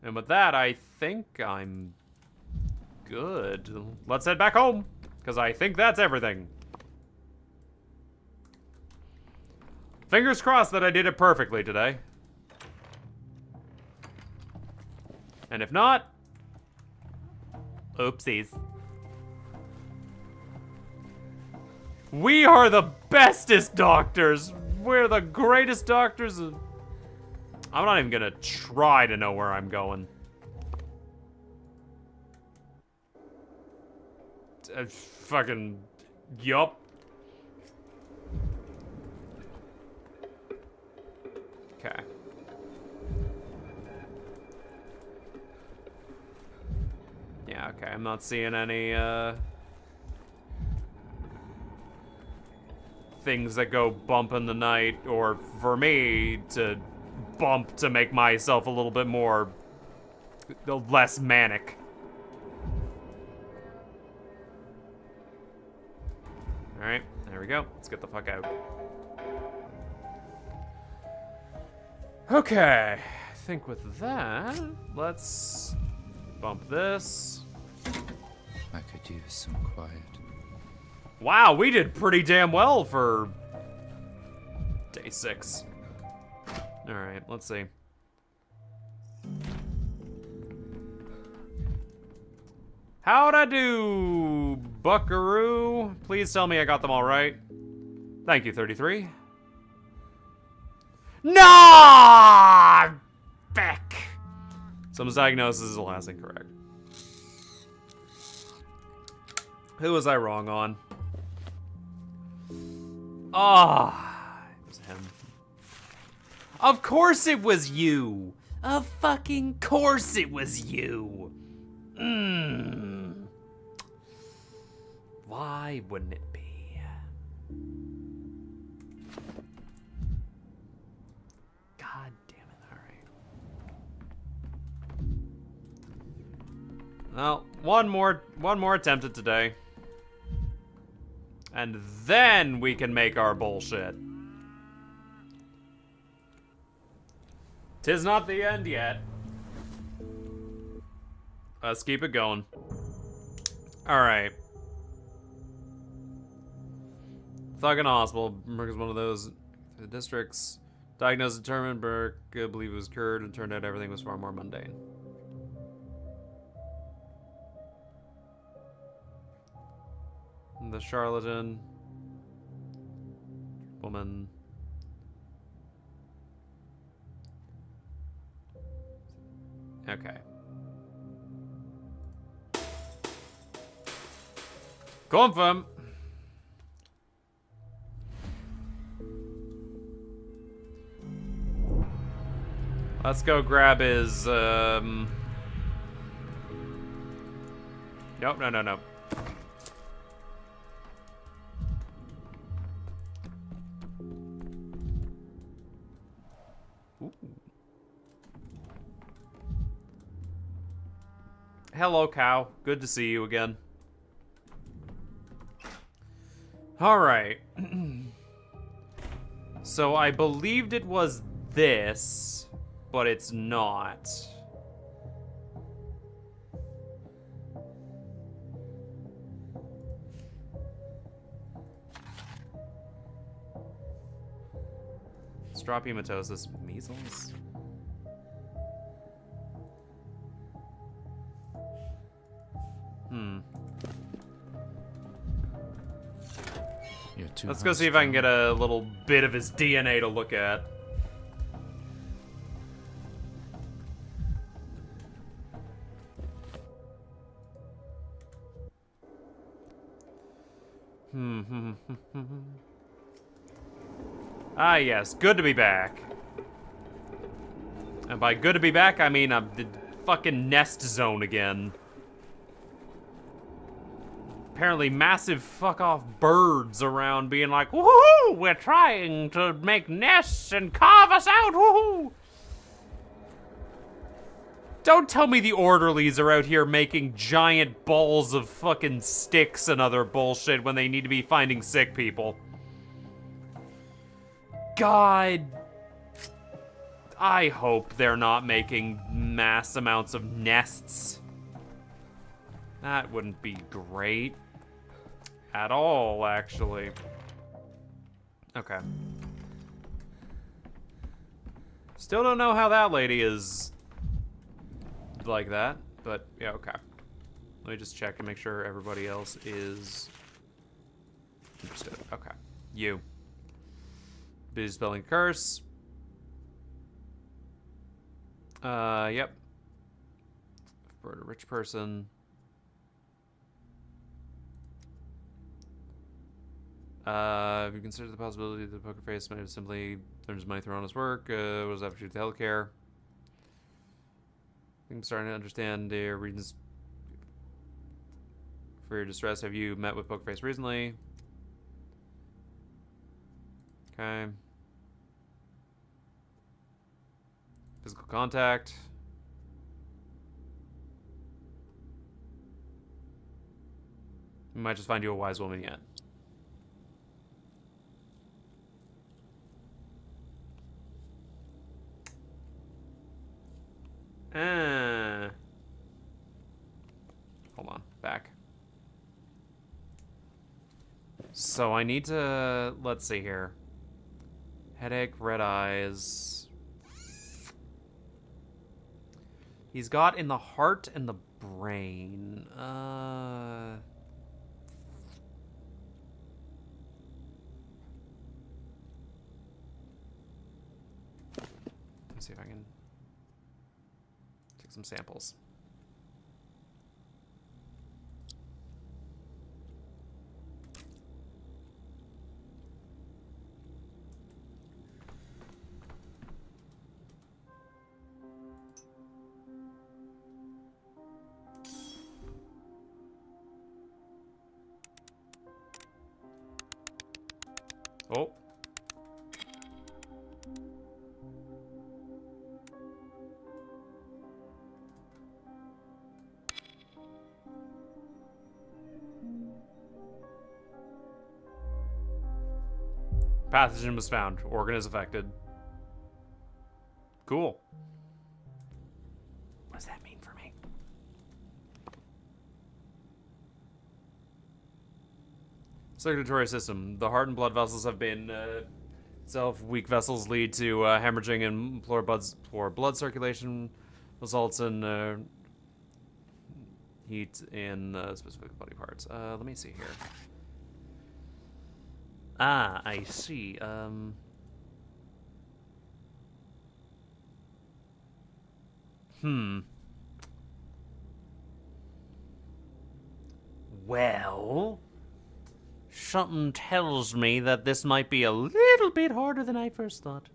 And with that, I think I'm good. Let's head back home, because I think that's everything. Fingers crossed that I did it perfectly today. And if not, oopsies. We are the bestest doctors. We're the greatest doctors. I'm not even gonna try to know where I'm going. Fucking, yup. Okay. Yeah, okay, I'm not seeing any, things that go bump in the night, or for me to bump to make myself a little bit more, less manic. Alright, there we go. Let's get the fuck out. Okay, I think with that, let's bump this. I could use some quiet. Wow, we did pretty damn well for day 6. Alright, let's see. How'd I do, buckaroo? Please tell me I got them all right. Thank you, 33. Nah! Beck! Someone's diagnosis is the last incorrect. Who was I wrong on? Ah, it was him. Of course it was you. Of fucking course it was you. Why wouldn't it be? God damn it, alright. Well, one more attempt at today. And then we can make our bullshit. 'Tis not the end yet. Let's keep it going. Alright. Thuggen Hospital. Burke is one of those districts. Diagnosed determined. Burke believed it was cured, and turned out everything was far more mundane. The charlatan. Woman. Okay. Confirm. Let's go grab his, Nope, no. Ooh. Hello, cow. Good to see you again. Alright. So I believed it was this, but it's not. Strop hematosis, measles? Let's go see if I can get a little bit of his DNA to look at. Ah, yes. Good to be back. And by good to be back, I mean the fucking nest zone again. Apparently massive fuck-off birds around being like, woohoo! We're trying to make nests and carve us out, woohoo! Don't tell me the orderlies are out here making giant balls of fucking sticks and other bullshit when they need to be finding sick people. God. I hope they're not making mass amounts of nests. That wouldn't be great. At all, actually. Okay. Still don't know how that lady is like that, but yeah, okay. Let me just check and make sure everybody else is understood. Okay. You. Busy spelling curse. Yep. For a rich person. If you consider the possibility that the poker face might have simply earns money through honest work, what does that have to do with healthcare? I'm starting to understand the reasons for your distress. Have you met with Pokerface recently? Okay. Physical contact. We might just find you a wise woman yet. Hold on, back. So I need to, let's see here. Headache, red eyes. He's got in the heart and the brain. Let's see if I can take some samples. Oh. Pathogen was found. Organ is affected. Cool. What does that mean for me? Circulatory system. The heart and blood vessels have been weak vessels lead to hemorrhaging and poor blood circulation, results in heat in specific body parts. Let me see here. Ah, I see. Well, something tells me that this might be a little bit harder than I first thought.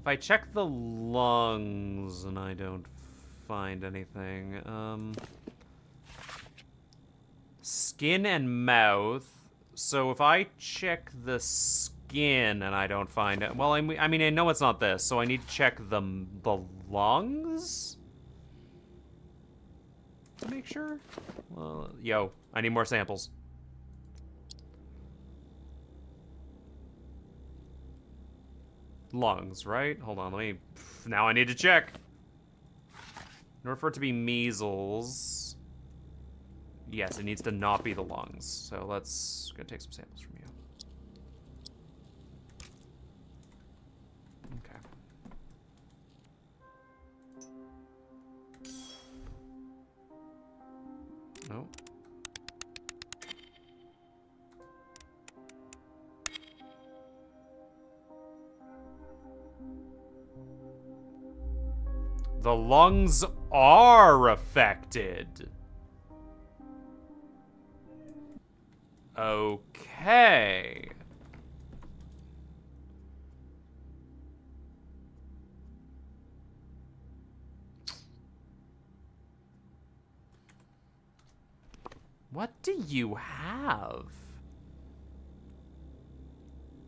If I check the lungs and I don't find anything, skin and mouth. So if I check the skin and I don't find it, well, I mean, I know it's not this, so I need to check the lungs to make sure. Well, yo, I need more samples. Lungs, right? Hold on, now I need to check. In order for it to be measles. Yes, it needs to not be the lungs. So gonna take some samples from you. Okay. No. The lungs are affected. Okay. What do you have?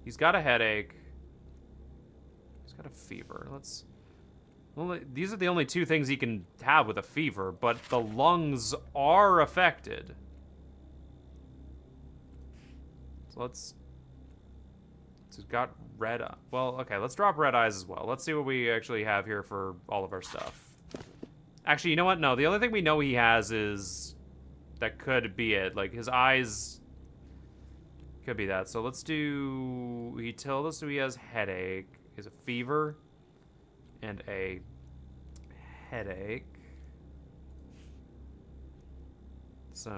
He's got a headache. He's got a fever. Let's... Well, these are the only two things he can have with a fever, but the lungs are affected. So let's... So he's got red... Well, okay, let's drop red eyes as well. Let's see what we actually have here for all of our stuff. Actually, you know what? No, the only thing we know he has is... That could be it. Like, his eyes... Could be that. So let's do... He told us he has headache. He has a fever. And a headache. So...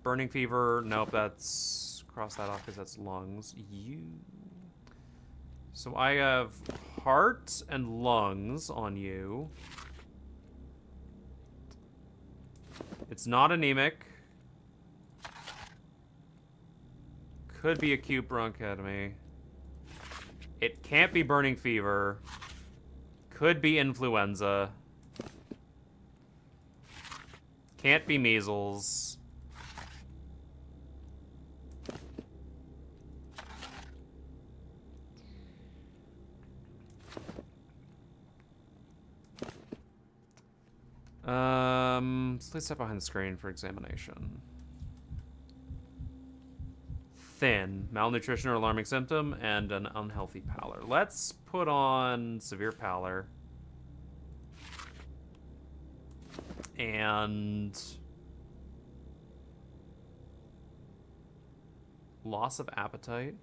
Burning fever. Nope, that's... Cross that off because that's lungs. So I have heart and lungs on you. It's not anemic. Could be acute bronchiectasis. It can't be burning fever. Could be influenza. Can't be measles. Let's step behind the screen for examination. Thin, malnutrition or alarming symptom, and an unhealthy pallor. Let's put on severe pallor. And... loss of appetite.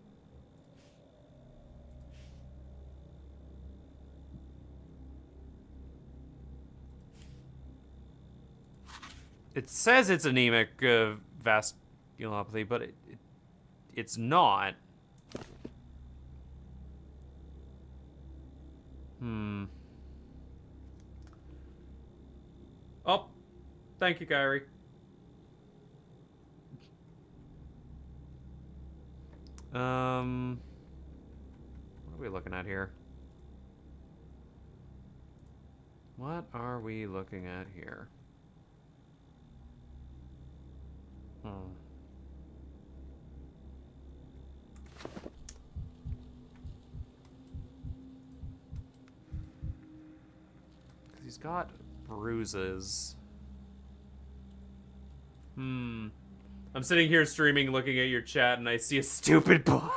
It says it's anemic vasculopathy, but it's not. Oh, thank you, Kyrie. What are we looking at here? What are we looking at here? Because he's got bruises. I'm sitting here streaming, looking at your chat, and I see a stupid bot.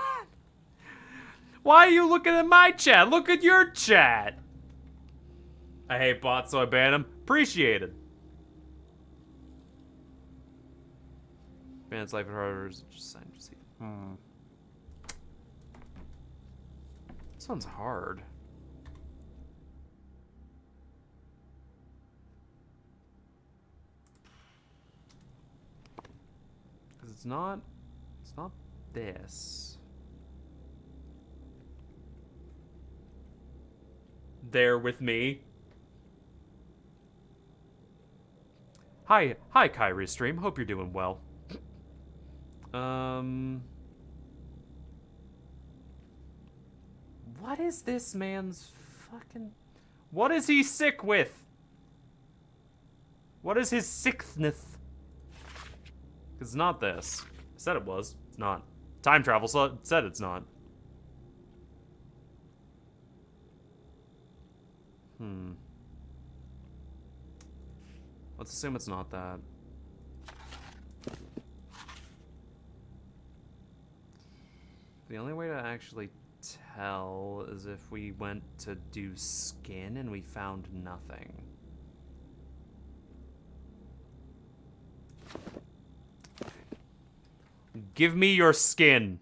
Why are you looking at my chat? Look at your chat. I hate bots, so I ban them. Appreciated. Man's life and harder is just sign to see. This one's hard. Because it's not this. There with me. Hi, Kyrie stream. Hope you're doing well. What is this man's fucking... What is he sick with? What is his sickness? It's not this. I said it was. It's not. Time travel said it's not. Let's assume it's not that. The only way to actually tell is if we went to do skin and we found nothing. Give me your skin.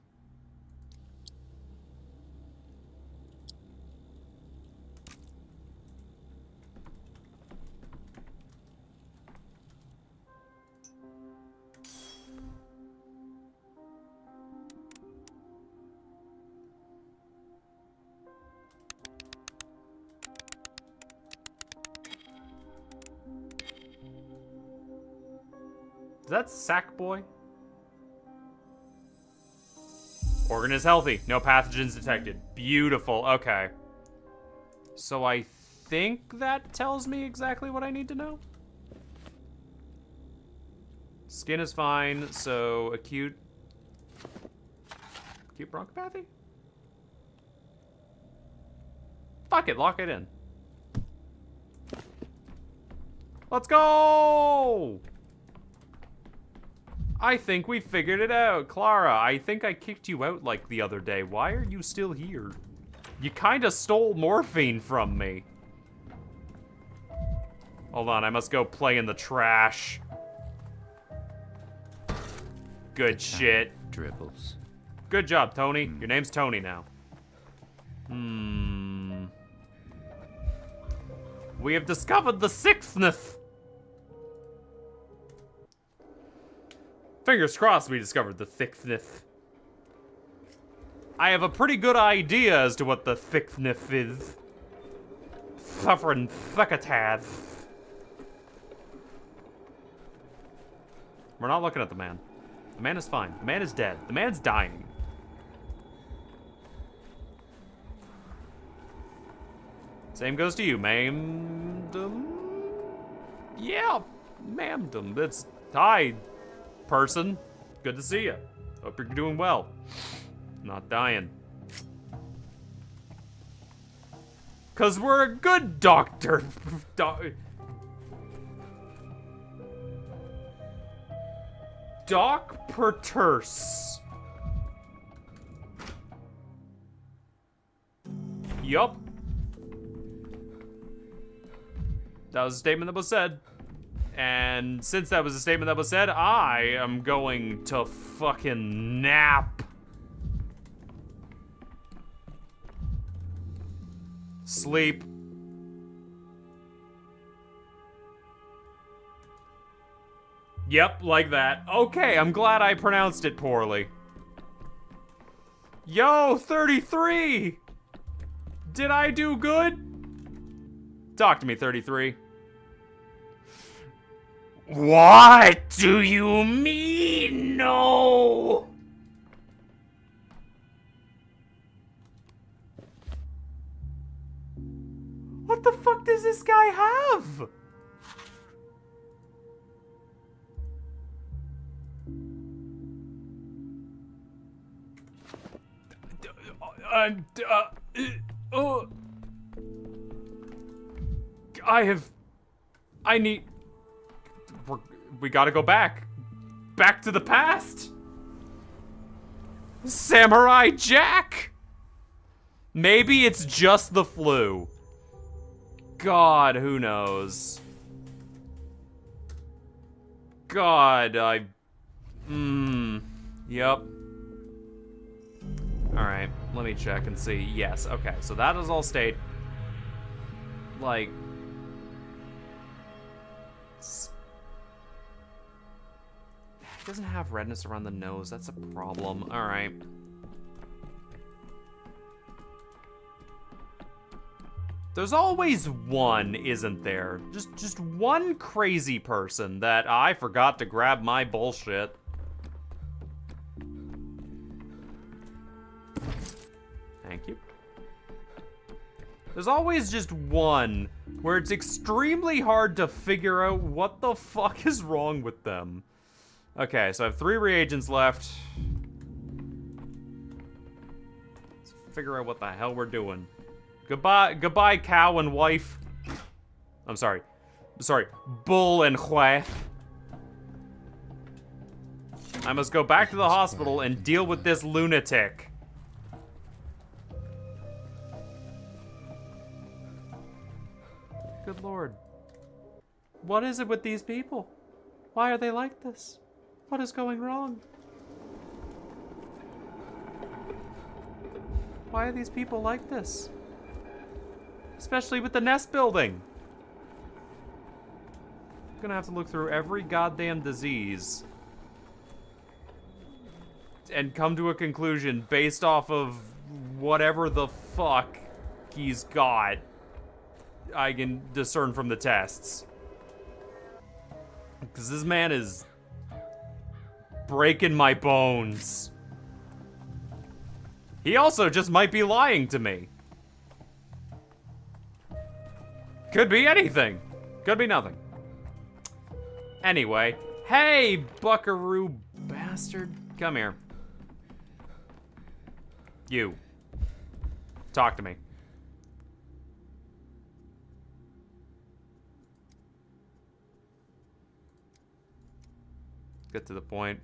Is that Sackboy? Organ is healthy. No pathogens detected. Beautiful. Okay. So I think that tells me exactly what I need to know. Skin is fine, so acute bronchopathy? Fuck it, lock it in. Let's go! I think we figured it out. Clara, I think I kicked you out like the other day. Why are you still here? You kinda stole morphine from me. Hold on, I must go play in the trash. Good shit. Dribbles. Good job, Tony. Your name's Tony now. We have discovered the sixthness. Fingers crossed we discovered the thickness. I have a pretty good idea as to what the thickness is. Suffering thickataz. We're not looking at the man. The man is fine. The man is dead. The man's dying. Same goes to you, ma'amdom. Yeah, ma'amdom. That's hi, person. Good to see you. Hope you're doing well. Not dying. 'Cause we're a good doctor. Doc Perturse. Yup. That was a statement that was said. And since that was a statement that was said, I am going to fucking nap. Sleep. Yep, like that. Okay, I'm glad I pronounced it poorly. Yo, 33! Did I do good? Talk to me, 33. What do you mean, no? What the fuck does this guy have? We gotta go back. Back to the past. Samurai Jack. Maybe it's just the flu. God, who knows? God, yep. Alright, let me check and see. Yes, okay, so that is all state. Like... He doesn't have redness around the nose, that's a problem. Alright. There's always one, isn't there? Just one crazy person that I forgot to grab my bullshit. Thank you. There's always just one where it's extremely hard to figure out what the fuck is wrong with them. Okay, so I have 3 reagents left. Let's figure out what the hell we're doing. Goodbye, cow and wife. I'm sorry. Bull and wife. I must go back to the hospital and deal with this lunatic. Good lord. What is it with these people? Why are they like this? What is going wrong? Why are these people like this? Especially with the nest building. I'm gonna have to look through every goddamn disease and come to a conclusion based off of whatever the fuck he's got. I can discern from the tests. Because this man is breaking my bones. He also just might be lying to me. Could be anything. Could be nothing. Anyway, hey, buckaroo bastard. Come here. You. Talk to me. Get to the point.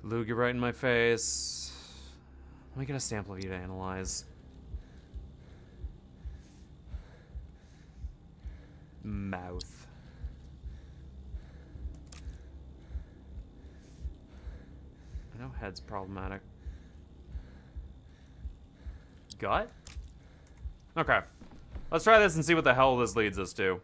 The loogie right in my face. Let me get a sample of you to analyze. Mouth. I know head's problematic. Gut? Okay. Let's try this and see what the hell this leads us to.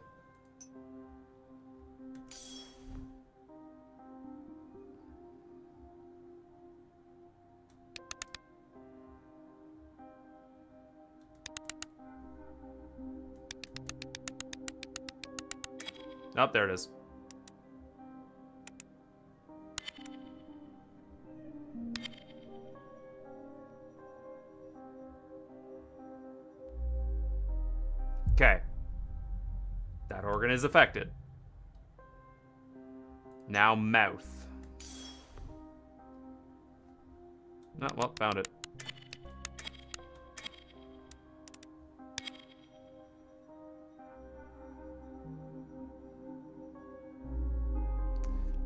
Oh, there it is. Okay. That organ is affected. Now mouth. Oh, well, found it.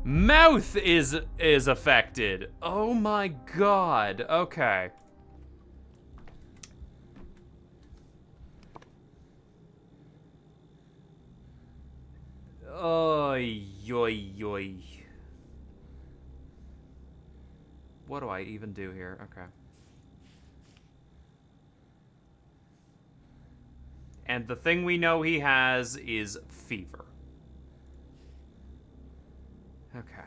Mouth is affected. Oh my god. Okay. Oy, yoy, yoy. What do I even do here? Okay. And the thing we know he has is fever. Okay.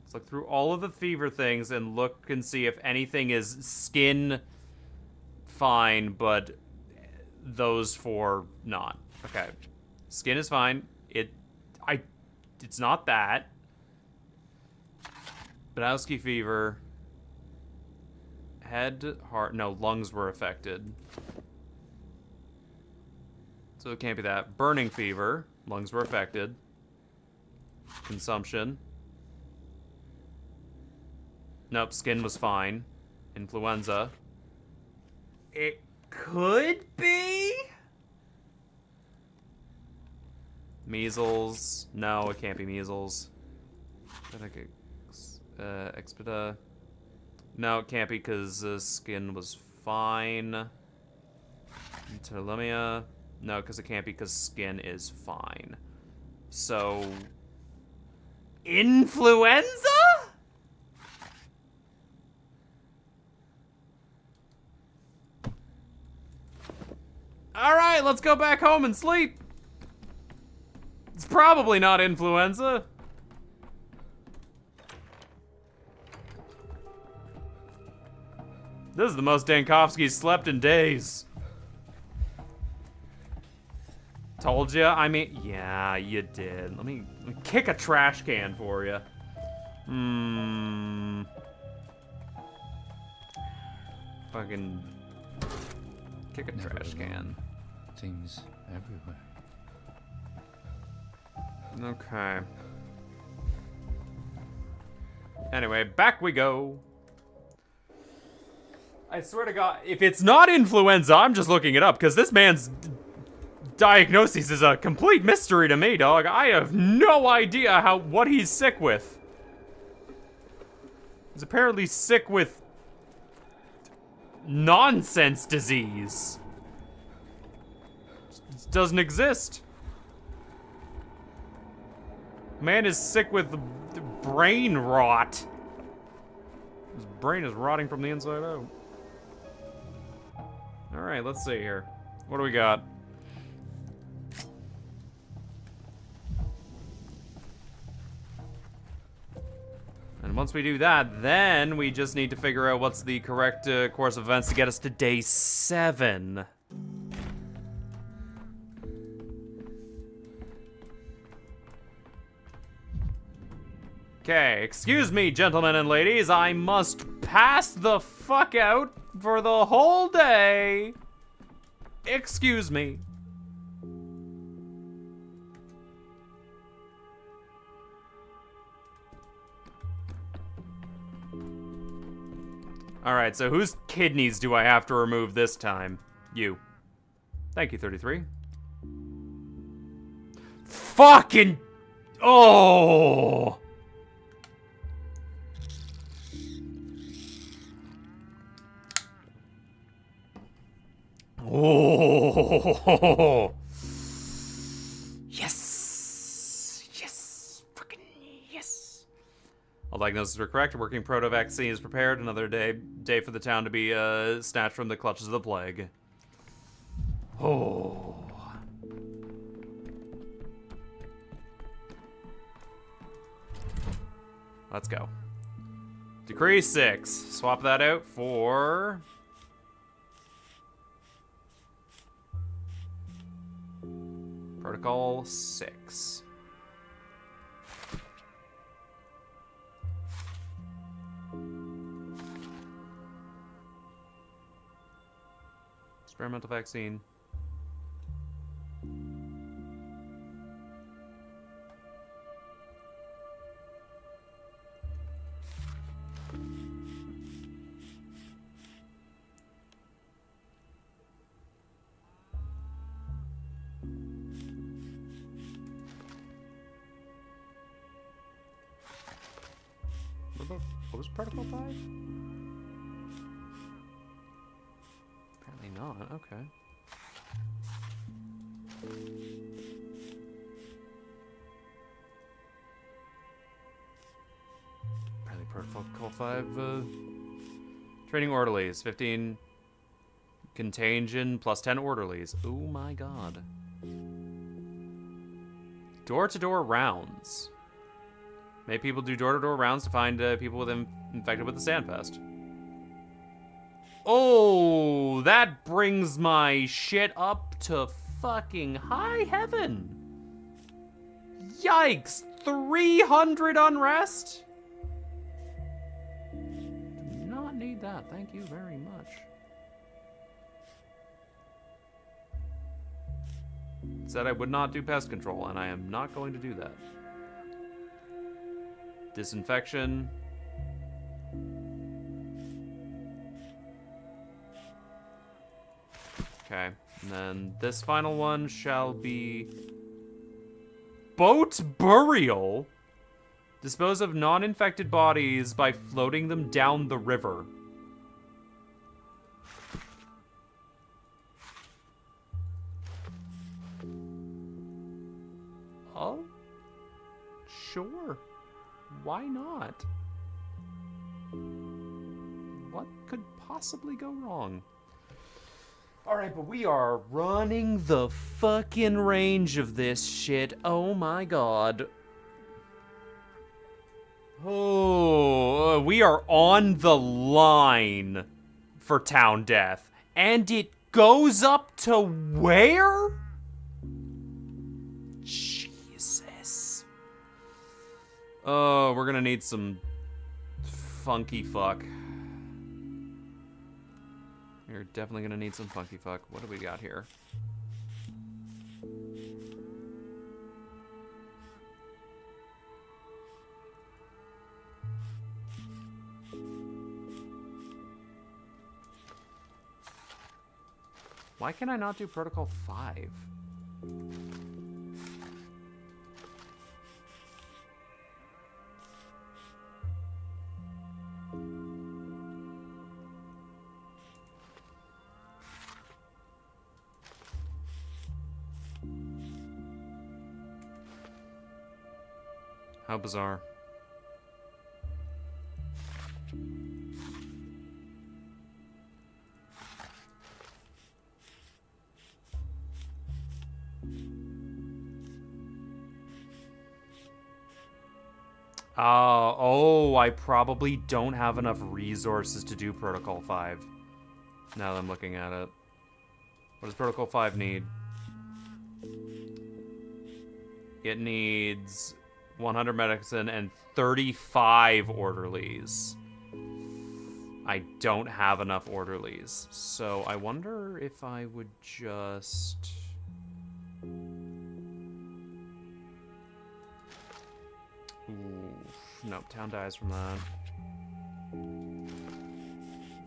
Let's look through all of the fever things and look and see if anything is skin fine, but those four not. Okay. Skin is fine. It's not that. Banowski fever. Head, heart, no, lungs were affected. So it can't be that. Burning fever. Lungs were affected. Consumption. Nope, skin was fine. Influenza. It could be? Measles. No, it can't be measles. Expeda. No, it can't be because skin was fine. Interlemia. No, because it can't be because skin is fine. So... influenza? Alright, let's go back home and sleep. It's probably not influenza. This is the most Dankovsky's slept in days. Told ya? I mean, yeah, you did. Let me kick a trash can for you. Fucking kick a trash can. Things everywhere. Okay. Anyway, back we go. I swear to God, if it's not influenza, I'm just looking it up, because this man's diagnosis is a complete mystery to me, dog. I have no idea what he's sick with. He's apparently sick with nonsense disease. It doesn't exist. Man is sick with brain rot. His brain is rotting from the inside out. Alright, let's see here. What do we got? And once we do that, then we just need to figure out what's the correct course of events to get us to day 7. Okay, excuse me, gentlemen and ladies. I must pass the fuck out for the whole day. Excuse me. Alright, so whose kidneys do I have to remove this time? You. Thank you, 33. Fucking... Oh! Oh! Yes! Yes! Fucking yes! All diagnoses were correct. A working proto-vaccine is prepared. Another day for the town to be snatched from the clutches of the plague. Oh. Let's go. Decree 6. Swap that out for... Protocol 6. Experimental vaccine. What was Protocol 5? Apparently not, okay. Apparently Protocol 5, training orderlies, 15 contagion plus 10 orderlies. Oh my god. Door-to-door rounds. Make people do door-to-door rounds to find people infected with the Sandpest. Oh, that brings my shit up to fucking high heaven. Yikes, 300 unrest? Do not need that, thank you very much. Said I would not do pest control, and I am not going to do that. Disinfection. Okay, and then this final one shall be boat burial. Dispose of non-infected bodies by floating them down the river. Oh, sure. Why not? What could possibly go wrong? Alright, but we are running the fucking range of this shit. Oh my god. Oh, we are on the line for town death. And it goes up to where? Oh, we're gonna need some funky fuck. We're definitely gonna need some funky fuck. What do we got here? Why can I not do Protocol 5? How bizarre. Oh, I probably don't have enough resources to do Protocol 5. Now that I'm looking at it. What does Protocol 5 need? It needs 100 medicine, and 35 orderlies. I don't have enough orderlies, so I wonder if I would just... Ooh, nope, town dies from that.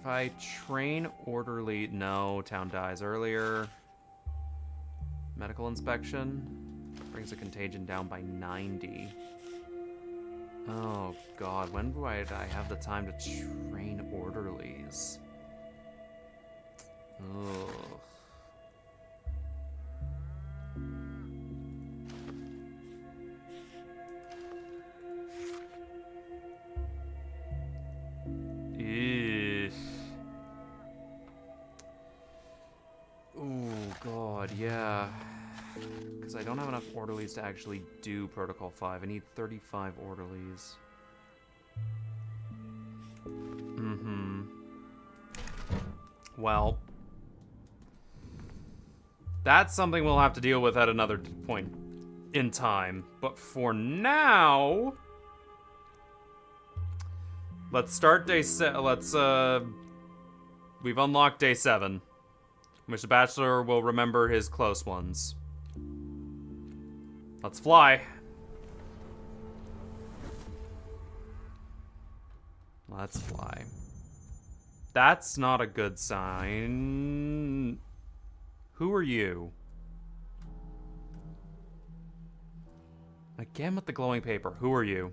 If I train orderly... No, town dies earlier. Medical inspection brings the contagion down by 90. Oh god, when would I have the time to train orderlies? Ugh. Eesh. Oh god, yeah. Because I don't have enough orderlies to actually do Protocol 5. I need 35 orderlies. Mm-hmm. Well, that's something we'll have to deal with at another point in time. But for now, let's start day we've unlocked day 7, in which the Bachelor will remember his close ones. Let's fly. Let's fly. That's not a good sign. Who are you? Again with the glowing paper. Who are you?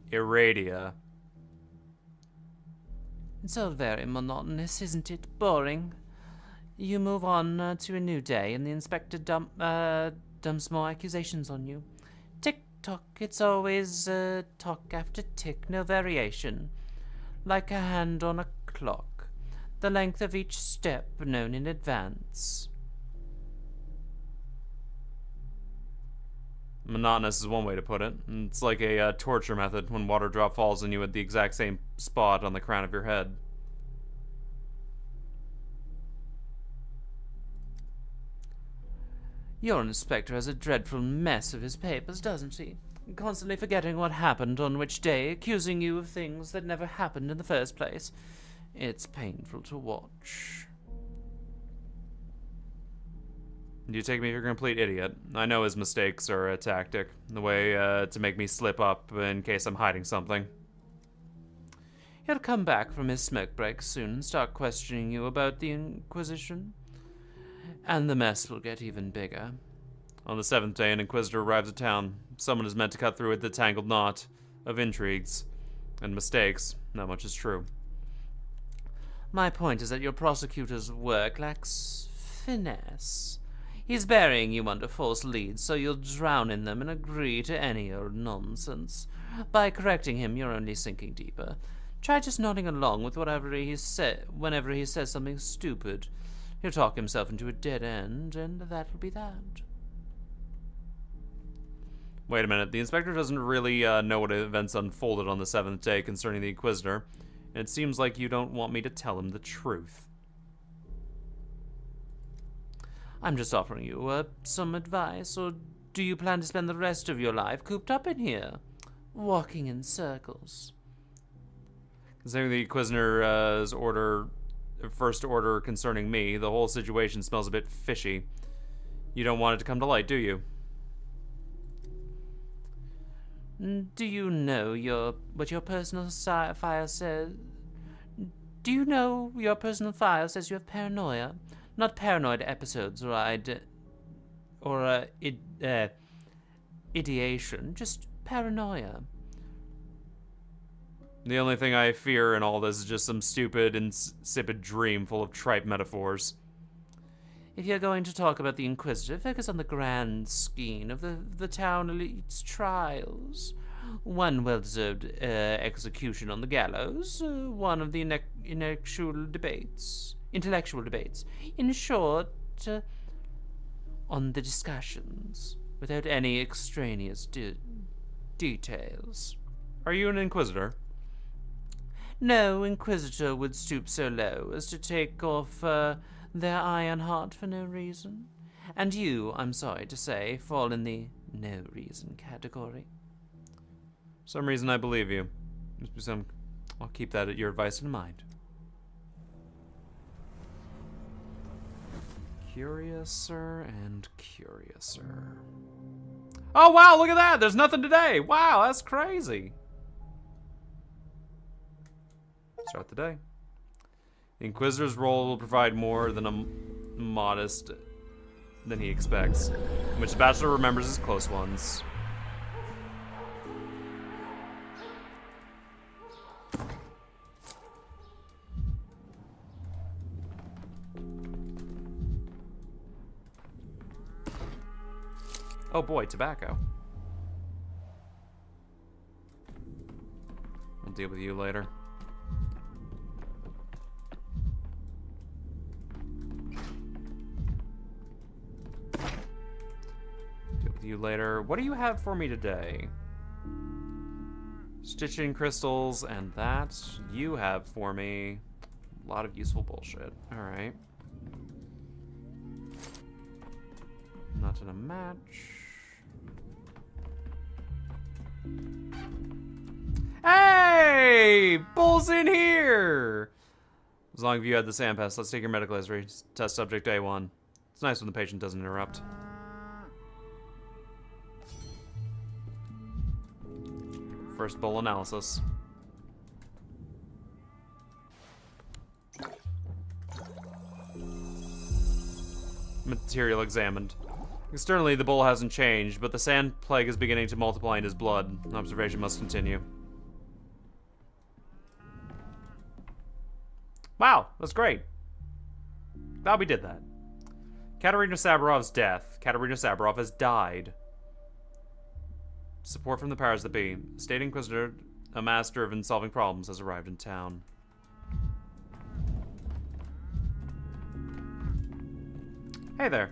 Iradia. It's all very monotonous, isn't it? Boring. You move on to a new day, and the inspector dumps more accusations on you. Tick-tock, it's always tock after tick, no variation. Like a hand on a clock, the length of each step known in advance. Monotonous is one way to put it. It's like a torture method when water drop falls on you at the exact same spot on the crown of your head. Your inspector has a dreadful mess of his papers, doesn't he? Constantly forgetting what happened on which day, accusing you of things that never happened in the first place. It's painful to watch. You take me for a complete idiot. I know his mistakes are a tactic, the way to make me slip up in case I'm hiding something. He'll come back from his smoke break soon and start questioning you about the Inquisition. And the mess will get even bigger. On the 7th day, an Inquisitor arrives at town. Someone is meant to cut through the tangled knot of intrigues and mistakes. Not much is true. My point is that your prosecutor's work lacks finesse. He's burying you under false leads, so you'll drown in them and agree to any old nonsense. By correcting him, you're only sinking deeper. Try just nodding along with whatever he whenever he says something stupid. He'll talk himself into a dead end, and that'll be that. Wait a minute, the Inspector doesn't really know what events unfolded on the 7th day concerning the Inquisitor, and it seems like you don't want me to tell him the truth. I'm just offering you some advice, or do you plan to spend the rest of your life cooped up in here, walking in circles? Considering the Inquisitor's first order concerning me, the whole situation smells a bit fishy. You don't want it to come to light, do you? Do you know what your personal file says? Do you know your personal file says you have paranoia? Not paranoid episodes or ideation, just paranoia. The only thing I fear in all this is just some stupid, insipid dream full of trite metaphors. If you're going to talk about the Inquisitor, focus on the grand scheme of the town elite's trials. One well-deserved execution on the gallows, one of the intellectual debates. In short, on the discussions, without any extraneous details. Are you an Inquisitor? No Inquisitor would stoop so low as to take off their iron heart for no reason. And you, I'm sorry to say, fall in the no reason category. For some reason, I believe you. I'll keep that at your advice in mind. Curiouser and curiouser. Oh, wow, look at that! There's nothing today! Wow, that's crazy! Start the day. The Inquisitor's role will provide more than a modest than he expects, in which the Bachelor remembers his close ones. Oh boy, tobacco. I'll deal with you later. Deal with you later. What do you have for me today? Stitching crystals and that. You have for me a lot of useful bullshit. Alright. Not in a match. Hey! Bull's in here! As long as you had the SAM pass, let's take your medical history. Test subject A1. It's nice when the patient doesn't interrupt. First bull analysis. Material examined. Externally, the bull hasn't changed, but the sand plague is beginning to multiply in his blood. Observation must continue. Wow, that's great. Glad we did that. Katerina Sabarov's death. Katerina Sabarov has died. Support from the powers that be. State Inquisitor, a master of solving problems, has arrived in town. Hey there.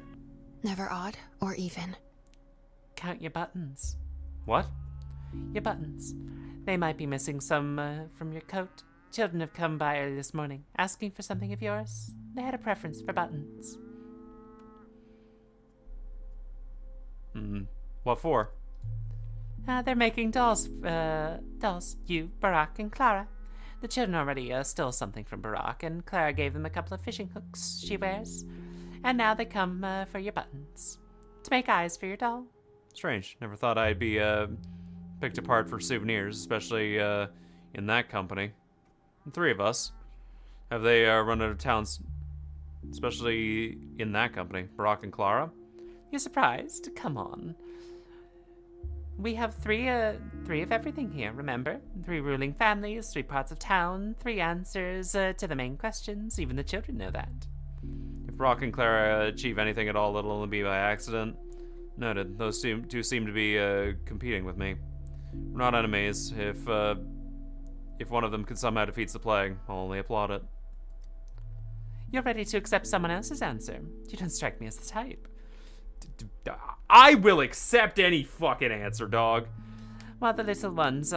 Never odd or even. Count your buttons. What? Your buttons. They might be missing some from your coat. Children have come by early this morning, asking for something of yours. They had a preference for buttons. What for? They're making dolls. Dolls. You, Barack, and Clara. The children already stole something from Barack, and Clara gave them a couple of fishing hooks she wears. And now they come for your buttons. To make eyes for your doll. Strange. Never thought I'd be picked apart for souvenirs, especially in that company. And 3 of us. Have they run out of town, especially in that company? Barack and Clara? You're surprised? Come on. We have 3 of everything here, remember? 3 ruling families, 3 parts of town, 3 answers to the main questions. Even the children know that. If Barack and Clara achieve anything at all, it'll only be by accident. Noted. Those two seem to be competing with me. We're not enemies. If one of them can somehow defeats the plague, I'll only applaud it. You're ready to accept someone else's answer. You don't strike me as the type. I will accept any fucking answer, dog. While the little ones,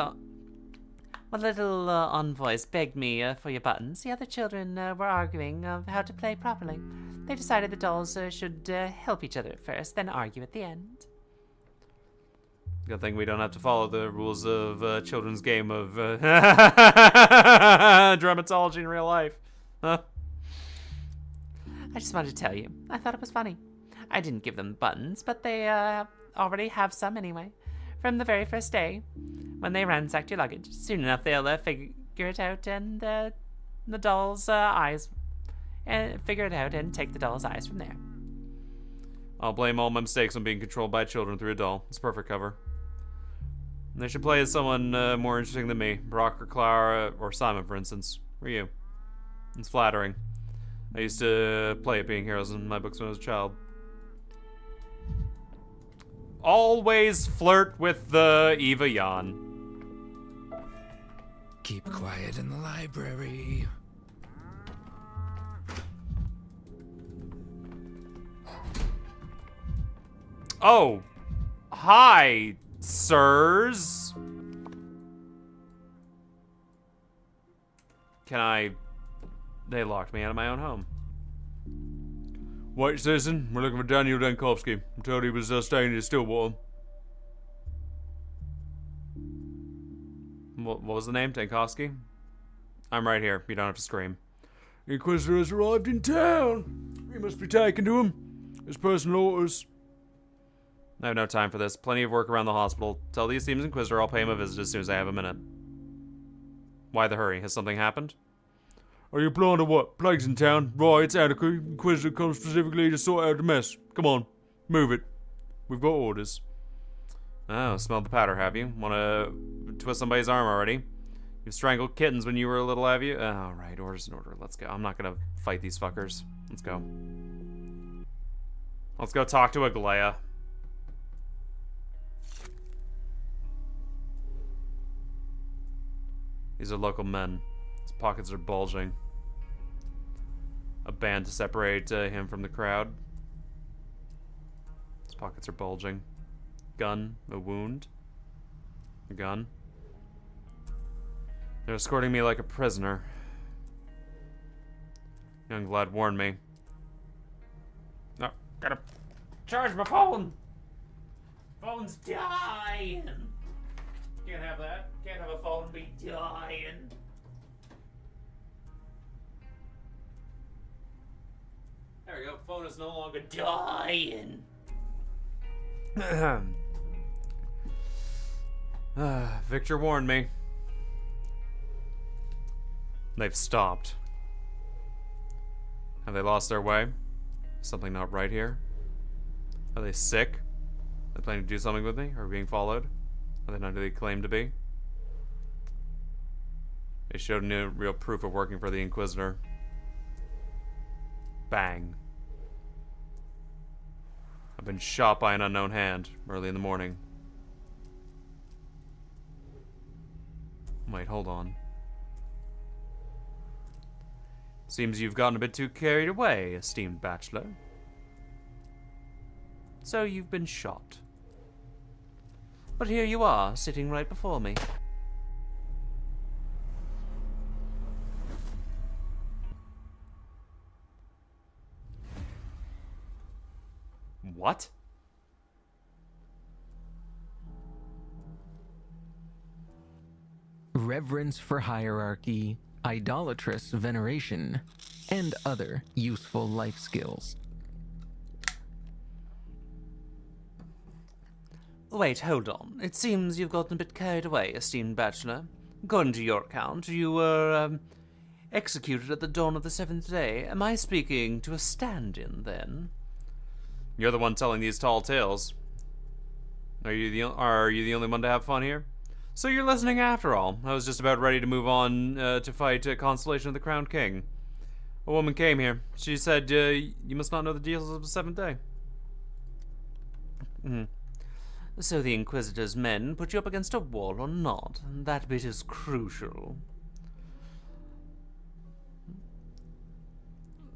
envoys begged me for your buttons, the other children were arguing of how to play properly. They decided the dolls should help each other at first, then argue at the end. Good thing we don't have to follow the rules of children's game of dramatology in real life. Huh? I just wanted to tell you, I thought it was funny. I didn't give them buttons, but they already have some anyway. From the very first day, when they ransacked your luggage. Soon enough they'll figure it out and the doll's eyes, and figure it out and take the doll's eyes from there. I'll blame all my mistakes on being controlled by children through a doll. It's a perfect cover. And they should play as someone more interesting than me. Brock or Clara or Simon, for instance. Or you. It's flattering. I used to play at being heroes in my books when I was a child. Always flirt with the Eva Jan. Keep quiet in the library. Oh. Hi, sirs. Can I... They locked me out of my own home. White citizen, we're looking for Daniel Dankovsky. I'm told he was staying in Stillwater. What was the name? Dankovsky? I'm right here. You don't have to scream. The Inquisitor has arrived in town. We must be taken to him. His personal orders. I have no time for this. Plenty of work around the hospital. Tell the esteemed Inquisitor I'll pay him a visit as soon as I have a minute. Why the hurry? Has something happened? Are you blind or what? Plagues in town, riots, anarchy. Inquisitor comes specifically to sort out the mess. Come on, move it. We've got orders. Oh, smelled the powder, have you? Wanna twist somebody's arm already? You've strangled kittens when you were little, have you? Oh, right, orders in order. Let's go. I'm not gonna fight these fuckers. Let's go. Let's go talk to Aglaya. These are local men. His pockets are bulging. A band to separate him from the crowd. His pockets are bulging. Gun, a wound. A gun. They're escorting me like a prisoner. Youngblood warned me. No, gotta charge my phone! Phone's dying! Can't have that. Can't have a phone be dying. There we go. Phone is no longer dying. Victor warned me. They've stopped. Have they lost their way? Something not right here? Are they sick? Are they planning to do something with me? Or being followed? Are they not who they claim to be? They showed no real proof of working for the Inquisitor. Bang. I've been shot by an unknown hand early in the morning. Wait, hold on. Seems you've gotten a bit too carried away, esteemed bachelor. So you've been shot. But here you are, sitting right before me. What? Reverence for hierarchy, idolatrous veneration, and other useful life skills. Wait, hold on. It seems you've gotten a bit carried away, esteemed bachelor. According to your account, you were, executed at the dawn of the 7th day. Am I speaking to a stand-in, then? You're the one telling these tall tales. Are you the only one to have fun here? So you're listening after all. I was just about ready to move on to fight Constellation of the Crowned King. A woman came here. She said, you must not know the deals of the 7th day. So the Inquisitor's men put you up against a wall or not? That bit is crucial.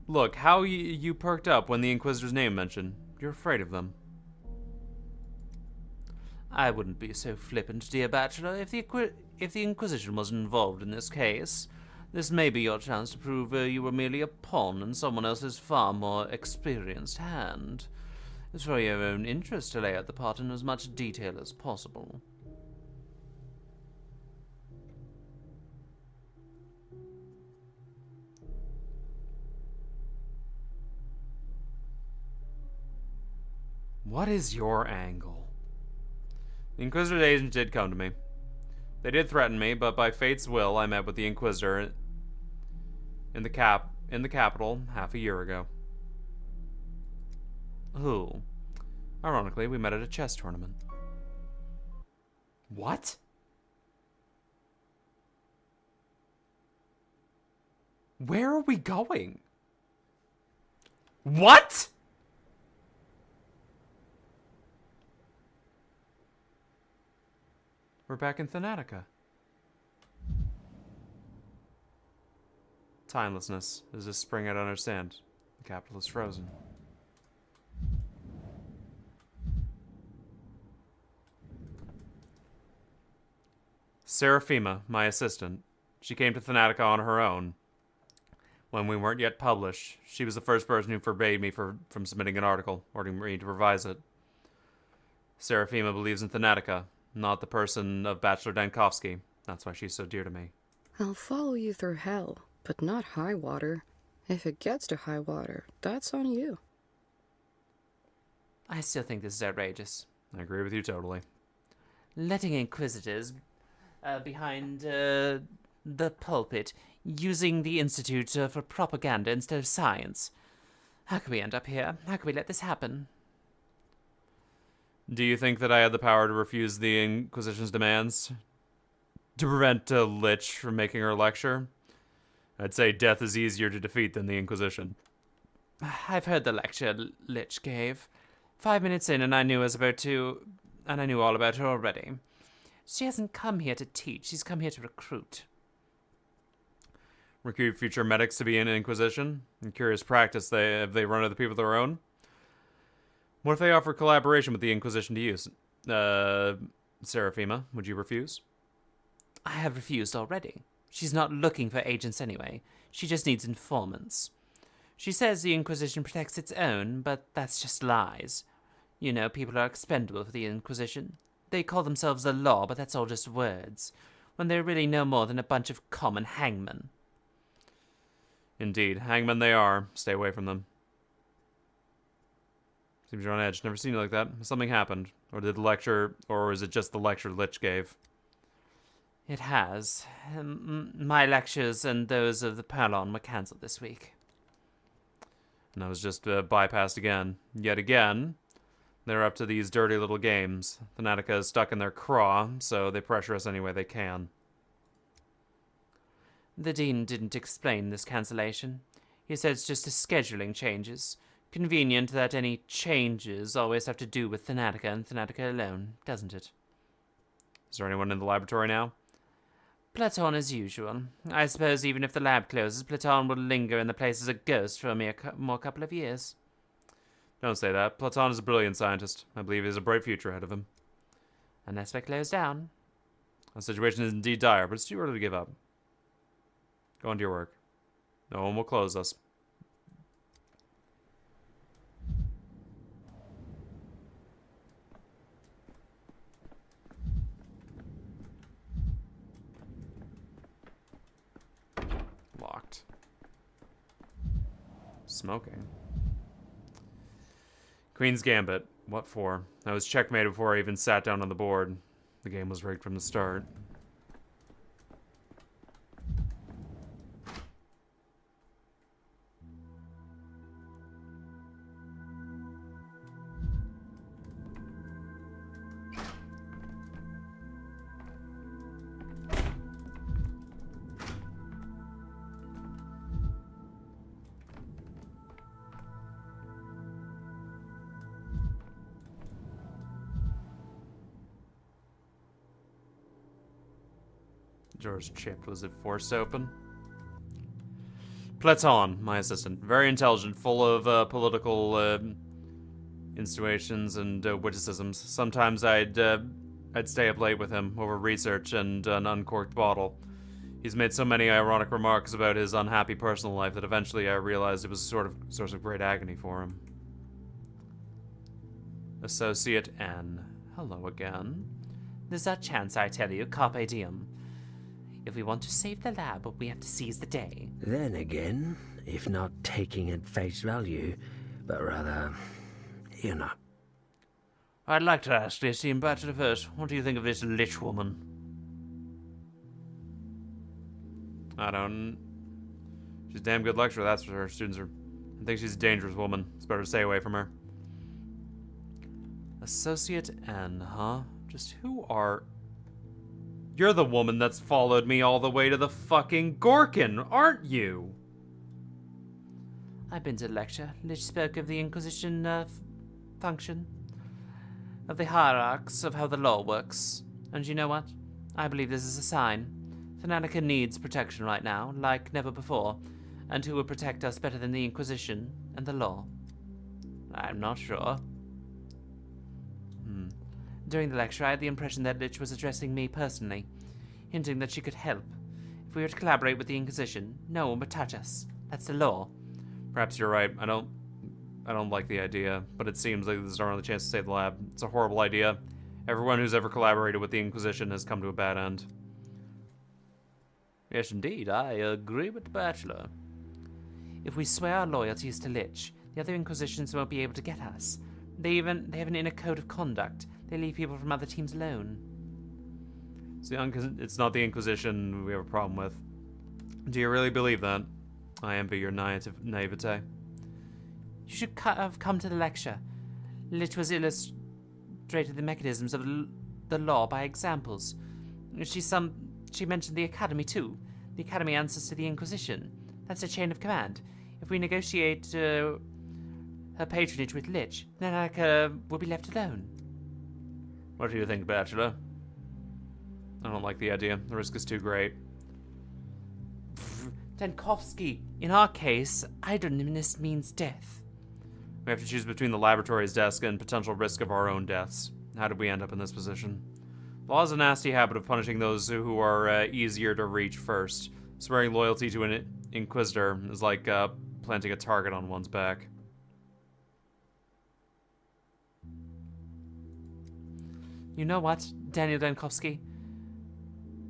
Look, how you perked up when the Inquisitor's name mentioned. You're afraid of them. I wouldn't be so flippant, dear bachelor. If the Inquisition wasn't involved in this case, this may be your chance to prove you were merely a pawn in someone else's far more experienced hand. It's for your own interest to lay out the part in as much detail as possible. What is your angle? The Inquisitor's agents did come to me. They did threaten me, but by fate's will, I met with the Inquisitor in the capital half a year ago. Who? Ironically, we met at a chess tournament. What? Where are we going? What? We're back in Thanatica. Timelessness. Is this spring I don't understand? The capital is frozen. Seraphima, my assistant. She came to Thanatica on her own. when we weren't yet published. She was the first person who forbade me from submitting an article, ordering me to revise it. Seraphima believes in Thanatica, not the person of Bachelor Dankovsky. That's why she's so dear to me. I'll follow you through hell, but not high water. If it gets to high water, that's on you. I still think this is outrageous. I agree with you totally. Letting inquisitors behind the pulpit, using the Institute for propaganda instead of science. How could we end up here? How could we let this happen? Do you think that I had the power to refuse the Inquisition's demands? To prevent Lich from making her lecture? I'd say death is easier to defeat than the Inquisition. I've heard the lecture Lich gave. 5 minutes in and I knew all about her already. She hasn't come here to teach, she's come here to recruit. Recruit future medics to be in Inquisition? In curious practice, have they run other people of their own? What if they offer collaboration with the Inquisition to use? Seraphima, would you refuse? I have refused already. She's not looking for agents anyway. She just needs informants. She says the Inquisition protects its own, but that's just lies. You know, people are expendable for the Inquisition. They call themselves the law, but that's all just words, when they're really no more than a bunch of common hangmen. Indeed, hangmen they are. Stay away from them. Seems you're on edge. Never seen you like that. Something happened. Or is it just the lecture Lich gave? It has. My lectures and those of the Perlon were cancelled this week. And I was just bypassed again. Yet again, they're up to these dirty little games. Thanatica is stuck in their craw, so they pressure us any way they can. The Dean didn't explain this cancellation. He said it's just a scheduling changes. Convenient that any changes always have to do with Thanatica and Thanatica alone, doesn't it? Is there anyone in the laboratory now? Platon as usual. I suppose even if the lab closes, Platon will linger in the place as a ghost for a mere more couple of years. Don't say that. Platon is a brilliant scientist. I believe he has a bright future ahead of him. Unless we're closed down. The situation is indeed dire, but it's too early to give up. Go on to your work. No one will close us. Locked. Smoking. Queen's Gambit. What for? I was checkmated before I even sat down on the board. The game was rigged from the start. Door's chipped. Was it forced open? Platon, my assistant. Very intelligent, full of political insinuations and witticisms. Sometimes I'd stay up late with him over research and an uncorked bottle. He's made so many ironic remarks about his unhappy personal life that eventually I realized it was a source of great agony for him. Associate N. Hello again. There's that chance, I tell you, carpe diem. If we want to save the lab, we have to seize the day. Then again, if not taking at face value, but rather, you know. I'd like to ask the esteemed bachelor first. What do you think of this Lich woman? She's a damn good lecturer, that's for sure. I think she's a dangerous woman. It's better to stay away from her. Associate N, huh? Just who are... You're the woman that's followed me all the way to the fucking Gorkin, aren't you? I've been to the lecture. Lich spoke of the Inquisition function. Of the hierarchs, of how the law works. And you know what? I believe this is a sign. Thanatica needs protection right now, like never before. And who will protect us better than the Inquisition and the law? I'm not sure. During the lecture, I had the impression that Lich was addressing me personally, hinting that she could help. If we were to collaborate with the Inquisition, no one would touch us. That's the law. Perhaps you're right. I don't like the idea, but it seems like there's our only chance to save the lab. It's a horrible idea. Everyone who's ever collaborated with the Inquisition has come to a bad end. Yes, indeed. I agree with the Bachelor. If we swear our loyalties to Lich, the other Inquisitions won't be able to get us. They have an inner code of conduct. They leave people from other teams alone. It's not the Inquisition we have a problem with. Do you really believe that? I envy your naivete. You should have come to the lecture. Lich was illustrated the mechanisms of the law by examples. She mentioned the Academy too. The Academy answers to the Inquisition. That's a chain of command. If we negotiate her patronage with Lich, Nanaka will be left alone. What do you think, Bachelor? I don't like the idea. The risk is too great. Denkovsky, in our case, idleness means death. We have to choose between the laboratory's desk and potential risk of our own deaths. How did we end up in this position? Law has a nasty habit of punishing those who are easier to reach first. Swearing loyalty to an Inquisitor is like planting a target on one's back. You know what, Daniel Denkovsky?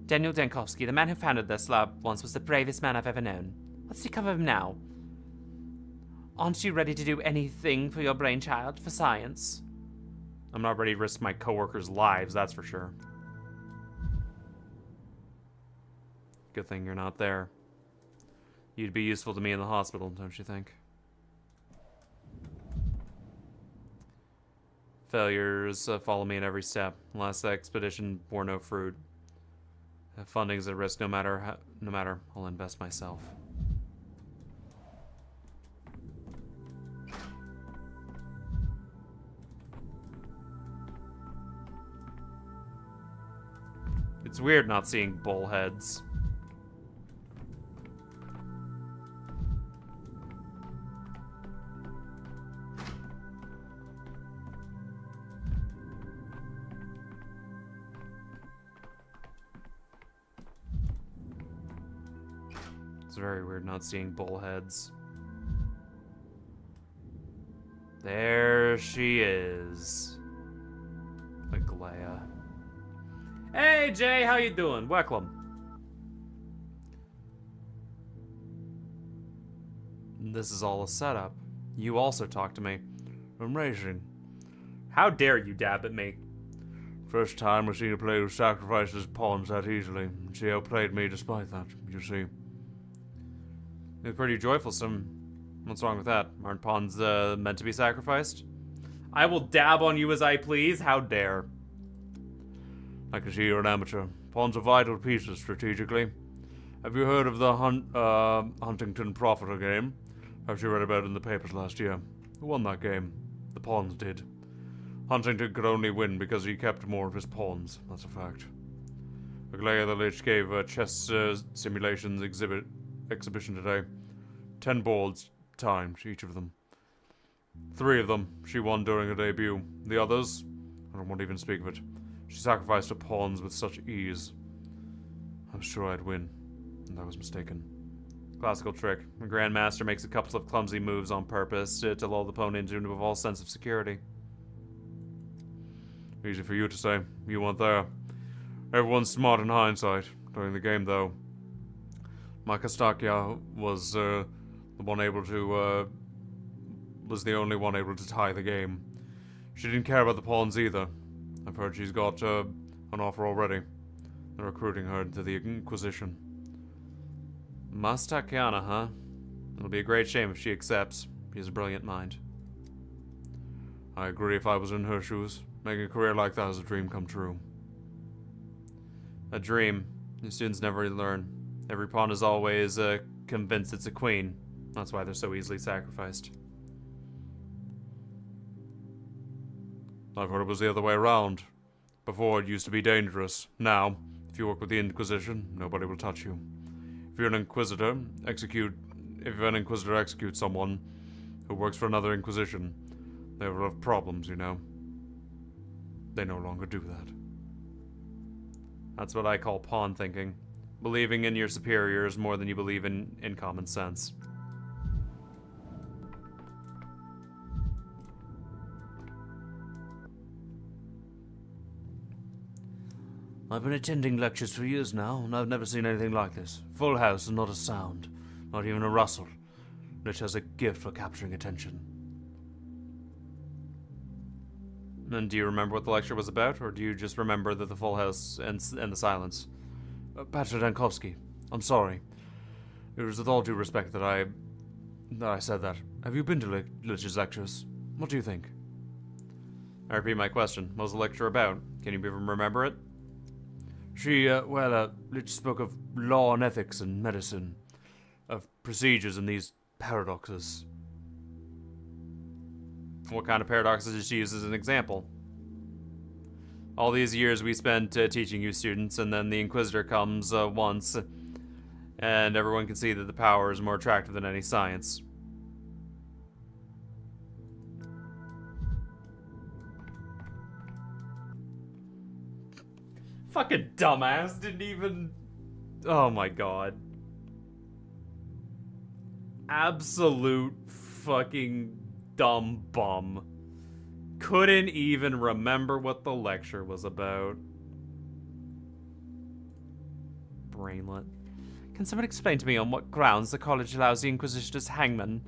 Daniel Denkovsky, the man who founded this lab once, was the bravest man I've ever known. What's to become of him now? Aren't you ready to do anything for your brainchild, for science? I'm not ready to risk my coworkers' lives, that's for sure. Good thing you're not there. You'd be useful to me in the hospital, don't you think? Failures follow me in every step. Last expedition bore no fruit. Funding's at risk no matter, I'll invest myself. It's weird not seeing bullheads. It's very weird not seeing bullheads. There she is. Aglaya. Hey Jay, how you doing? Welcome. This is all a setup. You also talk to me. Amazing. How dare you dab at me? First time I've seen a player who sacrifices pawns that easily. She outplayed me despite that, you see. It's pretty joyful, what's wrong with that? Aren't pawns meant to be sacrificed? I will dab on you as I please, how dare. I can see you're an amateur. Pawns are vital pieces strategically. Have you heard of the Huntington Profiter game? Perhaps you read about it in the papers last year. Who won that game? The pawns did. Huntington could only win because he kept more of his pawns. That's a fact. Aglaya the Lich gave a chess simulations exhibition today. 10 boards timed, each of them. 3 of them she won during her debut. The others, I don't want to even speak of it. She sacrificed her pawns with such ease. I was sure I'd win, and I was mistaken. Classical trick. The Grandmaster makes a couple of clumsy moves on purpose to lull the opponent into a false sense of security. Easy for you to say. You weren't there. Everyone's smart in hindsight. During the game, though, Makastakia was the only one able to tie the game. She didn't care about the pawns either. I've heard she's got an offer already. They're recruiting her into the Inquisition. Mastakiana, huh? It'll be a great shame if she accepts. She has a brilliant mind. I agree if I was in her shoes. Making a career like that is a dream come true. A dream. The students never learn. Every pawn is always convinced it's a queen. That's why they're so easily sacrificed. I've heard it was the other way around. Before, it used to be dangerous. Now, if you work with the Inquisition, nobody will touch you. If an Inquisitor executes someone who works for another Inquisition, they will have problems, you know. They no longer do that. That's what I call pawn thinking. Believing in your superiors more than you believe in common sense. I've been attending lectures for years now, and I've never seen anything like this. Full house and not a sound. Not even a rustle. Lich has a gift for capturing attention. And do you remember what the lecture was about, or do you just remember that the full house and the silence? Patrick Dankovsky, I'm sorry. It was with all due respect that I said that. Have you been to Lich's lectures? What do you think? I repeat my question. What was the lecture about? Can you even remember it? Lich spoke of law and ethics and medicine, of procedures and these paradoxes. What kind of paradoxes did she use as an example? All these years we spent teaching you students, and then the Inquisitor comes once, and everyone can see that the power is more attractive than any science. Fucking dumbass didn't even... Oh my god. Absolute fucking dumb bum. Couldn't even remember what the lecture was about. Brainlet. Can someone explain to me on what grounds the college allows the Inquisition's hangman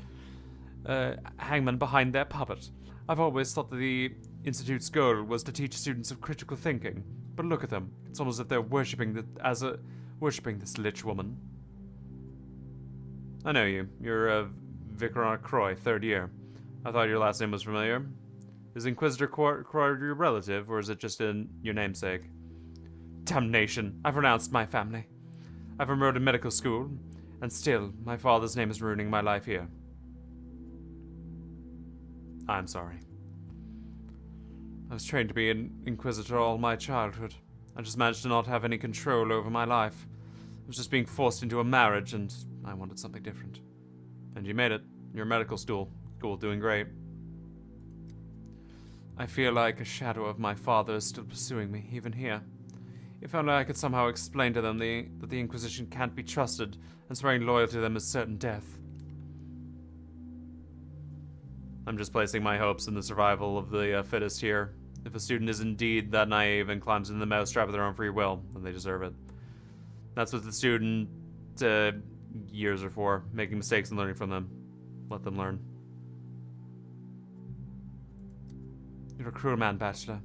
behind their puppet? I've always thought that the Institute's goal was to teach students of critical thinking. But look at them. It's almost as if they're worshipping this lich woman. I know you. You're Vicar Croy, 3rd year. I thought your last name was familiar. Is Inquisitor Croy your relative, or is it just in your namesake? Damnation. I've renounced my family. I've enrolled in medical school, and still, my father's name is ruining my life here. I'm sorry. I was trained to be an Inquisitor all my childhood. I just managed to not have any control over my life. I was just being forced into a marriage, and I wanted something different. And you made it. You're medical school, doing great. I feel like a shadow of my father is still pursuing me, even here. If only I could somehow explain to them that the Inquisition can't be trusted, and swearing loyalty to them is certain death. I'm just placing my hopes in the survival of the fittest here. If a student is indeed that naive and climbs into the mousetrap of their own free will, then they deserve it. That's what the student years are for, making mistakes and learning from them. Let them learn. You're a cruel man, Bachelor.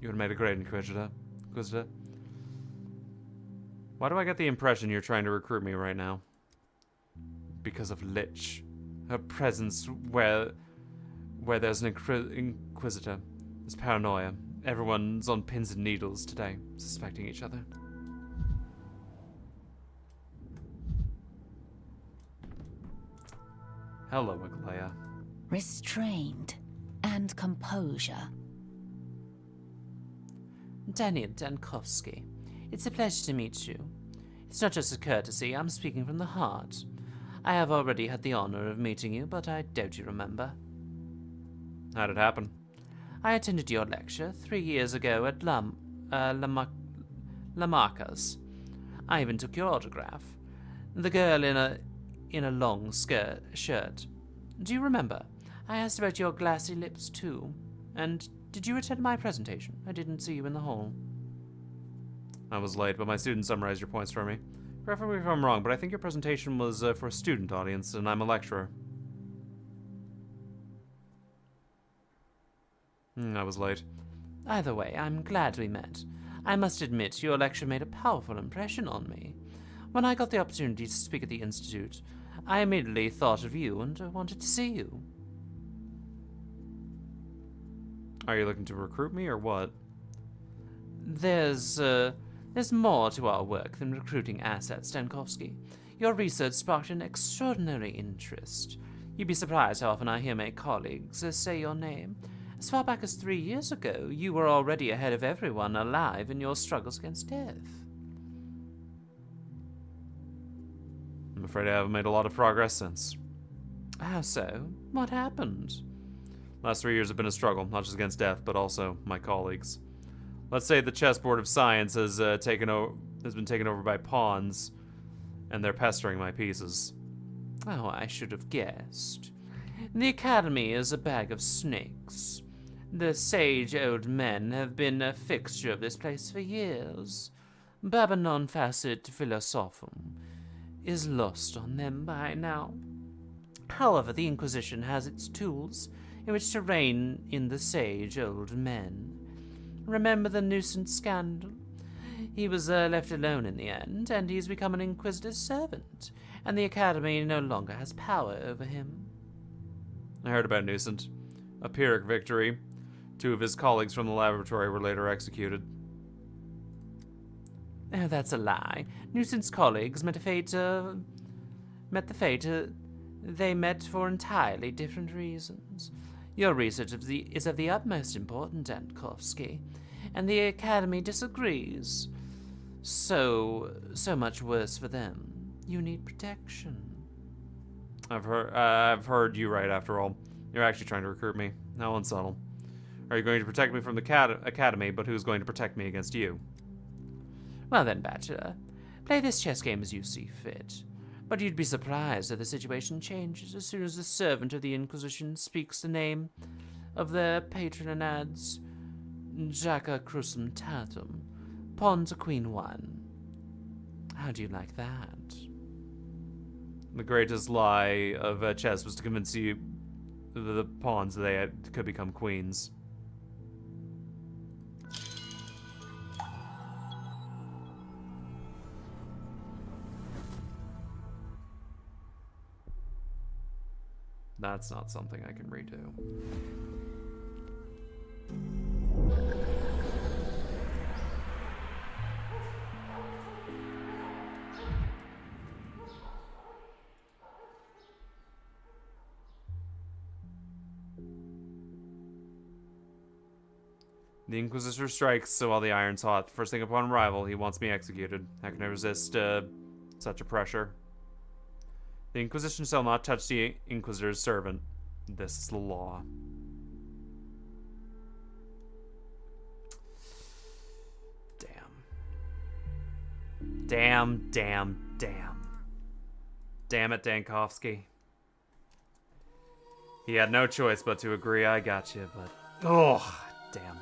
You would have made a great Inquisitor. Why do I get the impression you're trying to recruit me right now? Because of Lich. Her presence where there's an Inquisitor. There's paranoia. Everyone's on pins and needles today, suspecting each other. Hello, Aglaya. Restrained and composure. Daniel Dankovsky, it's a pleasure to meet you. It's not just a courtesy, I'm speaking from the heart. I have already had the honor of meeting you, but I doubt you remember. How'd it happen? I attended your lecture 3 years ago at Lamarca's. I even took your autograph. The girl in a long shirt. Do you remember? I asked about your glassy lips too. And did you attend my presentation? I didn't see you in the hall. I was late, but my student summarized your points for me. Correct me if I'm wrong, but I think your presentation was for a student audience, and I'm a lecturer. I was late. Either way, I'm glad we met. I must admit, your lecture made a powerful impression on me. When I got the opportunity to speak at the Institute, I immediately thought of you and wanted to see you. Are you looking to recruit me, or what? There's more to our work than recruiting assets, Dankovsky. Your research sparked an extraordinary interest. You'd be surprised how often I hear my colleagues say your name. As far back as 3 years ago, you were already ahead of everyone alive in your struggles against death. I'm afraid I haven't made a lot of progress since. How so? What happened? Last 3 years have been a struggle, not just against death, but also my colleagues. Let's say the chessboard of science has been taken over by pawns, and they're pestering my pieces. Oh, I should have guessed. The Academy is a bag of snakes. The sage old men have been a fixture of this place for years. Babylon facet philosophum is lost on them by now. However, the Inquisition has its tools in which to rein in the sage old men. Remember the nuisance scandal? He was left alone in the end, and he's become an Inquisitor's servant, and the Academy no longer has power over him. I heard about Nuisance. A Pyrrhic victory. 2 of his colleagues from the laboratory were later executed. Oh, that's a lie. Nuisance's colleagues met the fate they met for entirely different reasons. Your research is of the utmost importance, Dankovsky, and the Academy disagrees. So much worse for them. You need protection. I've heard you right, after all. You're actually trying to recruit me. How unsubtle. Are you going to protect me from the Academy, but who's going to protect me against you? Well then, Bachelor, play this chess game as you see fit. But you'd be surprised that the situation changes as soon as the servant of the Inquisition speaks the name of their patron and adds, Jacka Crusum Tatum, pawn to queen 1. How do you like that? The greatest lie of chess was to convince you the pawns could become queens. That's not something I can redo. The Inquisitor strikes, so while the iron's hot. First thing upon arrival, he wants me executed. How can I resist such a pressure? The Inquisition shall not touch the Inquisitor's servant. This is the law. Damn. Damn it, Dankovsky. He had no choice but to agree. I got you, but... Oh, damn.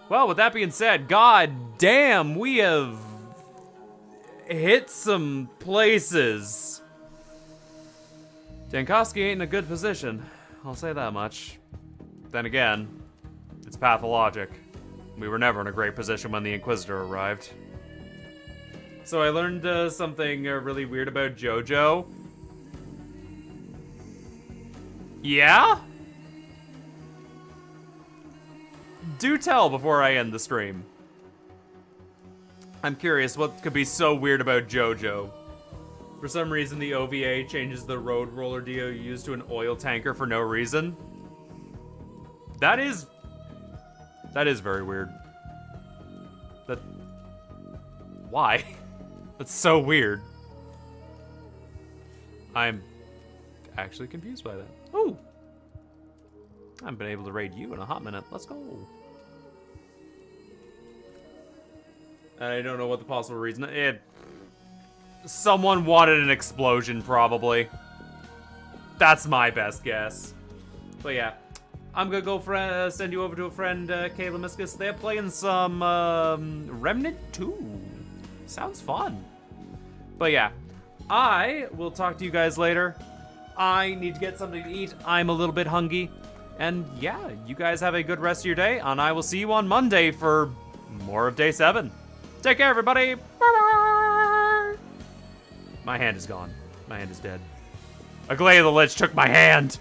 Well, with that being said, god damn, we have hit some places. Dankovsky ain't in a good position. I'll say that much. Then again, it's pathologic. We were never in a great position when the Inquisitor arrived. So I learned something really weird about JoJo. Yeah? Do tell before I end the stream. I'm curious what could be so weird about JoJo. For some reason, the OVA changes the road roller DOU used to an oil tanker for no reason. That is very weird. Why? That's so weird. I'm actually confused by that. Oh! I haven't been able to raid you in a hot minute. Let's go. I don't know what the possible reason is. Someone wanted an explosion, probably. That's my best guess. But yeah. I'm gonna go send you over to a friend, Kayla Miskus. They're playing some Remnant 2. Sounds fun. But yeah. I will talk to you guys later. I need to get something to eat. I'm a little bit hungry. And yeah, you guys have a good rest of your day, and I will see you on Monday for more of Day 7. Take care, everybody. Bye-bye. My hand is gone. My hand is dead. Aglaya the Lich took my hand.